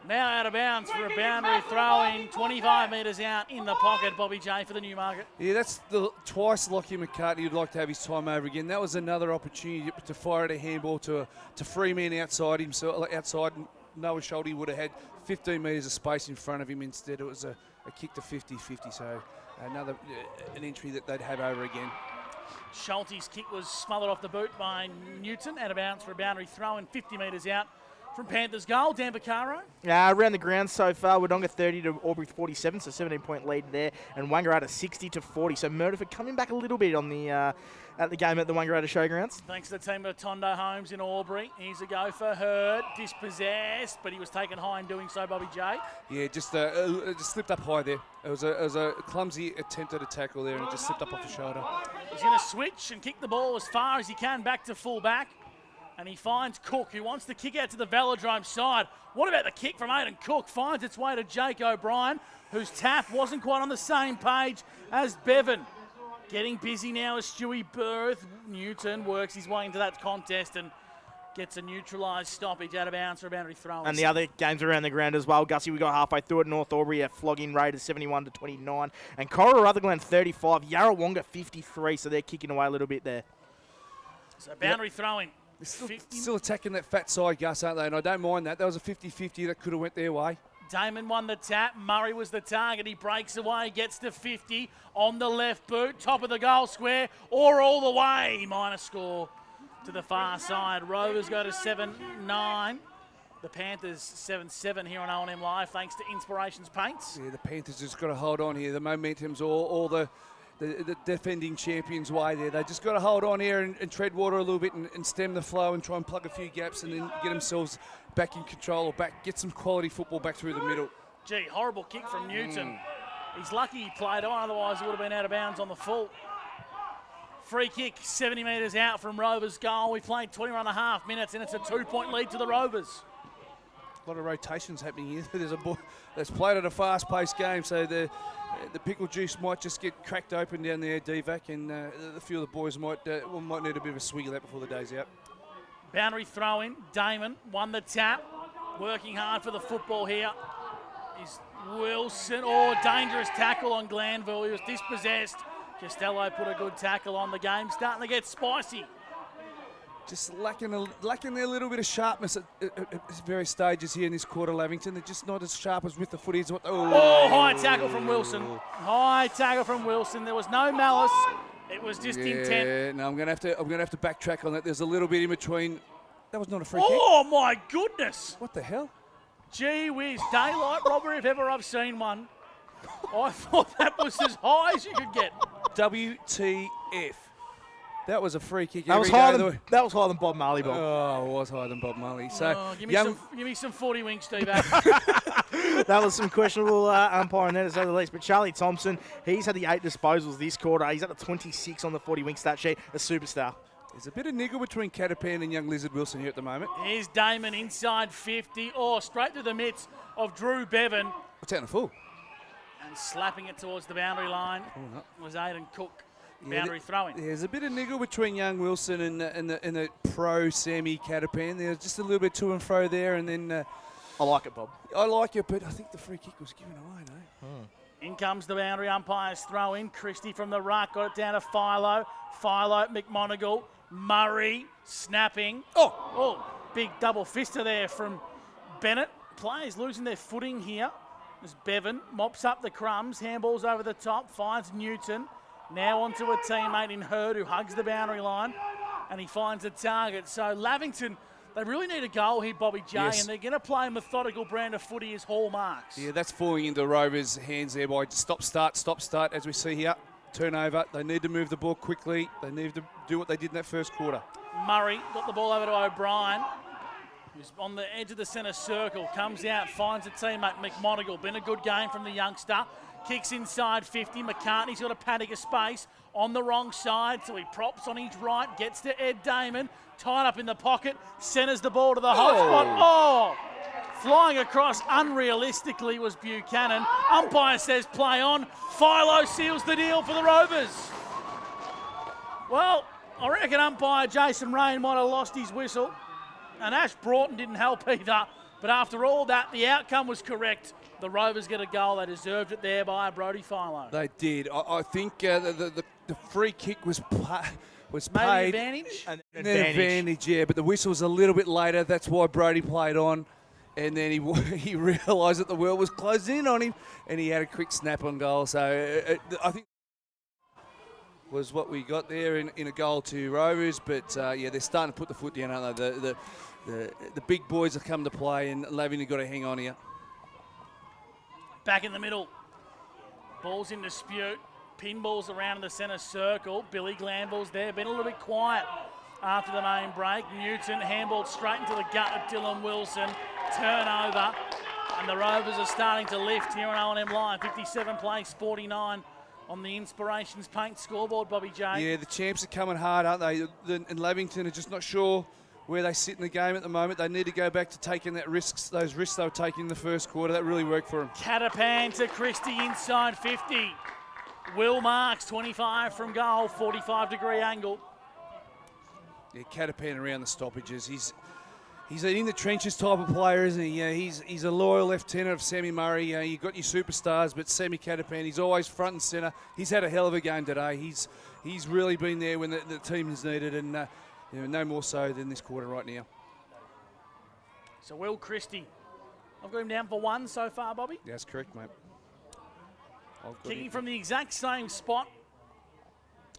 Now out of bounds for a boundary throw-in, 25 metres out in the pocket, Bobby J for the Newmarket. Yeah, that's the twice Lockie McCartney would like to have his time over again. That was another opportunity to fire at a handball to free man outside himself, outside Noah Schulte would have had 15 metres of space in front of him. Instead, it was a kick to 50-50, so another an entry that they'd have over again. Schulte's kick was smothered off the boot by Newton, out of bounds for a boundary throw-in, 50 metres out from Panthers goal. Dan Vaccaro. Around the ground so far, Wodonga 30 to Albury 47, so 17-point lead there, and Wangaratta 60 to 40. So Murderford coming back a little bit on the at the game at the Wangaratta Showgrounds. Thanks to the team of Tondo Holmes in Albury. Here's a go for Hurd, dispossessed, but he was taken high in doing so, Bobby J. Yeah, just slipped up high there. It was a clumsy attempt at a tackle there, and it just slipped up off the shoulder. He's going to switch and kick the ball as far as he can back to full back. And he finds Cook, who wants to kick out to the Velodrome side. What about the kick from Aidan Cook? Finds its way to Jake O'Brien, whose tap wasn't quite on the same page as Bevan. Getting busy now as Stewie Berth. Newton works his way into that contest and gets a neutralised stoppage out of bounds for a boundary throw. And the other games around the ground as well. Gussie, we got halfway through it. North Albury a flogging Raiders 71 to 29. And Cora Rutherglen 35. Yarrawonga 53. So they're kicking away a little bit there. So boundary throwing. Still attacking that fat side, Gus, aren't they? And I don't mind that. That was a 50-50 that could have went their way. Damon won the tap. Murray was the target. He breaks away, gets to 50 on the left boot, top of the goal square, or all the way. Minor score to the far side. Rovers go to 7-9. The Panthers 7-7 here on O&M Live, thanks to Inspirations Paints. Yeah, the Panthers just got to hold on here. The momentum's all the defending champions' way there. They just got to hold on here and tread water a little bit and stem the flow and try and plug a few gaps and then get themselves back in control or get some quality football back through the middle. Gee, horrible kick from Newton. He's lucky he played on, otherwise he would have been out of bounds on the full. Free kick, 70 metres out from Rovers' goal. We played 21 and a half minutes and it's a 2-point lead to the Rovers. A lot of rotations happening here. There's a ball that's played at a fast-paced game, so the pickle juice might just get cracked open down there, DVAC, and a few of the boys might need a bit of a swig of that before the day's out. Boundary throw-in. Damon won the tap. Working hard for the football here is Wilson. Oh, dangerous tackle on Glanville. He was dispossessed. Costello put a good tackle on. The game starting to get spicy. Just lacking their little bit of sharpness at various stages here in this quarter, Lavington. They're just not as sharp as with the footies. Oh, high tackle from Wilson. High tackle from Wilson. There was no malice. It was just intent. Yeah, no, I'm gonna have to backtrack on that. There's a little bit in between. That was not a free kick. Oh my goodness! What the hell? Gee whiz, daylight robbery if ever I've seen one. I thought that was as high as you could get. WTF. That was a free kick. That was higher than Bob Marley, Bob. Oh, it was higher than Bob Marley. So give me some 40 winks, Steve. That was some questionable umpiring there, to say the least. But Charlie Thompson, he's had the 8 disposals this quarter. He's at the 26 on the 40 wing stat sheet. A superstar. There's a bit of niggle between Catapan and young Lizard Wilson here at the moment. Here's Damon inside 50. Oh, straight to the midst of Drew Bevan. What's out in the full? And slapping it towards the boundary line was Aidan Cook. Boundary throwing. There's a bit of niggle between young Wilson and the pro Sammy Catapan. There's just a little bit to and fro there, and then I like it, Bob. I like it, but I think the free kick was given away, no? In comes the boundary umpires throw in. Christie from the ruck got it down to Philo. Philo, McMonagle, Murray snapping. Oh, big double fister there from Bennett. Players losing their footing here as Bevan mops up the crumbs, handballs over the top, finds Newton. Now onto a teammate in Hurd who hugs the boundary line, and he finds a target. So Lavington, they really need a goal here, Bobby J, Yes. and they're going to play a methodical brand of footy as hallmarks. Yeah, that's falling into Rovers' hands there by stop, start, as we see here. Turnover. They need to move the ball quickly. They need to do what they did in that first quarter. Murray got the ball over to O'Brien, who's on the edge of the centre circle, comes out, finds a teammate, McMonigal. Been a good game from the youngster. Kicks inside 50. McCartney's got a paddock of space on the wrong side, so he props on his right, gets to Ed Damon, tied up in the pocket, centres the ball to the hot spot. Oh! Flying across unrealistically was Buchanan. Umpire says play on. Philo seals the deal for the Rovers. Well, I reckon umpire Jason Rain might have lost his whistle, and Ash Broughton didn't help either. But after all that, the outcome was correct. The Rovers get a goal. They deserved it there by Brodie Philo. They did. I think the free kick was Maybe paid. advantage? An Advantage, yeah. But the whistle was a little bit later. That's why Brodie played on. And then he realised that the world was closing in on him, and he had a quick snap on goal. So I think was what we got there in a goal to Rovers. But yeah, they're starting to put the foot down, aren't they? The big boys have come to play, and Lavington got to hang on here. Back in the middle. Ball's in dispute. Pinballs around in the centre circle. Billy Glanville's there. Been a little bit quiet after the main break. Newton handballed straight into the gut of Dylan Wilson. Turnover. And the Rovers are starting to lift here on O&M Live. 57 plays, 49 on the Inspirations Paint scoreboard, Bobby J. Yeah, the champs are coming hard, aren't they? And Lavington are just not sure where they sit in the game at the moment. They need to go back to taking those risks they were taking in the first quarter. That really worked for them. Catapan to Christie inside 50. Will Marks, 25 from goal, 45-degree angle. Yeah, Catapan around the stoppages. He's an in the trenches type of player, isn't he? You know, he's a loyal lieutenant of Sammy Murray. You know, you've got your superstars, but Sammy Catapan, he's always front and centre. He's had a hell of a game today. He's really been there when the team has needed, and no more so than this quarter right now. So Will Christie, I've got him down for one so far, Bobby. That's correct, mate. Kicking from the exact same spot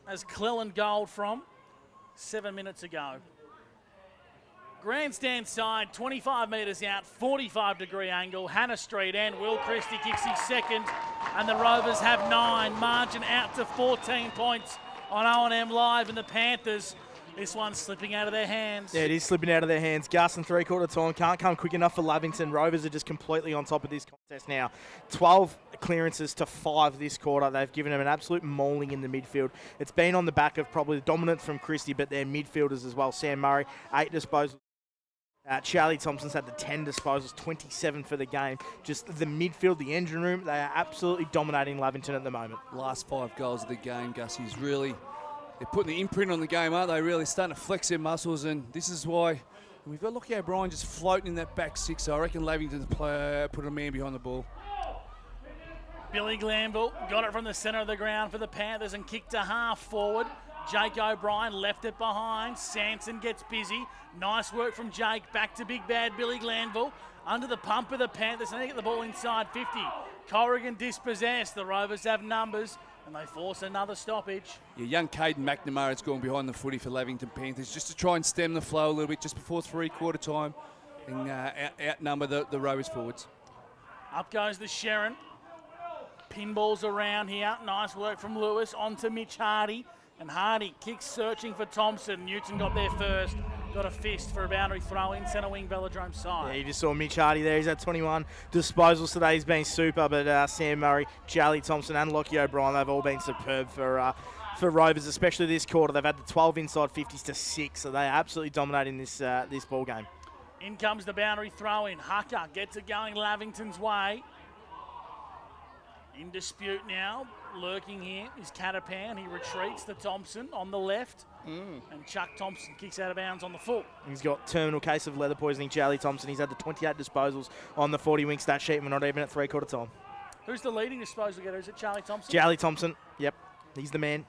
as Cleland Gold from 7 minutes ago. Grandstand side, 25 metres out, 45-degree angle. Hannah Street end. Will Christie kicks his second, and the Rovers have 9. Margin out to 14 points on O&M Live, and the Panthers, this one's slipping out of their hands. Yeah, it is slipping out of their hands. Gus in three-quarter time. Can't come quick enough for Lavington. Rovers are just completely on top of this contest now. 12 clearances to 5 this quarter. They've given them an absolute mauling in the midfield. It's been on the back of probably the dominance from Christie, but their midfielders as well. Sam Murray, 8 disposals. Charlie Thompson's had the 10 disposals, 27 for the game. Just the midfield, the engine room, they are absolutely dominating Lavington at the moment. Last 5 goals of the game, Gus, is really... They're putting the imprint on the game, aren't they? Really starting to flex their muscles, and this is why we've got Lockie O'Brien just floating in that back 6. So I reckon Lavington's put a man behind the ball. Billy Glanville got it from the centre of the ground for the Panthers and kicked a half forward. Jake O'Brien left it behind. Sanson gets busy. Nice work from Jake. Back to big bad Billy Glanville. Under the pump of the Panthers, and they get the ball inside 50. Corrigan dispossessed. The Rovers have numbers, and they force another stoppage. Yeah, young Caden McNamara's gone behind the footy for Lavington Panthers just to try and stem the flow a little bit just before three-quarter time and outnumber the Rovers forwards. Up goes the Sharon. Pinballs around here. Nice work from Lewis. On to Mitch Hardy. And Hardy kicks searching for Thompson. Newton got there first. Got a fist for a boundary throw in centre wing Velodrome side. Yeah, you just saw Mitch Hardy there. He's had 21 disposals today. He's been super, but Sam Murray, Charlie Thompson and Lockie O'Brien, they've all been superb for Rovers, especially this quarter. They've had the 12 inside 50s to 6, so they are absolutely dominating this ball game. In comes the boundary throw in. Hucker gets it going Lavington's way. In dispute now, lurking here is Catapan. He retreats to Thompson on the left. And Chuck Thompson kicks out of bounds on the full. He's got terminal case of leather poisoning, Charlie Thompson. He's had the 28 disposals on the 40-wing stat sheet, and we're not even at three-quarter time. Who's the leading disposal getter? Is it Charlie Thompson? Charlie Thompson, yep. He's the man.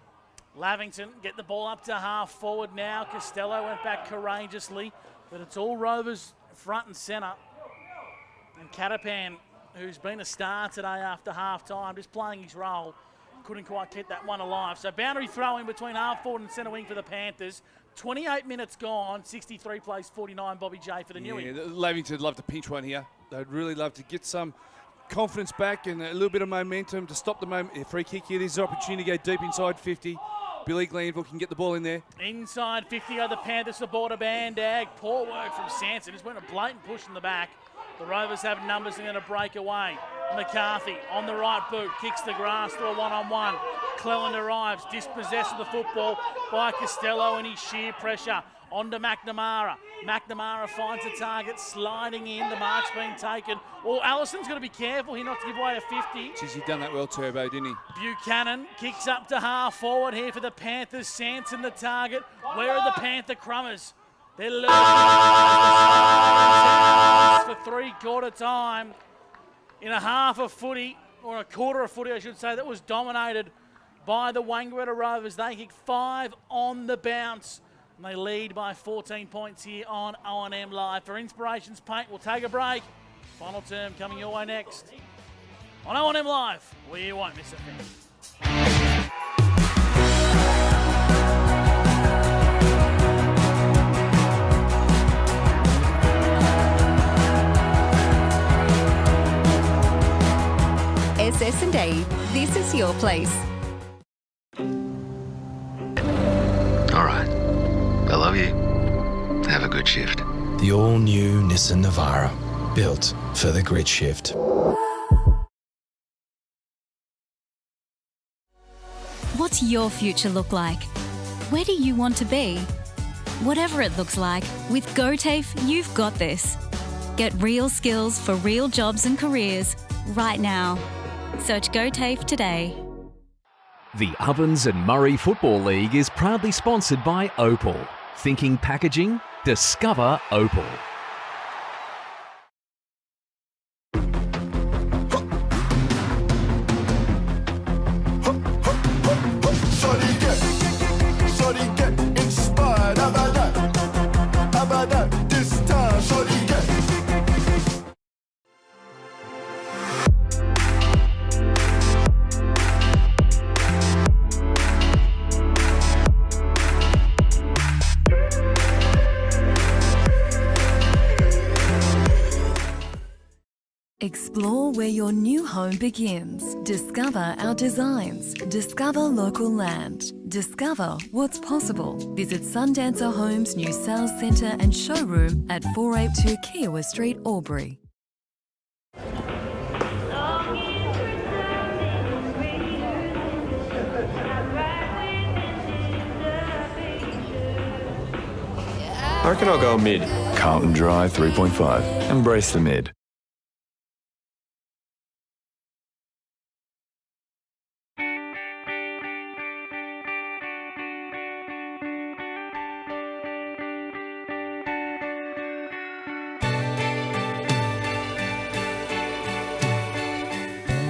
Lavington get the ball up to half forward now. Costello went back courageously, but it's all Rovers front and centre. And Catapan who's been a star today after half-time, just playing his role. Couldn't quite keep that one alive. So boundary throw in between half forward and centre wing for the Panthers. 28 minutes gone, 63 plays 49, Bobby J for the Newey. Yeah, Lavington would love to pinch one here. They'd really love to get some confidence back and a little bit of momentum to stop the free kick here. This is an opportunity to go deep inside 50. Billy Glanville can get the ball in there. Inside 50 of the Panthers supporter Bandag. Poor work from Sanson. Just went a blatant push in the back. The Rovers have numbers and going to break away. McCarthy on the right boot, kicks the grass to a one-on-one. Cleland arrives, dispossessed of the football by Costello and his sheer pressure. On to McNamara. McNamara finds a target, sliding in. The mark's being taken. Oh, Allison's got to be careful here not to give away a 50. Jeez, he done that well, Turbo, didn't he? Buchanan kicks up to half forward here for the Panthers. Sanson the target. Where are the Panther Crummers? They're lurking for three-quarter time in a half of footy, or a quarter of footy, I should say, that was dominated by the Wangaratta Rovers. They kick 5 on the bounce, and they lead by 14 points here on O&M Live. For Inspirations Paint, we'll take a break. Final term coming your way next on O&M Live, where you won't miss a thing. SS&A, this is your place. All right. I love you. Have a good shift. The all-new Nissan Navara, built for the grid shift. What's your future look like? Where do you want to be? Whatever it looks like, with GoTAFE, you've got this. Get real skills for real jobs and careers right now. Search GoTAFE today. The Ovens and Murray Football League is proudly sponsored by Opal. Thinking packaging? Discover Opal. Shorty get inspired. How about that? How about that? This time, shorty get. Explore where your new home begins. Discover our designs. Discover local land. Discover what's possible. Visit Sundancer Homes' new sales centre and showroom at 482 Kiowa Street, Albury. I reckon I'll go mid. Carlton Dry 3.5. Embrace the mid.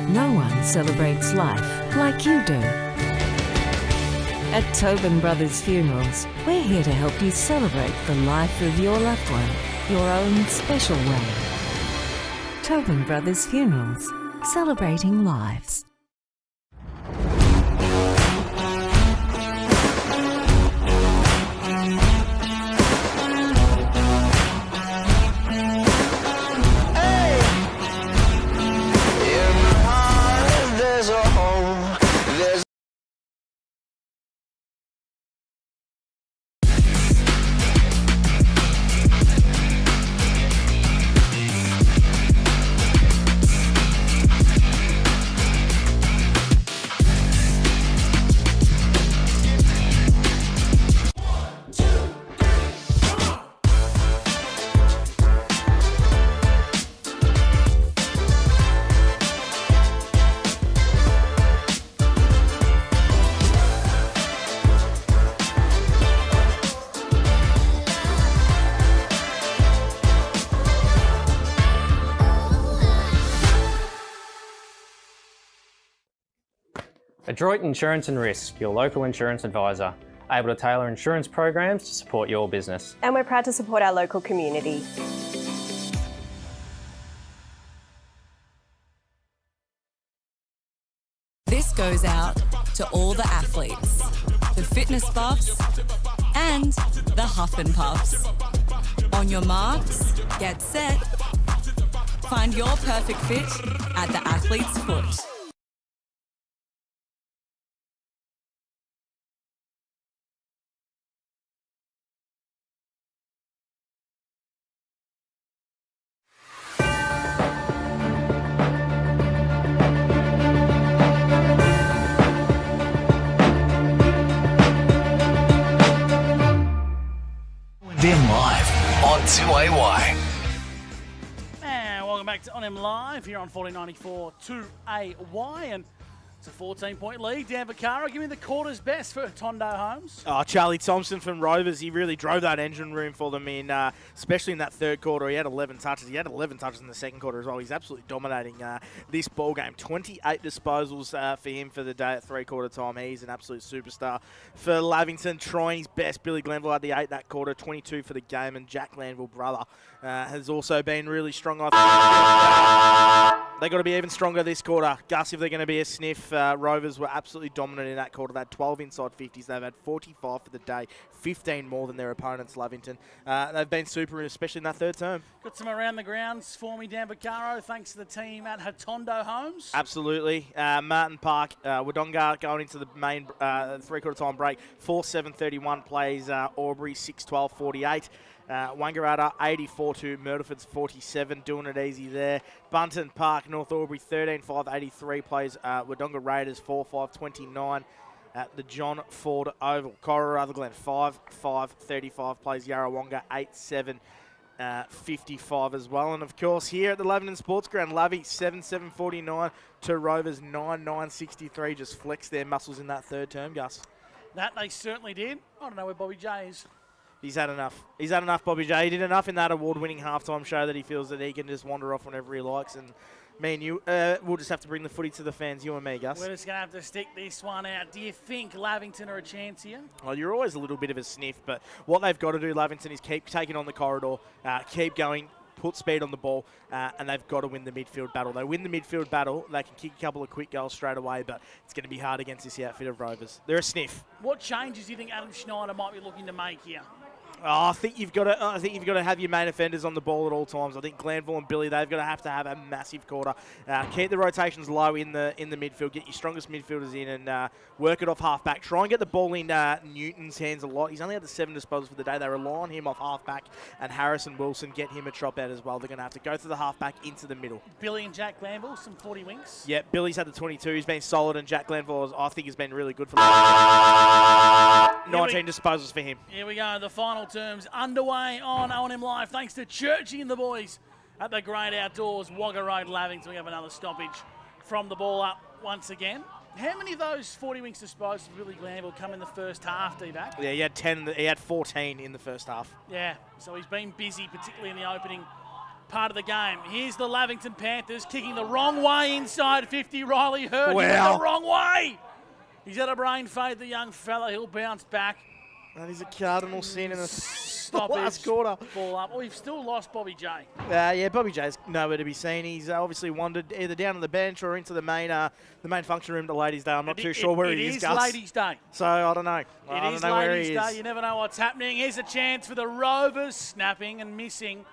No one celebrates life like you do. At Tobin Brothers Funerals, we're here to help you celebrate the life of your loved one, your own special way. Tobin Brothers Funerals, celebrating lives. Adroit Insurance and Risk, your local insurance advisor, able to tailor insurance programs to support your business. And we're proud to support our local community. goes out to all the athletes, the fitness buffs, and the huff and puffs. On your marks, get set. Find your perfect fit at the athlete's foot. Then live on 2AY. And welcome back to On M Live here on 1494 2AY. And it's a 14-point lead. Dan Vaccaro, give me the quarter's best for Tondo Homes. Oh, Charlie Thompson from Rovers, he really drove that engine room for them, especially in that third quarter. He had 11 touches. He had 11 touches in the second quarter as well. He's absolutely dominating this ball game. 28 disposals for him for the day at three-quarter time. He's an absolute superstar. For Lavington, trying his best. Billy Glenville had the 8 that quarter, 22 for the game, and Jack Glanville, brother, has also been really strong. I think they got to be even stronger this quarter. Gus, if they're going to be a sniff, Rovers were absolutely dominant in that quarter. They had 12 inside 50s. They've had 45 for the day, 15 more than their opponents, Lavington. They've been super, especially in that third term. Got some around the grounds for me, Dan Vaccaro, thanks to the team at Hatondo Homes. Absolutely. Martin Park, Wodonga going into the main three-quarter time break. 4-7-31 plays Albury 6-12-48. Wangaratta 84-2, Myrtleford's 47, doing it easy there. Bunton Park, North Albury 13-5-83 plays Wodonga Raiders 4-5-29 at the John Ford Oval. Cora Rutherglen 5-5-35 plays Yarrawonga 8-7-55 as well. And of course here at the Lavington Sports Ground, Lavy 7-7-49 to Rovers 9-9-63. Just flexed their muscles in that third term, Gus. That they certainly did. I don't know where Bobby J is. He's had enough. He's had enough, Bobby J. He did enough in that award-winning halftime show that he feels that he can just wander off whenever he likes. And me and you, we'll just have to bring the footy to the fans, you and me, Gus. We're just going to have to stick this one out. Do you think Lavington are a chance here? Well, you're always a little bit of a sniff, but what they've got to do, Lavington, is keep taking on the corridor, keep going, put speed on the ball, and they've got to win the midfield battle. They win the midfield battle, they can kick a couple of quick goals straight away, but it's going to be hard against this outfit of Rovers. They're a sniff. What changes do you think Adam Schneider might be looking to make here? Oh, I think you've got to have your main offenders on the ball at all times. I think Glanville and Billy, they've got to have a massive quarter. Keep the rotations low in the midfield. Get your strongest midfielders in and work it off halfback. Try and get the ball in Newton's hands a lot. He's only had the 7 disposals for the day. They rely on him off halfback, and Harrison Wilson get him a chop out as well. They're going to have to go through the halfback into the middle. Billy and Jack Glanville, some 40 winks. Yeah, Billy's had the 22. He's been solid, and Jack Glanville, I think, has been really good for 19 disposals for him. Here we go. The final terms underway on O&M Live. Thanks to Churchy and the boys at the Great Outdoors, Wagga Road, Lavington. We have another stoppage from the ball up once again. How many of those 40 winks disposals for Billy Glanville come in the first half, D-Back? Yeah, he had 10. He had 14 in the first half. Yeah, so he's been busy, particularly in the opening part of the game. Here's the Lavington Panthers kicking the wrong way inside 50. Riley Hurd went the wrong way. He's had a brain fade, the young fella. He'll bounce back. That is a cardinal sin in the stoppage. Last quarter. Ball up. We've still lost Bobby J. Yeah, Bobby J's nowhere to be seen. He's obviously wandered either down to the bench or into the main function room to Ladies' Day. I'm not too sure where he is, Gus. It is Ladies' Day. So I don't know. It is Ladies' Day. You never know what's happening. Here's a chance for the Rovers. Snapping and missing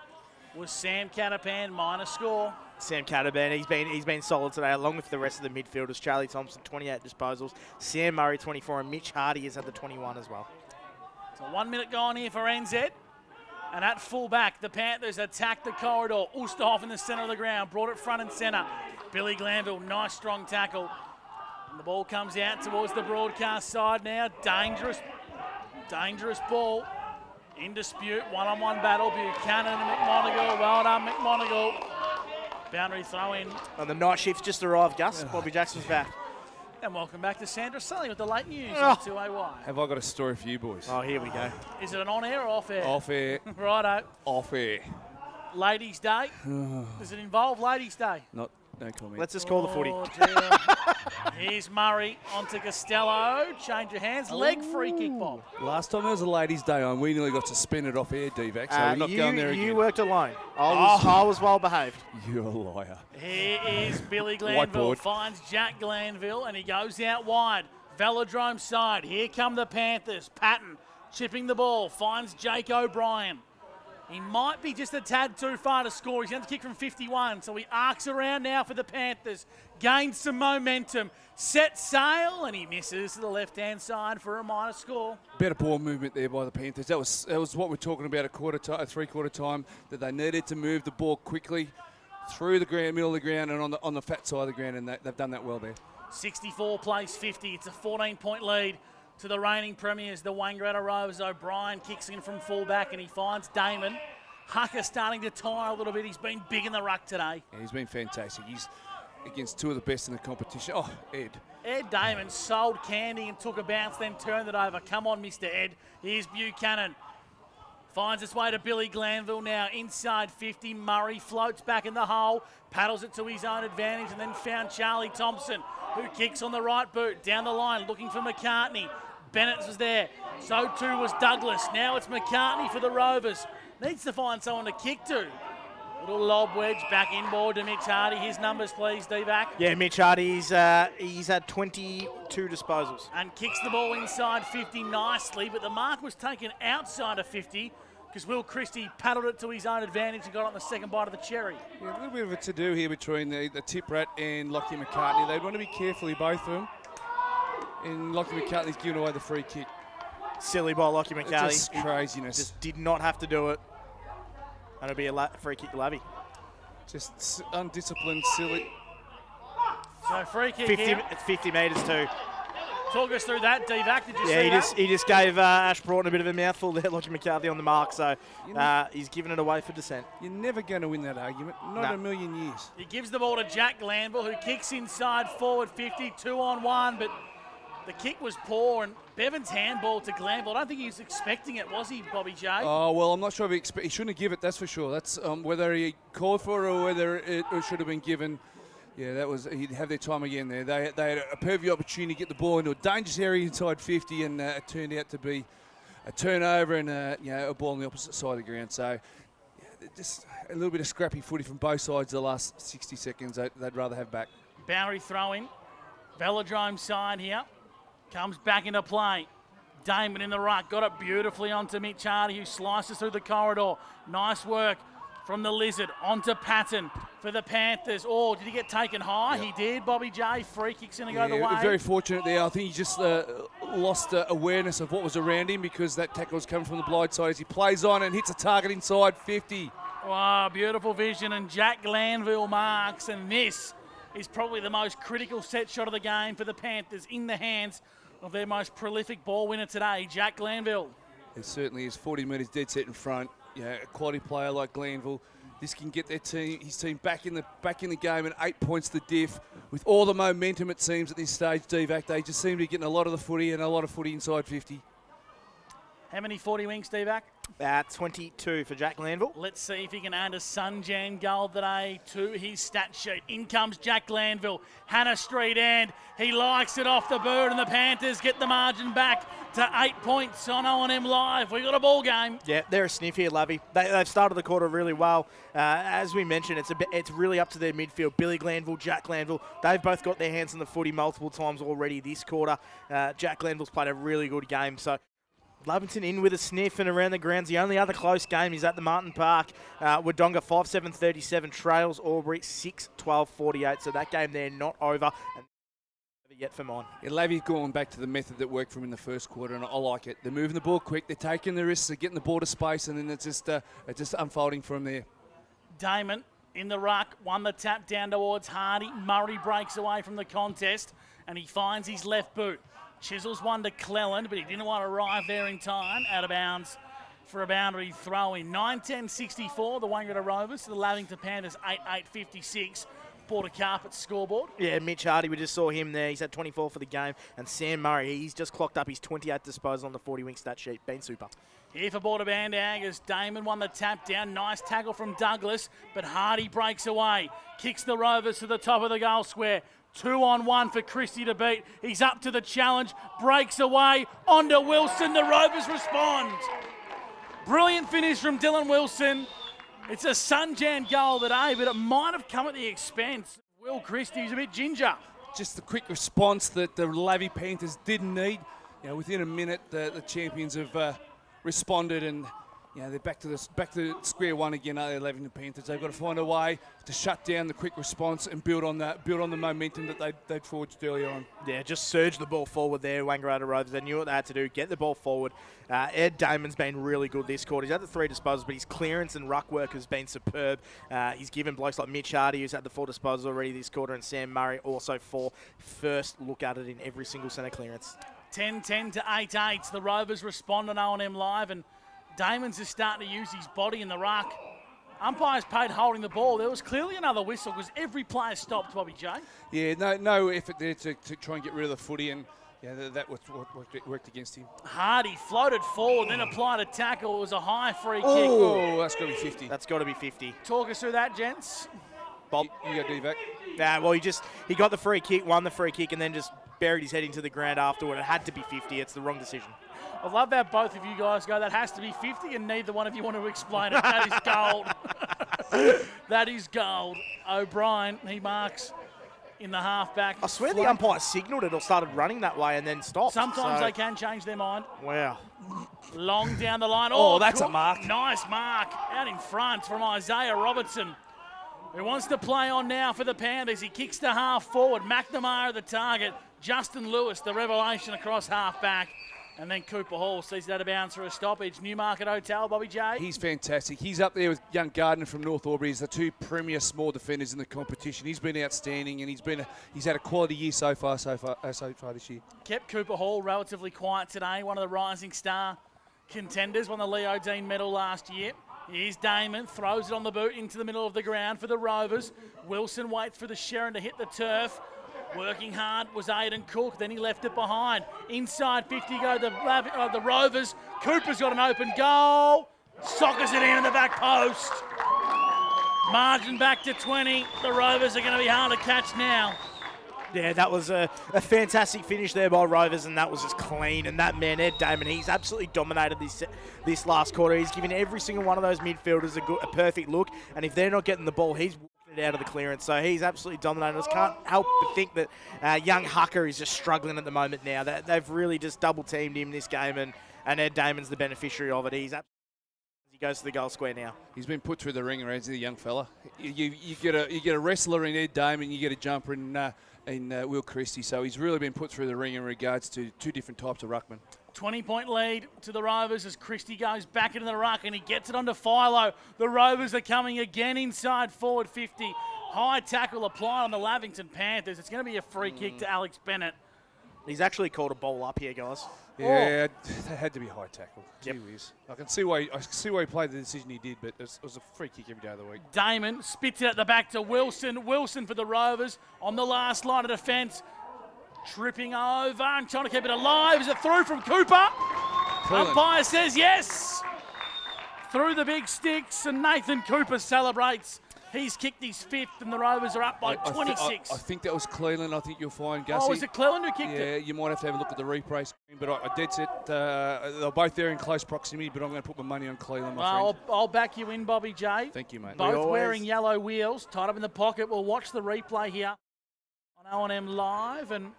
was Sam Catapan, minor score. Sam Catapan, he's been solid today, along with the rest of the midfielders. Charlie Thompson, 28 disposals. Sam Murray, 24, and Mitch Hardy has had the 21 as well. So 1 minute gone here for NZ. And at full-back, the Panthers attack the corridor. Oosterhoff in the centre of the ground, brought it front and centre. Billy Glanville, nice strong tackle. And the ball comes out towards the broadcast side now. Dangerous ball. In dispute, one-on-one battle. Buchanan and McMonagle. Well done, McMonagle. Boundary throw in. And the night shift's just arrived, Gus. Bobby Jackson's back. And welcome back to Sandra Sully with the late news on 2AY. Have I got a story for you boys? Oh, here we go. Is it an on-air or off-air? Off-air. Righto. Off-air. Ladies' Day. Does it involve Ladies' Day? Not No comment. Let's just call the footy. Dear. Here's Murray onto Costello. Change of hands. Leg free kick, Bob. Last time there was a ladies' day on, we nearly got suspended off air, Divac, so we're not going there again. You worked alone. I was well behaved. You're a liar. Here is Billy Glanville. Whiteboard. Finds Jack Glanville, and he goes out wide. Velodrome side. Here come the Panthers. Patton chipping the ball. Finds Jake O'Brien. He might be just a tad too far to score. He's going to kick from 51, so he arcs around now for the Panthers. Gains some momentum. Set sail, and he misses to the left-hand side for a minor score. Better ball movement there by the Panthers. That was what we're talking about at three-quarter time, that they needed to move the ball quickly through the ground, middle of the ground, and on the fat side of the ground, and they've done that well there. 64 plays 50. It's a 14-point lead to the reigning premiers, the Wangaratta Rovers. O'Brien kicks in from fullback, and he finds Damon. Hucker starting to tire a little bit. He's been big in the ruck today. Yeah, he's been fantastic. He's against two of the best in the competition. Oh, Ed. Ed Damon sold candy and took a bounce, then turned it over. Come on, Mr. Ed. Here's Buchanan. Finds its way to Billy Glanville now. Inside 50. Murray floats back in the hole. Paddles it to his own advantage, and then found Charlie Thompson, who kicks on the right boot. Down the line, looking for McCartney. Bennett was there. So too was Douglas. Now it's McCartney for the Rovers. Needs to find someone to kick to. Little lob wedge back inboard to Mitch Hardy. His numbers, please, D-Vac. Yeah, Mitch Hardy, he's had 22 disposals. And kicks the ball inside 50 nicely, but the mark was taken outside of 50 because Will Christie paddled it to his own advantage and got on the second bite of the cherry. Yeah, a little bit of a to-do here between the Tip Rat and Lockie McCartney. They want to be careful here, both of them. And Lockie McCartney's giving away the free kick. Silly by Lockie McCartney. It's just craziness. Just did not have to do it. And it'll be a free kick to Lavy. Just undisciplined, silly. So free kick 50, here. It's 50 metres too. Talk us through that, D-Vac. Did you see that? He just gave Ash Broughton a bit of a mouthful there, Lockie McCarthy on the mark. So he's given it away for dissent. You're never going to win that argument. Not in a million years. He gives the ball to Jack Glanville, who kicks inside forward 50, 2-on-1, but the kick was poor, and Bevan's handball to Glanville. I don't think he was expecting it, was he, Bobby J? Oh, well, I'm not sure if he shouldn't have given it, that's for sure. That's whether he called for it or whether it should have been given. Yeah, that was, he'd have their time again there. They had a perfect opportunity to get the ball into a dangerous area inside 50, and it turned out to be a turnover and a ball on the opposite side of the ground. So yeah, just a little bit of scrappy footy from both sides the last 60 seconds they'd rather have back. Boundary throw-in. Velodrome side here. Comes back into play. Damon in the ruck. Got it beautifully onto Mitch Hardy, who slices through the corridor. Nice work from the Lizard onto Patton for the Panthers. Oh, did he get taken high? Yep. He did. Bobby J. Free kick's going to go the way. Very fortunate there. I think he just lost awareness of what was around him because that tackle was coming from the blind side as he plays on and hits a target inside 50. Wow, beautiful vision. And Jack Glanville marks. And this is probably the most critical set shot of the game for the Panthers in the hands of their most prolific ball winner today, Jack Glanville. It certainly is. 40 metres dead set in front. Yeah, a quality player like Glanville. This can get his team back in the game, and 8 points the diff. With all the momentum it seems at this stage, D-Vac, they just seem to be getting a lot of the footy and a lot of footy inside 50. How many 40 wings, D-Vac? 22 for Jack Glanville. Let's see if he can add a Sunjan goal today to his stat sheet. In comes Jack Glanville, Hannah Street end. He likes it off the boot, and the Panthers get the margin back to 8 points on O&M Live. We've got a ball game. Yeah, they're a sniff here, Lovey. They've started the quarter really well. As we mentioned, it's really up to their midfield. Billy Glanville, Jack Glanville. They've both got their hands on the footy multiple times already this quarter. Jack Glanville's played a really good game, so Lavington in with a sniff and around the grounds. The only other close game is at the Martin Park. Wodonga 5-7-37 trails Albury 6-12-48. So that game there not over. And yet for mine. Yeah, Lavy's going back to the method that worked for him in the first quarter, and I like it. They're moving the ball quick. They're taking the risks. They're getting the ball to space, and then it's just unfolding from there. Damon in the ruck, won the tap down towards Hardy. Murray breaks away from the contest, and he finds his left boot. Chisels one to Cleland, but he didn't want to arrive there in time. Out of bounds for a boundary throw-in. 9-10-64, the Wangaratta Rovers to the Lavington Panthers 8-8-56. Border Carpet scoreboard. Yeah, Mitch Hardy, we just saw him there. He's had 24 for the game. And Sam Murray, he's just clocked up his 28th disposal on the 40-wing stat sheet. Been super. Here for Border Bandagers, Damon won the tap down. Nice tackle from Douglas, but Hardy breaks away. Kicks the Rovers to the top of the goal square. 2-on-1 for Christie to beat. He's up to the challenge, breaks away, onto Wilson. The Rovers respond. Brilliant finish from Dylan Wilson. It's a Sunjan goal today, but it might have come at the expense. Will Christie's a bit ginger. Just the quick response that the Lavy Panthers didn't need. Within a minute, the champions have responded, and they're back to square one again. The Lavington Panthers. They've got to find a way to shut down the quick response and build on the momentum that they'd forged earlier on. Yeah, just surge the ball forward there, Wangaratta Rovers. They knew what they had to do, get the ball forward. Ed Damon's been really good this quarter. He's had the 3 disposals, but his clearance and ruck work has been superb. He's given blokes like Mitch Hardy, who's had the 4 disposals already this quarter, and Sam Murray also 4. First look at it in every single centre clearance. 10-10 to 8-8. The Rovers respond on O&M Live, and Damon's is starting to use his body in the ruck. Umpires paid holding the ball. There was clearly another whistle because every player stopped, Bobby J. Yeah, no effort there to try and get rid of the footy, and that was what worked against him. Hardy floated forward, then applied a tackle. It was a high free kick. Oh, that's got to be 50. That's got to be 50. Talk us through that, gents. Bob, you got Devac. Well, he got the free kick, won the free kick, and then just buried his head into the ground afterward. It had to be 50. It's the wrong decision. I love that both of you guys go, that has to be 50, and neither one of you want to explain it. That is gold. That is gold. O'Brien, he marks in the halfback. I swear the umpire signalled it or started running that way and then stopped. Sometimes they can change their mind. Wow. Long down the line. Oh, that's a mark. Nice mark. Out in front from Isaiah Robertson, who wants to play on now for the Panthers. He kicks to half forward. McNamara the target. Justin Lewis, the revelation across half back. And then Cooper Hall sees that a bounce for a stoppage. Newmarket Hotel, Bobby J. He's fantastic. He's up there with young Gardner from North Albury. He's the 2 premier small defenders in the competition. He's been outstanding, and he's had a quality year so far this year. Kept Cooper Hall relatively quiet today. One of the rising star contenders. Won the Leo Dean medal last year. Here's Damon, throws it on the boot into the middle of the ground for the Rovers. Wilson waits for the Sharon to hit the turf. Working hard was Aidan Cook, then he left it behind. Inside 50 go the Rovers. Cooper's got an open goal. Sockers it in the back post. Margin back to 20. The Rovers are going to be hard to catch now. Yeah, that was a fantastic finish there by Rovers, and that was just clean. And that man, Ed Damon, he's absolutely dominated this last quarter. He's given every single one of those midfielders a perfect look, and if they're not getting the ball, he's walking it out of the clearance. So he's absolutely dominated us. Can't help but think that young Hucker is just struggling at the moment now. They've really just double-teamed him this game, and Ed Damon's the beneficiary of it. He goes to the goal square now. He's been put through the ringer, as the young fella. You get a wrestler in Ed Damon, you get a jumper in Will Christie. So he's really been put through the ring in regards to 2 different types of ruckman. 20-point lead to the Rovers as Christie goes back into the ruck and he gets it onto Philo. The Rovers are coming again inside forward 50. High tackle applied on the Lavington Panthers. It's going to be a free kick to Alex Bennett. He's actually called a ball up here, guys. Yeah, that had to be a high tackle. Gee whiz. I can see why he played the decision he did, but it was a free kick every day of the week. Damon spits it at the back to Wilson. Wilson for the Rovers on the last line of defence. Tripping over and trying to keep it alive. Is it through from Cooper? Umpire says yes. Through the big sticks, and Nathan Cooper celebrates. He's kicked his 5th, and the Rovers are up by 26. I think that was Cleland. I think you'll find, Gussie. Oh, was it Cleland who kicked it? Yeah, you might have to have a look at the replay screen, but I dead set. They're both there in close proximity, but I'm going to put my money on Cleland, my friend. I'll back you in, Bobby J. Thank you, mate. Both wearing yellow wheels, tied up in the pocket. We'll watch the replay here on O&M Live, and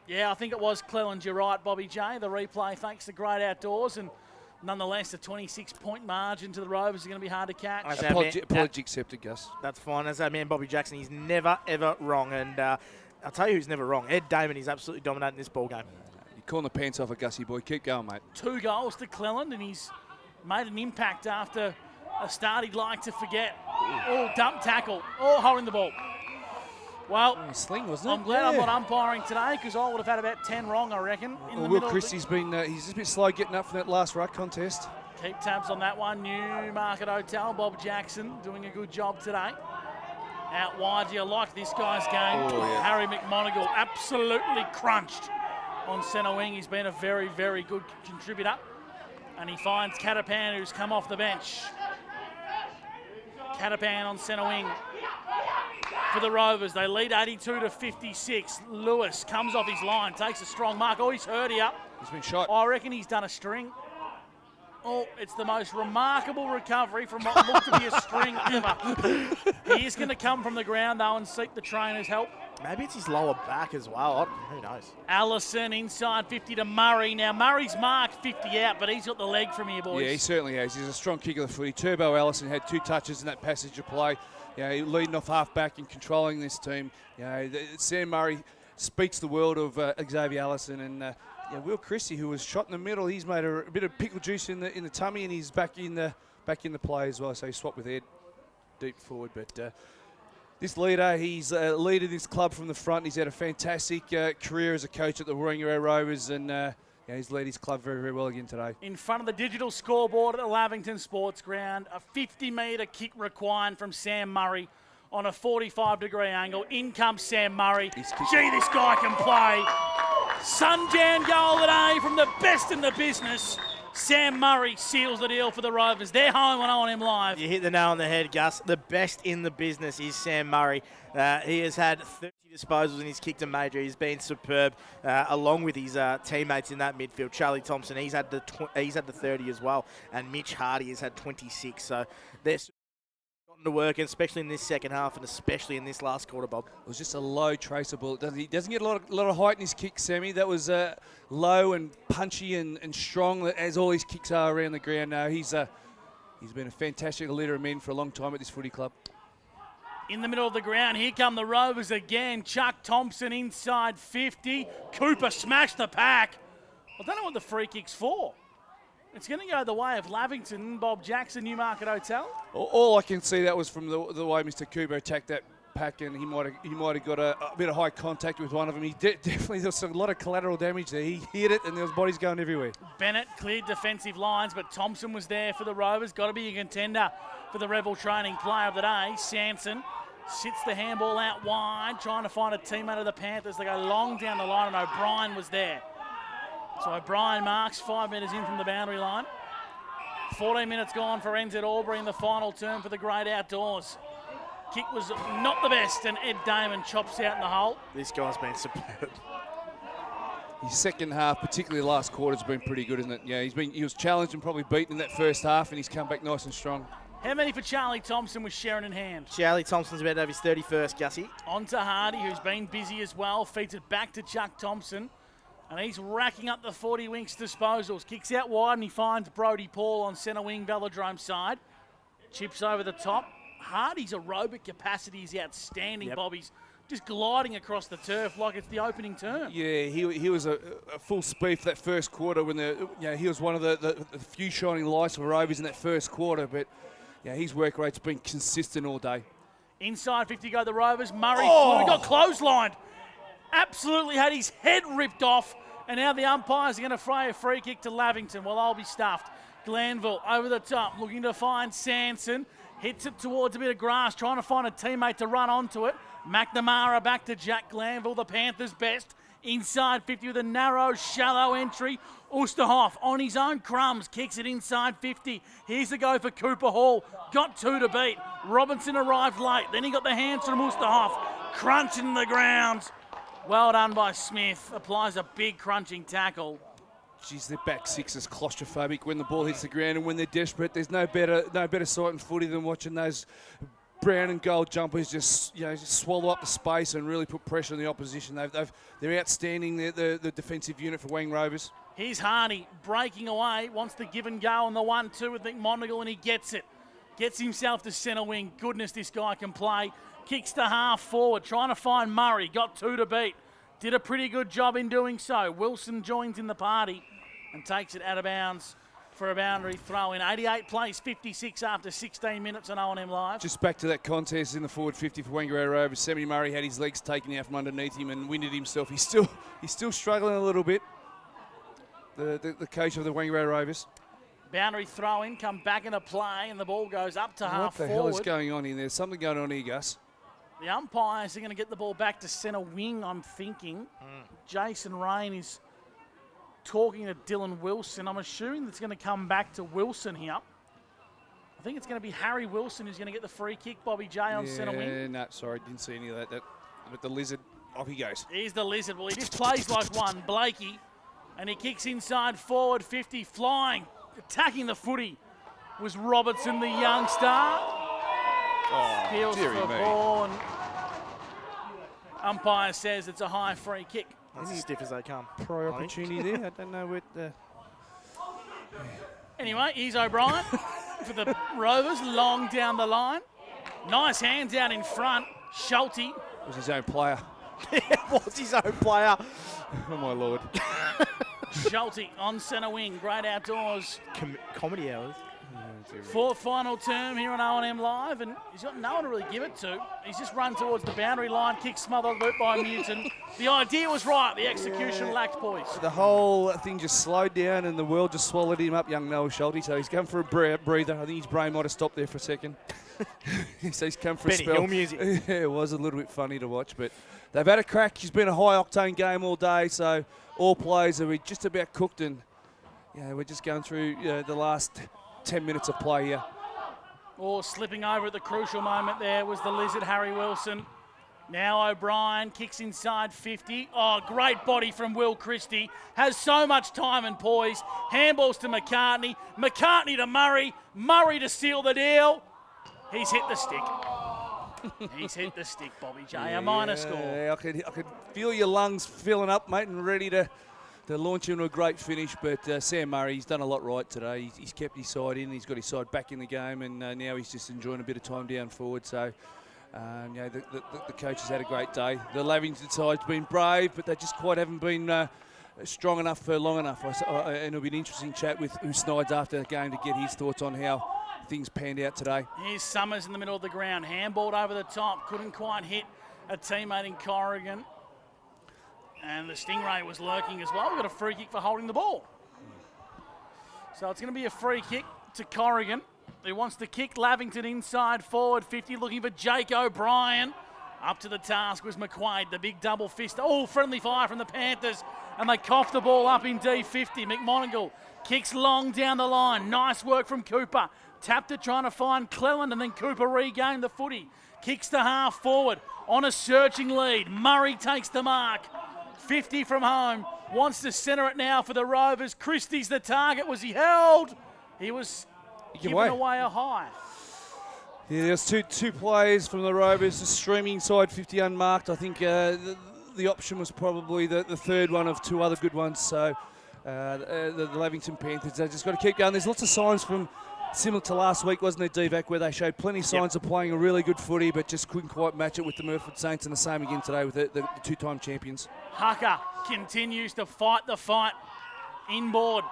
yeah, I think it was Cleland. You're right, Bobby J. The replay, thanks to Great Outdoors, and nonetheless, a 26-point margin to the Rovers is going to be hard to catch. Apology accepted, Gus. That's fine. As that man, Bobby Jackson, he's never, ever wrong. And I'll tell you who's never wrong. Ed Damon is absolutely dominating this ball game. You're calling the pants off a Gussie boy. Keep going, mate. 2 goals to Cleland, and he's made an impact after a start he'd like to forget. Oh, dump tackle. Oh, holding the ball. Well, sling, wasn't it? I'm glad I'm not umpiring today because I would have had about 10 wrong, I reckon. Will Christie's been he's just a bit slow getting up for that last ruck contest. Keep tabs on that one. Newmarket Hotel, Bob Jackson doing a good job today. Out wide, you like this guy's game. Oh, yeah. Harry McMonigal absolutely crunched on centre wing. He's been a very, very good contributor. And he finds Catapan, who's come off the bench. Catapan on centre wing for the Rovers. They lead 82-56. Lewis comes off his line, takes a strong mark. Oh, he's hurt here. He's been shot. I reckon he's done a string. Oh, it's the most remarkable recovery from what looked to be a string ever. He is going to come from the ground, though, and seek the trainer's help. Maybe it's his lower back as well. Who knows? Allison inside 50 to Murray. Now, Murray's marked 50 out, but he's got the leg from here, boys. Yeah, he certainly has. He's a strong kick of the footy. Turbo Allison had 2 touches in that passage of play. Leading off half-back and controlling this team. Sam Murray speaks the world of Xavier Allison and Will Christie, who was shot in the middle. He's made a bit of pickle juice in the tummy, and he's back in the play as well. So he swapped with Ed deep forward. But this leader, he's leading this club from the front. He's had a fantastic career as a coach at the Warringah Rovers, and he's led his club very, very well again today. In front of the digital scoreboard at the Lavington Sports Ground, a 50-metre kick required from Sam Murray on a 45-degree angle. In comes Sam Murray. Gee, this guy can play. Sunjan goal today from the best in the business. Sam Murray seals the deal for the Rovers. They're home on OMFNL Live. You hit the nail on the head, Gus. The best in the business is Sam Murray. He has had 30 disposals in his kick to major. He's been superb, along with his teammates in that midfield. Charlie Thompson, he's had the 30 as well, and Mitch Hardy has had 26. So they're gotten to work, and especially in this second half, and especially in this last quarter, Bob. It was just a low traceable. He doesn't get a lot of height in his kick, Sammy. That was low and punchy and strong, as all his kicks are around the ground now. He's been a fantastic leader of men for a long time at this footy club. In the middle of the ground, here come the Rovers again. Chuck Thompson inside 50. Cooper smashed the pack. I don't know what the free kick's for. It's going to go the way of Lavington, Bob Jackson, Newmarket Hotel. All I can see that was from the way Mr. Cooper attacked that pack, and he might have got a bit of high contact with one of them. He definitely, there was a lot of collateral damage there. He hit it, and there was bodies going everywhere. Bennett cleared defensive lines, but Thompson was there for the Rovers. Got to be a contender for the Rebel Training Player of the Day. Sanson sits the handball out wide, trying to find a teammate of the Panthers. They go long down the line, and O'Brien was there. So O'Brien marks 5 metres in from the boundary line. 14 minutes gone for NZ Albury in the final term for the Great Outdoors. Kick was not the best, and Ed Damon chops out in the hole. This guy's been superb. His second half, particularly the last quarter, has been pretty good, isn't it? Yeah, he was challenged and probably beaten in that first half, and he's come back nice and strong. How many for Charlie Thompson with Sharon in hand? Charlie Thompson's about to have his 31st, Gussie. On to Hardy, who's been busy as well. Feeds it back to Chuck Thompson. And he's racking up the 40 winks disposals. Kicks out wide, and he finds Brodie Paul on centre wing, Velodrome side. Chips over the top. Hardy's aerobic capacity is outstanding, Yep. Bobby's just gliding across the turf like it's the opening term. Yeah, he was a full speed for that first quarter when he was one of the few shining lights for Rovers in that first quarter. But his work rate's been consistent all day. Inside 50 go the Rovers. Murray got clotheslined. Absolutely had his head ripped off, and now the umpires are going to fray a free kick to Lavington. Well, I'll be stuffed. Glanville over the top, looking to find Sanson. Hits it towards a bit of grass, trying to find a teammate to run onto it. McNamara back to Jack Glanville, the Panthers' best. Inside 50 with a narrow, shallow entry. Oosterhoff on his own crumbs, kicks it inside 50. Here's the go for Cooper Hall. Got 2 to beat. Robinson arrived late. Then he got the hands from Oosterhoff. Crunching the ground. Well done by Smith. Applies a big crunching tackle. Geez, their back six is claustrophobic when the ball hits the ground, and when they're desperate, there's no better sight in footy than watching those brown and gold jumpers just swallow up the space and really put pressure on the opposition. They're outstanding. The defensive unit for Wang Rovers. Here's Hardy breaking away, wants to give and go on the 1-2 with McMonigal, and he gets it. Gets himself to centre wing. Goodness, this guy can play. Kicks to half forward, trying to find Murray. Got 2 to beat. Did a pretty good job in doing so. Wilson joins in the party and takes it out of bounds for a boundary throw in. 88 plays 56 after 16 minutes on OMFNL Live. Just back to that contest in the forward 50 for Wangaratta Rovers. Sammy Murray had his legs taken out from underneath him and winded himself. He's still struggling a little bit. The coach of the Wangaratta Rovers. Boundary throw in, come back into play, and the ball goes up to half forward. What the hell is going on in there? There's something going on here, Gus. The umpires are going to get the ball back to centre wing, I'm thinking. Jason Rain is talking to Dylan Wilson. I'm assuming it's going to come back to Wilson here. I think it's going to be Harry Wilson who's going to get the free kick, Bobby J, on centre wing. No, sorry, didn't see any of that. But the Lizard, off he goes. He's the Lizard. Well, he just plays like one, Blakey. And he kicks inside forward, 50, flying, attacking the footy was Robertson, the youngster. Steals dearie the me. ball, and umpire says it's a high free kick. That's as stiff as they come. Pro opportunity there. I don't know what the... Anyway, here's O'Brien for the Rovers, long down the line. Nice hands out in front. Schulte. Was his own player. Was his own player. Oh, my Lord. Schulte on centre wing. Great outdoors. Comedy hours. Fourth final term here on O&M Live, and he's got no one to really give it to. He's just run towards the boundary line, kick smothered boot by Newton. The idea was right, the execution lacked poise. The whole thing just slowed down and the world just swallowed him up, young Noah Schulte. So he's come for a breather. I think his brain might have stopped there for a second. So he's come for Benny a spell. Hill music. Yeah, it was a little bit funny to watch, but they've had a crack. It's been a high-octane game all day, so all players are just about cooked, and we're just going through the last 10 minutes of play here. Slipping over at the crucial moment there was the Lizard, Harry Wilson. Now O'Brien kicks inside 50. Oh, great body from Will Christie. Has so much time and poise. Handballs to McCartney. McCartney to Murray. Murray to seal the deal. He's hit the stick. He's hit the stick, Bobby J. A minor score. Yeah, I could feel your lungs filling up, mate, and ready to launch into a great finish, but Sam Murray, he's done a lot right today. He's kept his side in, he's got his side back in the game, and now he's just enjoying a bit of time down forward. So, the coach has had a great day. The Lavington side's been brave, but they just quite haven't been strong enough for long enough. And it'll be an interesting chat with Snides after the game to get his thoughts on how things panned out today. Here's Summers in the middle of the ground, handballed over the top, couldn't quite hit a teammate in Corrigan. And the Stingray was lurking as well. We've got a free kick for holding the ball. So it's going to be a free kick to Corrigan, who wants to kick Lavington inside forward 50, looking for Jake O'Brien. Up to the task was McQuaid, the big double fist. Oh, friendly fire from the Panthers. And they cough the ball up in D50. McMonigal kicks long down the line. Nice work from Cooper. Tapped it trying to find Cleland, and then Cooper regained the footy. Kicks to half forward on a searching lead. Murray takes the mark. 50 from home, wants to centre it now for the Rovers. Christie's the target. Was he held? He was giving away a high. Yeah, there's two players from the Rovers, the streaming side 50 unmarked. I think the option was probably the third one of two other good ones. So the Lavington Panthers, they just got to keep going. There's lots of signs from similar to last week, wasn't there, DVAC, where they showed plenty of signs of playing a really good footy, but just couldn't quite match it with the Murford Saints, and the same again today with the two-time champions. Hucker continues to fight the fight. Inboard,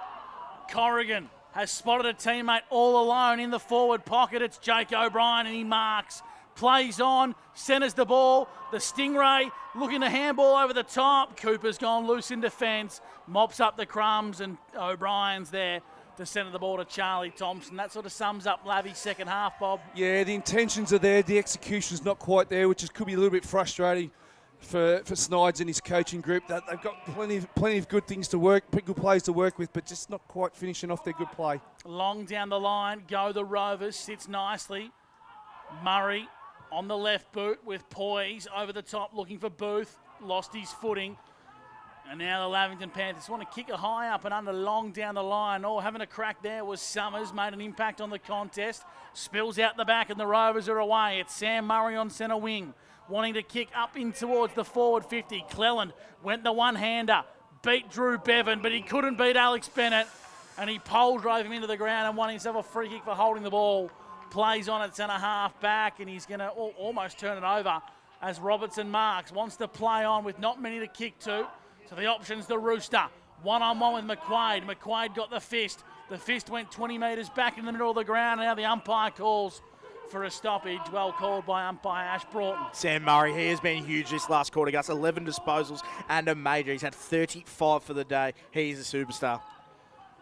Corrigan has spotted a teammate all alone in the forward pocket. It's Jake O'Brien, and he marks. Plays on, centres the ball. The Stingray looking to handball over the top. Cooper's gone loose in defence, mops up the crumbs, and O'Brien's there to centre the ball to Charlie Thompson. That sort of sums up Lavi's second half, Bob. Yeah, the intentions are there. The execution's not quite there, which could be a little bit frustrating for Snides and his coaching group. They've got plenty of good things to work, good plays to work with, but just not quite finishing off their good play. Long down the line, go the Rovers. Sits nicely. Murray on the left boot with poise over the top, looking for Booth. Lost his footing. And now the Lavington Panthers want to kick a high up and under long down the line. Oh, having a crack there was Summers, made an impact on the contest. Spills out the back and the Rovers are away. It's Sam Murray on centre wing, wanting to kick up in towards the forward 50. Cleland went the one-hander, beat Drew Bevan, but he couldn't beat Alex Bennett. And he pole drove him into the ground and won himself a free kick for holding the ball. Plays on at centre half back, and he's going to almost turn it over as Robertson marks. Wants to play on with not many to kick to. So the option's the Rooster. One-on-one with McQuaid. McQuaid got the fist. The fist went 20 metres back in the middle of the ground. And now the umpire calls for a stoppage. Well called by umpire Ash Broughton. Sam Murray, he has been huge this last quarter. Gus, 11 disposals and a major. He's had 35 for the day. He's a superstar.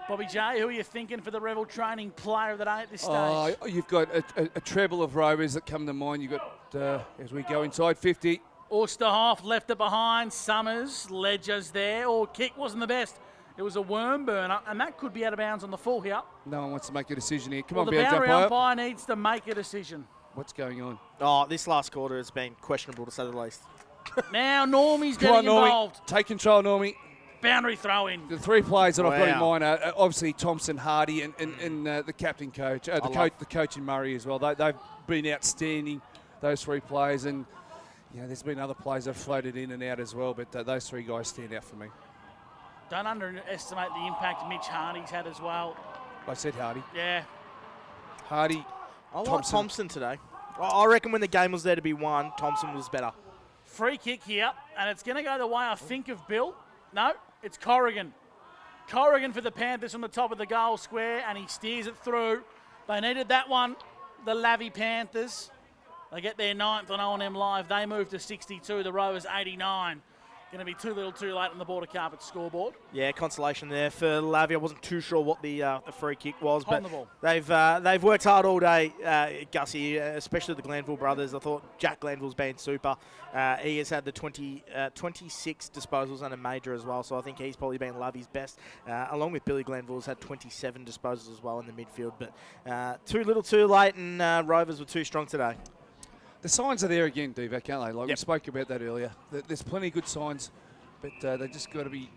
Bobby J, who are you thinking for the Rebel training player of the day at this stage? You've got a treble of Rovers that come to mind. You've got, as we go inside 50. Osterhoff left it behind. Summers, Ledger's there. Or kick wasn't the best. It was a worm burner, and that could be out of bounds on the full here. No one wants to make a decision here. Come Well, on, the boundary umpire. umpire needs to make a decision. What's going on? Oh, this last quarter has been questionable, to say the least. Now Normie's Come on, getting Normie. involved. Take control, Normie. Boundary throw in. The three players that I've got in Wow. mind are obviously Thompson, Hardy, and the captain coach, the coach in Murray as well. They've been outstanding, those three players, and there's been other players that have floated in and out as well, but those three guys stand out for me. Don't underestimate the impact Mitch Hardy's had as well. I said Hardy. Yeah. Hardy. I like Thompson today. I reckon when the game was there to be won, Thompson was better. Free kick here, and it's going to go the way, I think, of Bill. No, it's Corrigan. Corrigan for the Panthers on the top of the goal square, and he steers it through. They needed that one, the Lavy Panthers. They get their 9th on O&M Live. They move to 62, the Rovers 89. Going to be too little too late on the border carpet scoreboard. Yeah, consolation there for Lavy. I wasn't too sure what the free kick was, On but the ball. they've worked hard all day, Gussie, especially the Glanville brothers. I thought Jack Glanville's been super. He has had the 26 disposals and a major as well, so I think he's probably been Lavy's best, along with Billy Glanville, who's had 27 disposals as well in the midfield. But too little too late, and Rovers were too strong today. The signs are there again, Divac, aren't they? Like we spoke about that earlier. There's plenty of good signs, but they just got to be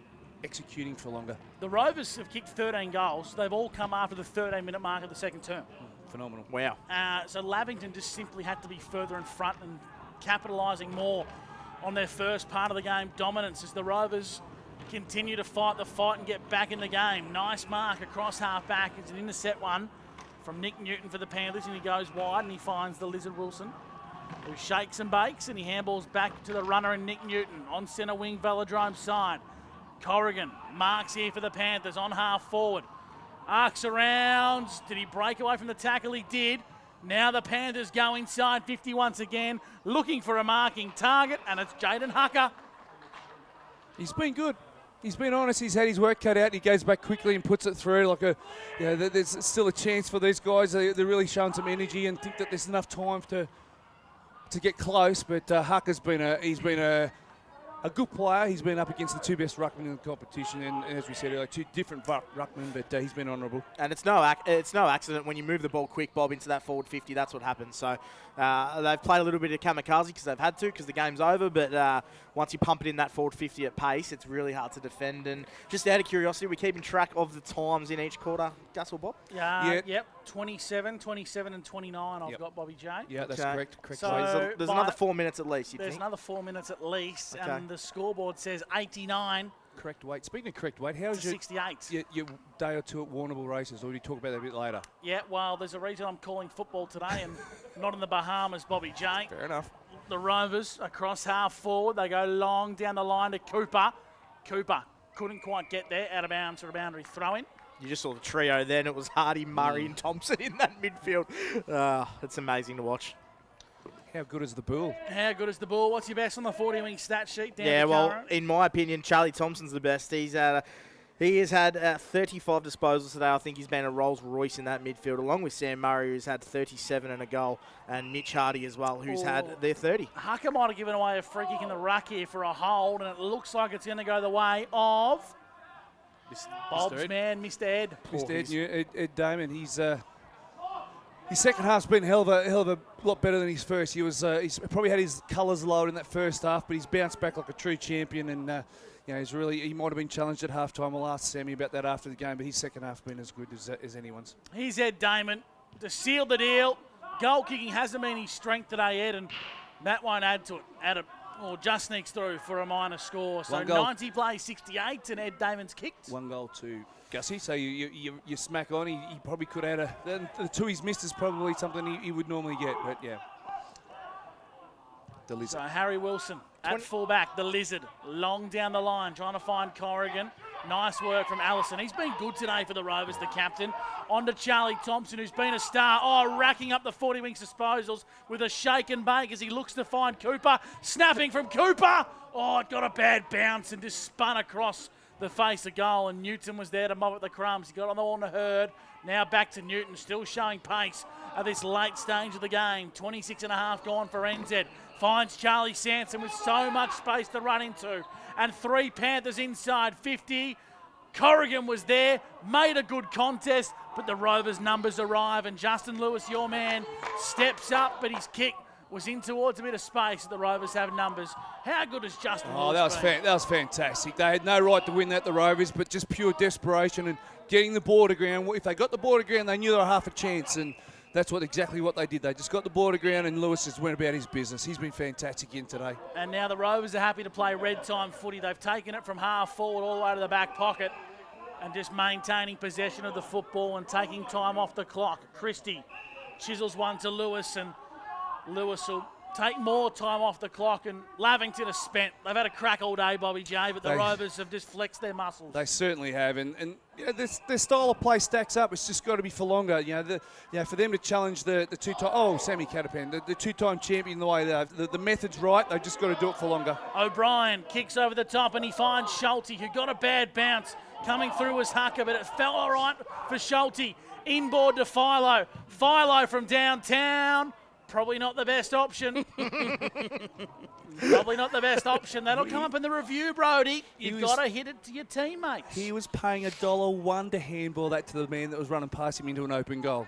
executing for longer. The Rovers have kicked 13 goals. They've all come after the 13-minute mark of the second term. Phenomenal. Wow. So Lavington just simply had to be further in front and capitalising more on their first part of the game dominance as the Rovers continue to fight the fight and get back in the game. Nice mark across half-back. It's an intercept one from Nick Newton for the Panthers, and he goes wide and he finds the Lizard Wilson, who shakes and bakes, and he handballs back to the runner and Nick Newton on centre wing Velodrome side. Corrigan marks here for the Panthers on half forward. Arcs around. Did he break away from the tackle? He did. Now the Panthers go inside 50 once again, looking for a marking target, and it's Jaden Hucker. He's been good. He's been honest. He's had his work cut out. He goes back quickly and puts it through. There's still a chance for these guys. They're really showing some energy and think that there's enough time to get close, but Hucker's been a good player. He's been up against the two best ruckmen in the competition, and as we said earlier, two different ruckmen, but he's been honourable. And it's no accident when you move the ball quick, Bob, into that forward 50. That's what happens. So they've played a little bit of kamikaze because they've had to, because the game's over. But once you pump it in that forward 50 at pace, it's really hard to defend. And just out of curiosity, we're keeping track of the times in each quarter. Gus or Bob? Yep. 27, 27, and 29. I've got Bobby J. Yeah, that's correct. So there's another 4 minutes at least. There's another 4 minutes at least, Okay. and the scoreboard says 89. Correct weight. Speaking of correct weight, how's to 68. your day or two at Warrnambool races, or will you talk about that a bit later? Yeah, well, there's a reason I'm calling football today and not in the Bahamas, Bobby J. Fair enough. The Rovers across half forward. They go long down the line to Cooper. Cooper couldn't quite get there, out of bounds for a boundary throw-in. You just saw the trio then. It was Hardy, Murray, and Thompson in that midfield. It's amazing to watch. How good is the bull? How good is the ball? What's your best on the 40-wing stat sheet? Yeah, well, in my opinion, Charlie Thompson's the best. He has had 35 disposals today. I think he's been a Rolls Royce in that midfield, along with Sam Murray, who's had 37 and a goal, and Mitch Hardy as well, who's had their 30. Hucker might have given away a free kick in the ruck here for a hold, and it looks like it's going to go the way of Bob's man, Mr. Ed. Mr. Ed Damon. His second half's been hell of a lot better than his first. He's probably had his colours lowered in that first half, but he's bounced back like a true champion, and he might have been challenged at halftime. We'll ask Sammy about that after the game, but his second half been as good as anyone's. He's Ed Damon to seal the deal. Goal kicking hasn't been his strength today, Ed, and that won't add to it. Just sneaks through for a minor score. So 90 plays 68, and Ed Damon's kicked. 1 goal to Gussie. So you smack on. He probably could add the two he's missed is probably something he would normally get, but yeah. The Lizard. So Harry Wilson at fullback, the Lizard, long down the line, trying to find Corrigan. Nice work from Allison. He's been good today for the Rovers, the captain. On to Charlie Thompson, who's been a star. Racking up the 40-wing disposals with a shake and bake as he looks to find Cooper. Snapping from Cooper. It got a bad bounce and just spun across the face of goal, and Newton was there to mob at the crumbs. He got on the wall and Hurd. Now back to Newton, still showing pace at this late stage of the game. 26.5 gone for NZ. Finds Charlie Sanson with so much space to run into. And 3 Panthers inside 50. Corrigan was there, made a good contest, but the Rovers' numbers arrive, and Justin Lewis, your man, steps up, but his kick was in towards a bit of space. The Rovers have numbers. How good is Justin Lewis been? That was fantastic. They had no right to win that, the Rovers, but just pure desperation and getting the ball to ground. If they got the ball to ground, they knew they were half a chance, and that's exactly what they did. They just got the ball to ground, and Lewis just went about his business. He's been fantastic in today. And now the Rovers are happy to play red time footy. They've taken it from half forward all the way to the back pocket and just maintaining possession of the football and taking time off the clock. Christie chisels one to Lewis, and Lewis will take more time off the clock, and Lavington is spent. They've had a crack all day, Bobby J, but the Rovers have just flexed their muscles. They certainly have, and their style of play stacks up. It's just got to be for longer. For them to challenge the two-time, Sammy Catapan, the two-time champion, the way the method's right. They've just got to do it for longer. O'Brien kicks over the top, and he finds Schulte, who got a bad bounce coming through was Hucker, but it fell all right for Schulte. Inboard to Philo. Philo from downtown. Probably not the best option. Probably not the best option. That'll come up in the review, Brody. You've got to hit it to your teammates. He was paying $1 to handball that to the man that was running past him into an open goal.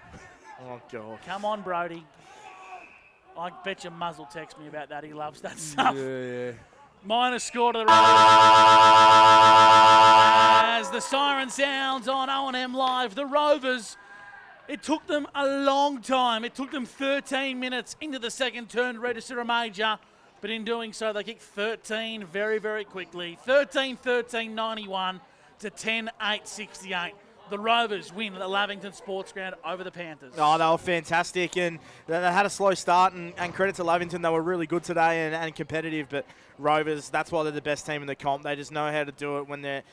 Oh, God. Come on, Brody. I bet you Muzzle texts me about that. He loves that stuff. Yeah. Minus score to the Rovers. As the siren sounds on O&M Live, the Rovers, it took them a long time. It took them 13 minutes into the second turn to register a major, but in doing so, they kicked 13 very, very quickly. 13-13, 91 to 10-8, 68. The Rovers win at the Lavington Sports Ground over the Panthers. Oh, they were fantastic, and they had a slow start, and credit to Lavington. They were really good today and competitive, but Rovers, that's why they're the best team in the comp. They just know how to do it when their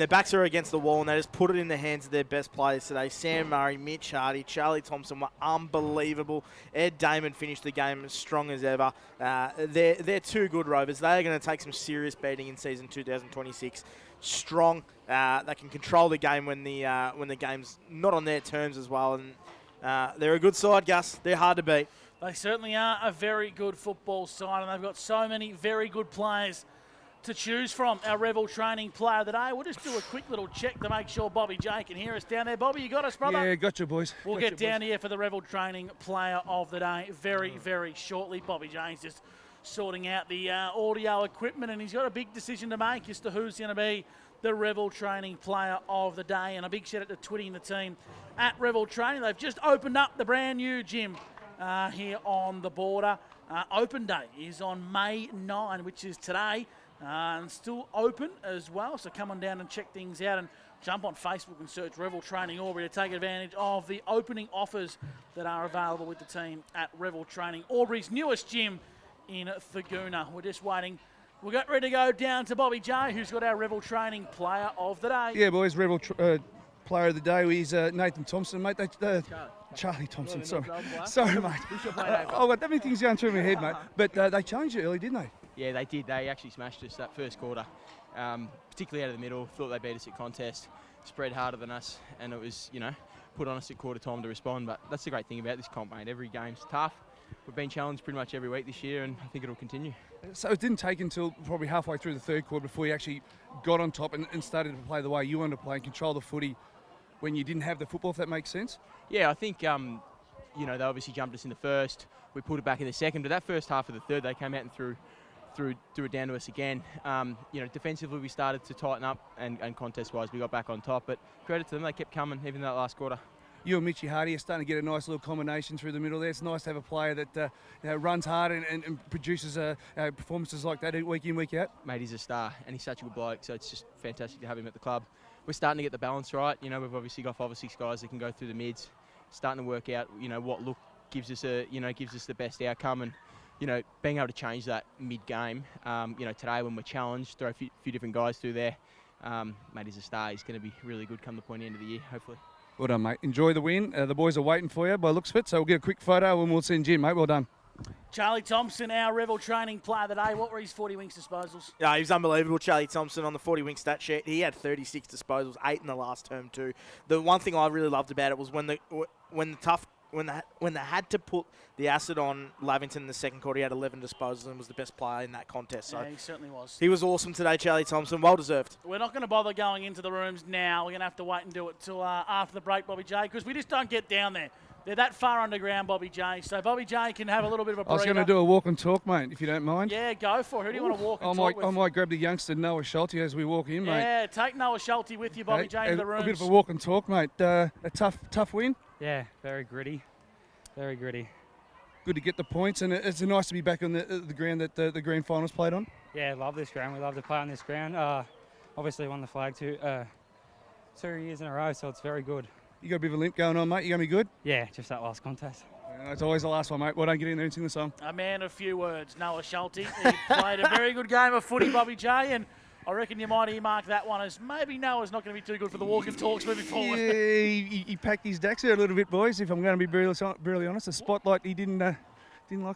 backs are against the wall, and they just put it in the hands of their best players today. Sam Murray, Mitch Hardy, Charlie Thompson were unbelievable. Ed Damon finished the game as strong as ever. They're two good Rovers. They are going to take some serious beating in season 2026. Strong. They can control the game when the game's not on their terms as well. And they're a good side, Gus. They're hard to beat. They certainly are a very good football side, and they've got so many very good players to choose from. Our Revel Training Player of the Day. We'll just do a quick little check to make sure Bobby J can hear us down there. Bobby, you got us, brother? Yeah, got you, boys. We'll get down here for the Revel Training Player of the Day very, very shortly. Bobby J's just sorting out the audio equipment, and he's got a big decision to make as to who's going to be the Revel Training Player of the Day. And a big shout out to Twitty and the team at Revel Training. They've just opened up the brand new gym here on the border. Open day is on May 9, which is today, and still open as well. So come on down and check things out, and jump on Facebook and search Revel Training Aubrey to take advantage of the opening offers that are available with the team at Revel Training, Aubrey's newest gym in Thaguna. We're just waiting. We'll get ready to go down to Bobby J, who's got our Revel Training Player of the Day. Yeah, boys, Revel Player of the Day is Nathan Thompson, mate. Charlie Thompson, sorry. Sorry, mate. I've got that many things going through my head, mate. But they changed it early, didn't they? Yeah, they did. They actually smashed us that first quarter, particularly out of the middle. Thought they beat us at contest, spread harder than us, and it was, put on us at quarter time to respond. But that's the great thing about this comp, mate. Every game's tough. We've been challenged pretty much every week this year, and I think it'll continue. So it didn't take until probably halfway through the third quarter before you actually got on top and started to play the way you wanted to play and control the footy when you didn't have the football, if that makes sense? Yeah, I think, they obviously jumped us in the first. We pulled it back in the second, but that first half of the third, they came out and threw it down to us again. Defensively, we started to tighten up, and contest-wise, we got back on top. But credit to them, they kept coming, even that last quarter. You and Mitchy Hardy are starting to get a nice little combination through the middle there. It's nice to have a player that runs hard and produces performances like that week in, week out. Mate, he's a star, and he's such a good bloke, so it's just fantastic to have him at the club. We're starting to get the balance right. We've obviously got 5 or 6 guys that can go through the mids, starting to work out, what look gives us the best outcome, and being able to change that mid-game. Today when we're challenged, throw a few different guys through there. Mate, he's a star. He's going to be really good come the point end of the year, hopefully. Well done, mate. Enjoy the win. The boys are waiting for you by looks of it, so we'll get a quick photo and we'll send Jim, mate. Well done. Charlie Thompson, our Rebel training player of the day. What were his 40 wings disposals? Yeah, he was unbelievable, Charlie Thompson, on the 40-wing stat sheet. He had 36 disposals, 8 in the last term too. The one thing I really loved about it was when they had to put the acid on Lavington in the second quarter, he had 11 disposals and was the best player in that contest. So yeah, he certainly was. He was awesome today, Charlie Thompson. Well deserved. We're not going to bother going into the rooms now. We're going to have to wait and do it till after the break, Bobby J, because we just don't get down there. They're that far underground, Bobby J. So Bobby J can have a little bit of a breather. I was going to do a walk and talk, mate, if you don't mind. Yeah, go for it. Who do you want to walk and talk with? I might grab the youngster Noah Schulte as we walk in, mate. Yeah, take Noah Schulte with you, Bobby J, into the rooms. A bit of a walk and talk, mate. A tough win. Yeah, very gritty. Very gritty. Good to get the points, and it's nice to be back on the ground that the grand finals played on. Yeah, love this ground. We love to play on this ground. Obviously won the flag 2 years in a row, so it's very good. You got a bit of a limp going on, mate. You going to be good? Yeah, just that last contest. Yeah, it's always the last one, mate. Why don't get in there and sing the song? A man of few words, Noah Schulte. He played a very good game of footy, Bobby J, and I reckon you might earmark that one as maybe Noah's not going to be too good for the walk and talks moving forward. Yeah, he packed his decks there a little bit, boys, if I'm going to be brutally honest. The spotlight, he didn't like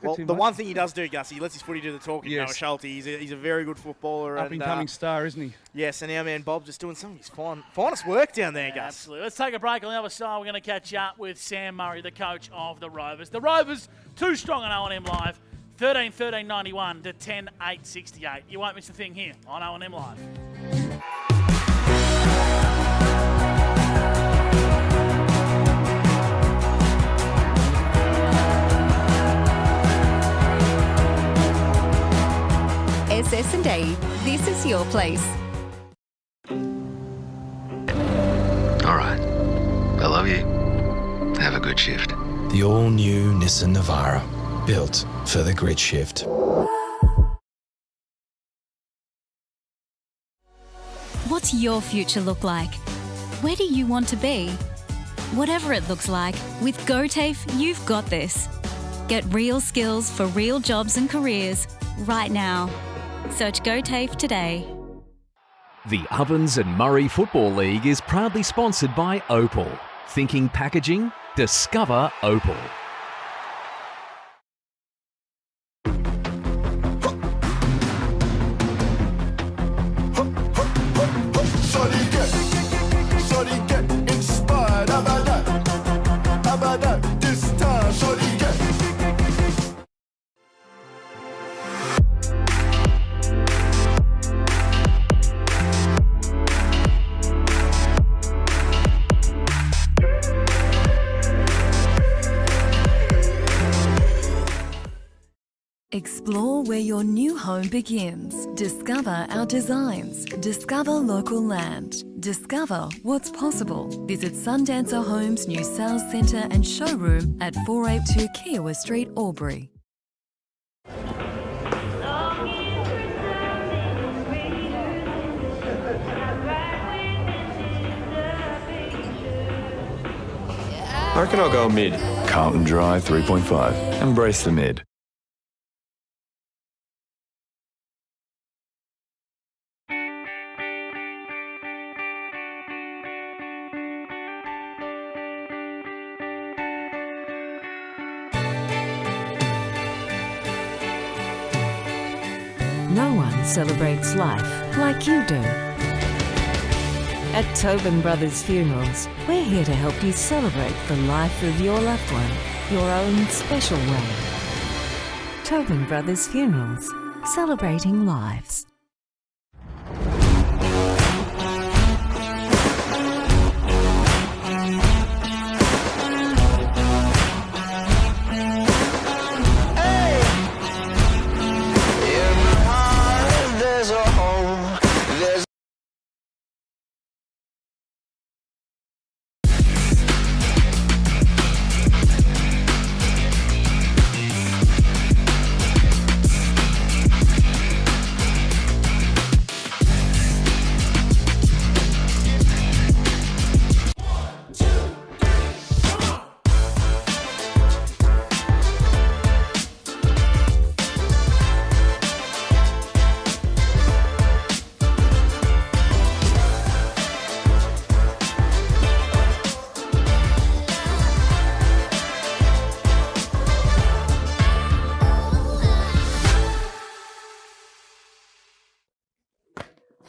it too much. The one thing he does do, Gus, he lets his footy do the talking. Yes. Noah Schulte, he's a very good footballer. Up-and-coming star, isn't he? Yes, and our man Bob just doing some of his finest work down there, Gus. Absolutely. Let's take a break. On the other side, we're going to catch up with Sam Murray, the coach of the Rovers. The Rovers, too strong on O&M Live. 13-13-91 to 10-8-68. You won't miss a thing here on O&M Live. SS&A, this is your place. All right. I love you. Have a good shift. The all-new Nissan Navara, built for the grid shift. What's your future look like? Where do you want to be? Whatever it looks like, with GoTAFE, you've got this. Get real skills for real jobs and careers right now. Search GoTAFE today. The Ovens and Murray Football League is proudly sponsored by Opal. Thinking packaging? Discover Opal. Shorty get inspired. How about that? This time, shorty get. Explore where your new home begins. Discover our designs. Discover local land. Discover what's possible. Visit Sundancer Homes' new sales centre and showroom at 482 Kiowa Street, Albury. I reckon I'll go mid. Carlton Dry 3.5. Embrace the mid. No one celebrates life like you do. At Tobin Brothers Funerals, we're here to help you celebrate the life of your loved one, your own special way. Tobin Brothers Funerals, celebrating lives.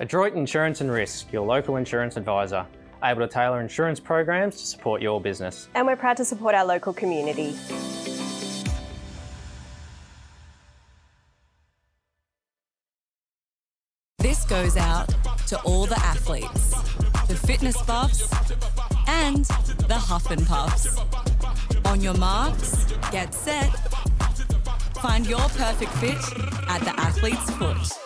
Adroit Insurance and Risk, your local insurance advisor, able to tailor insurance programs to support your business. And we're proud to support our local community. This goes out to all the athletes, the fitness buffs, and the huff and puffs. On your marks, get set. Find your perfect fit at the athlete's foot.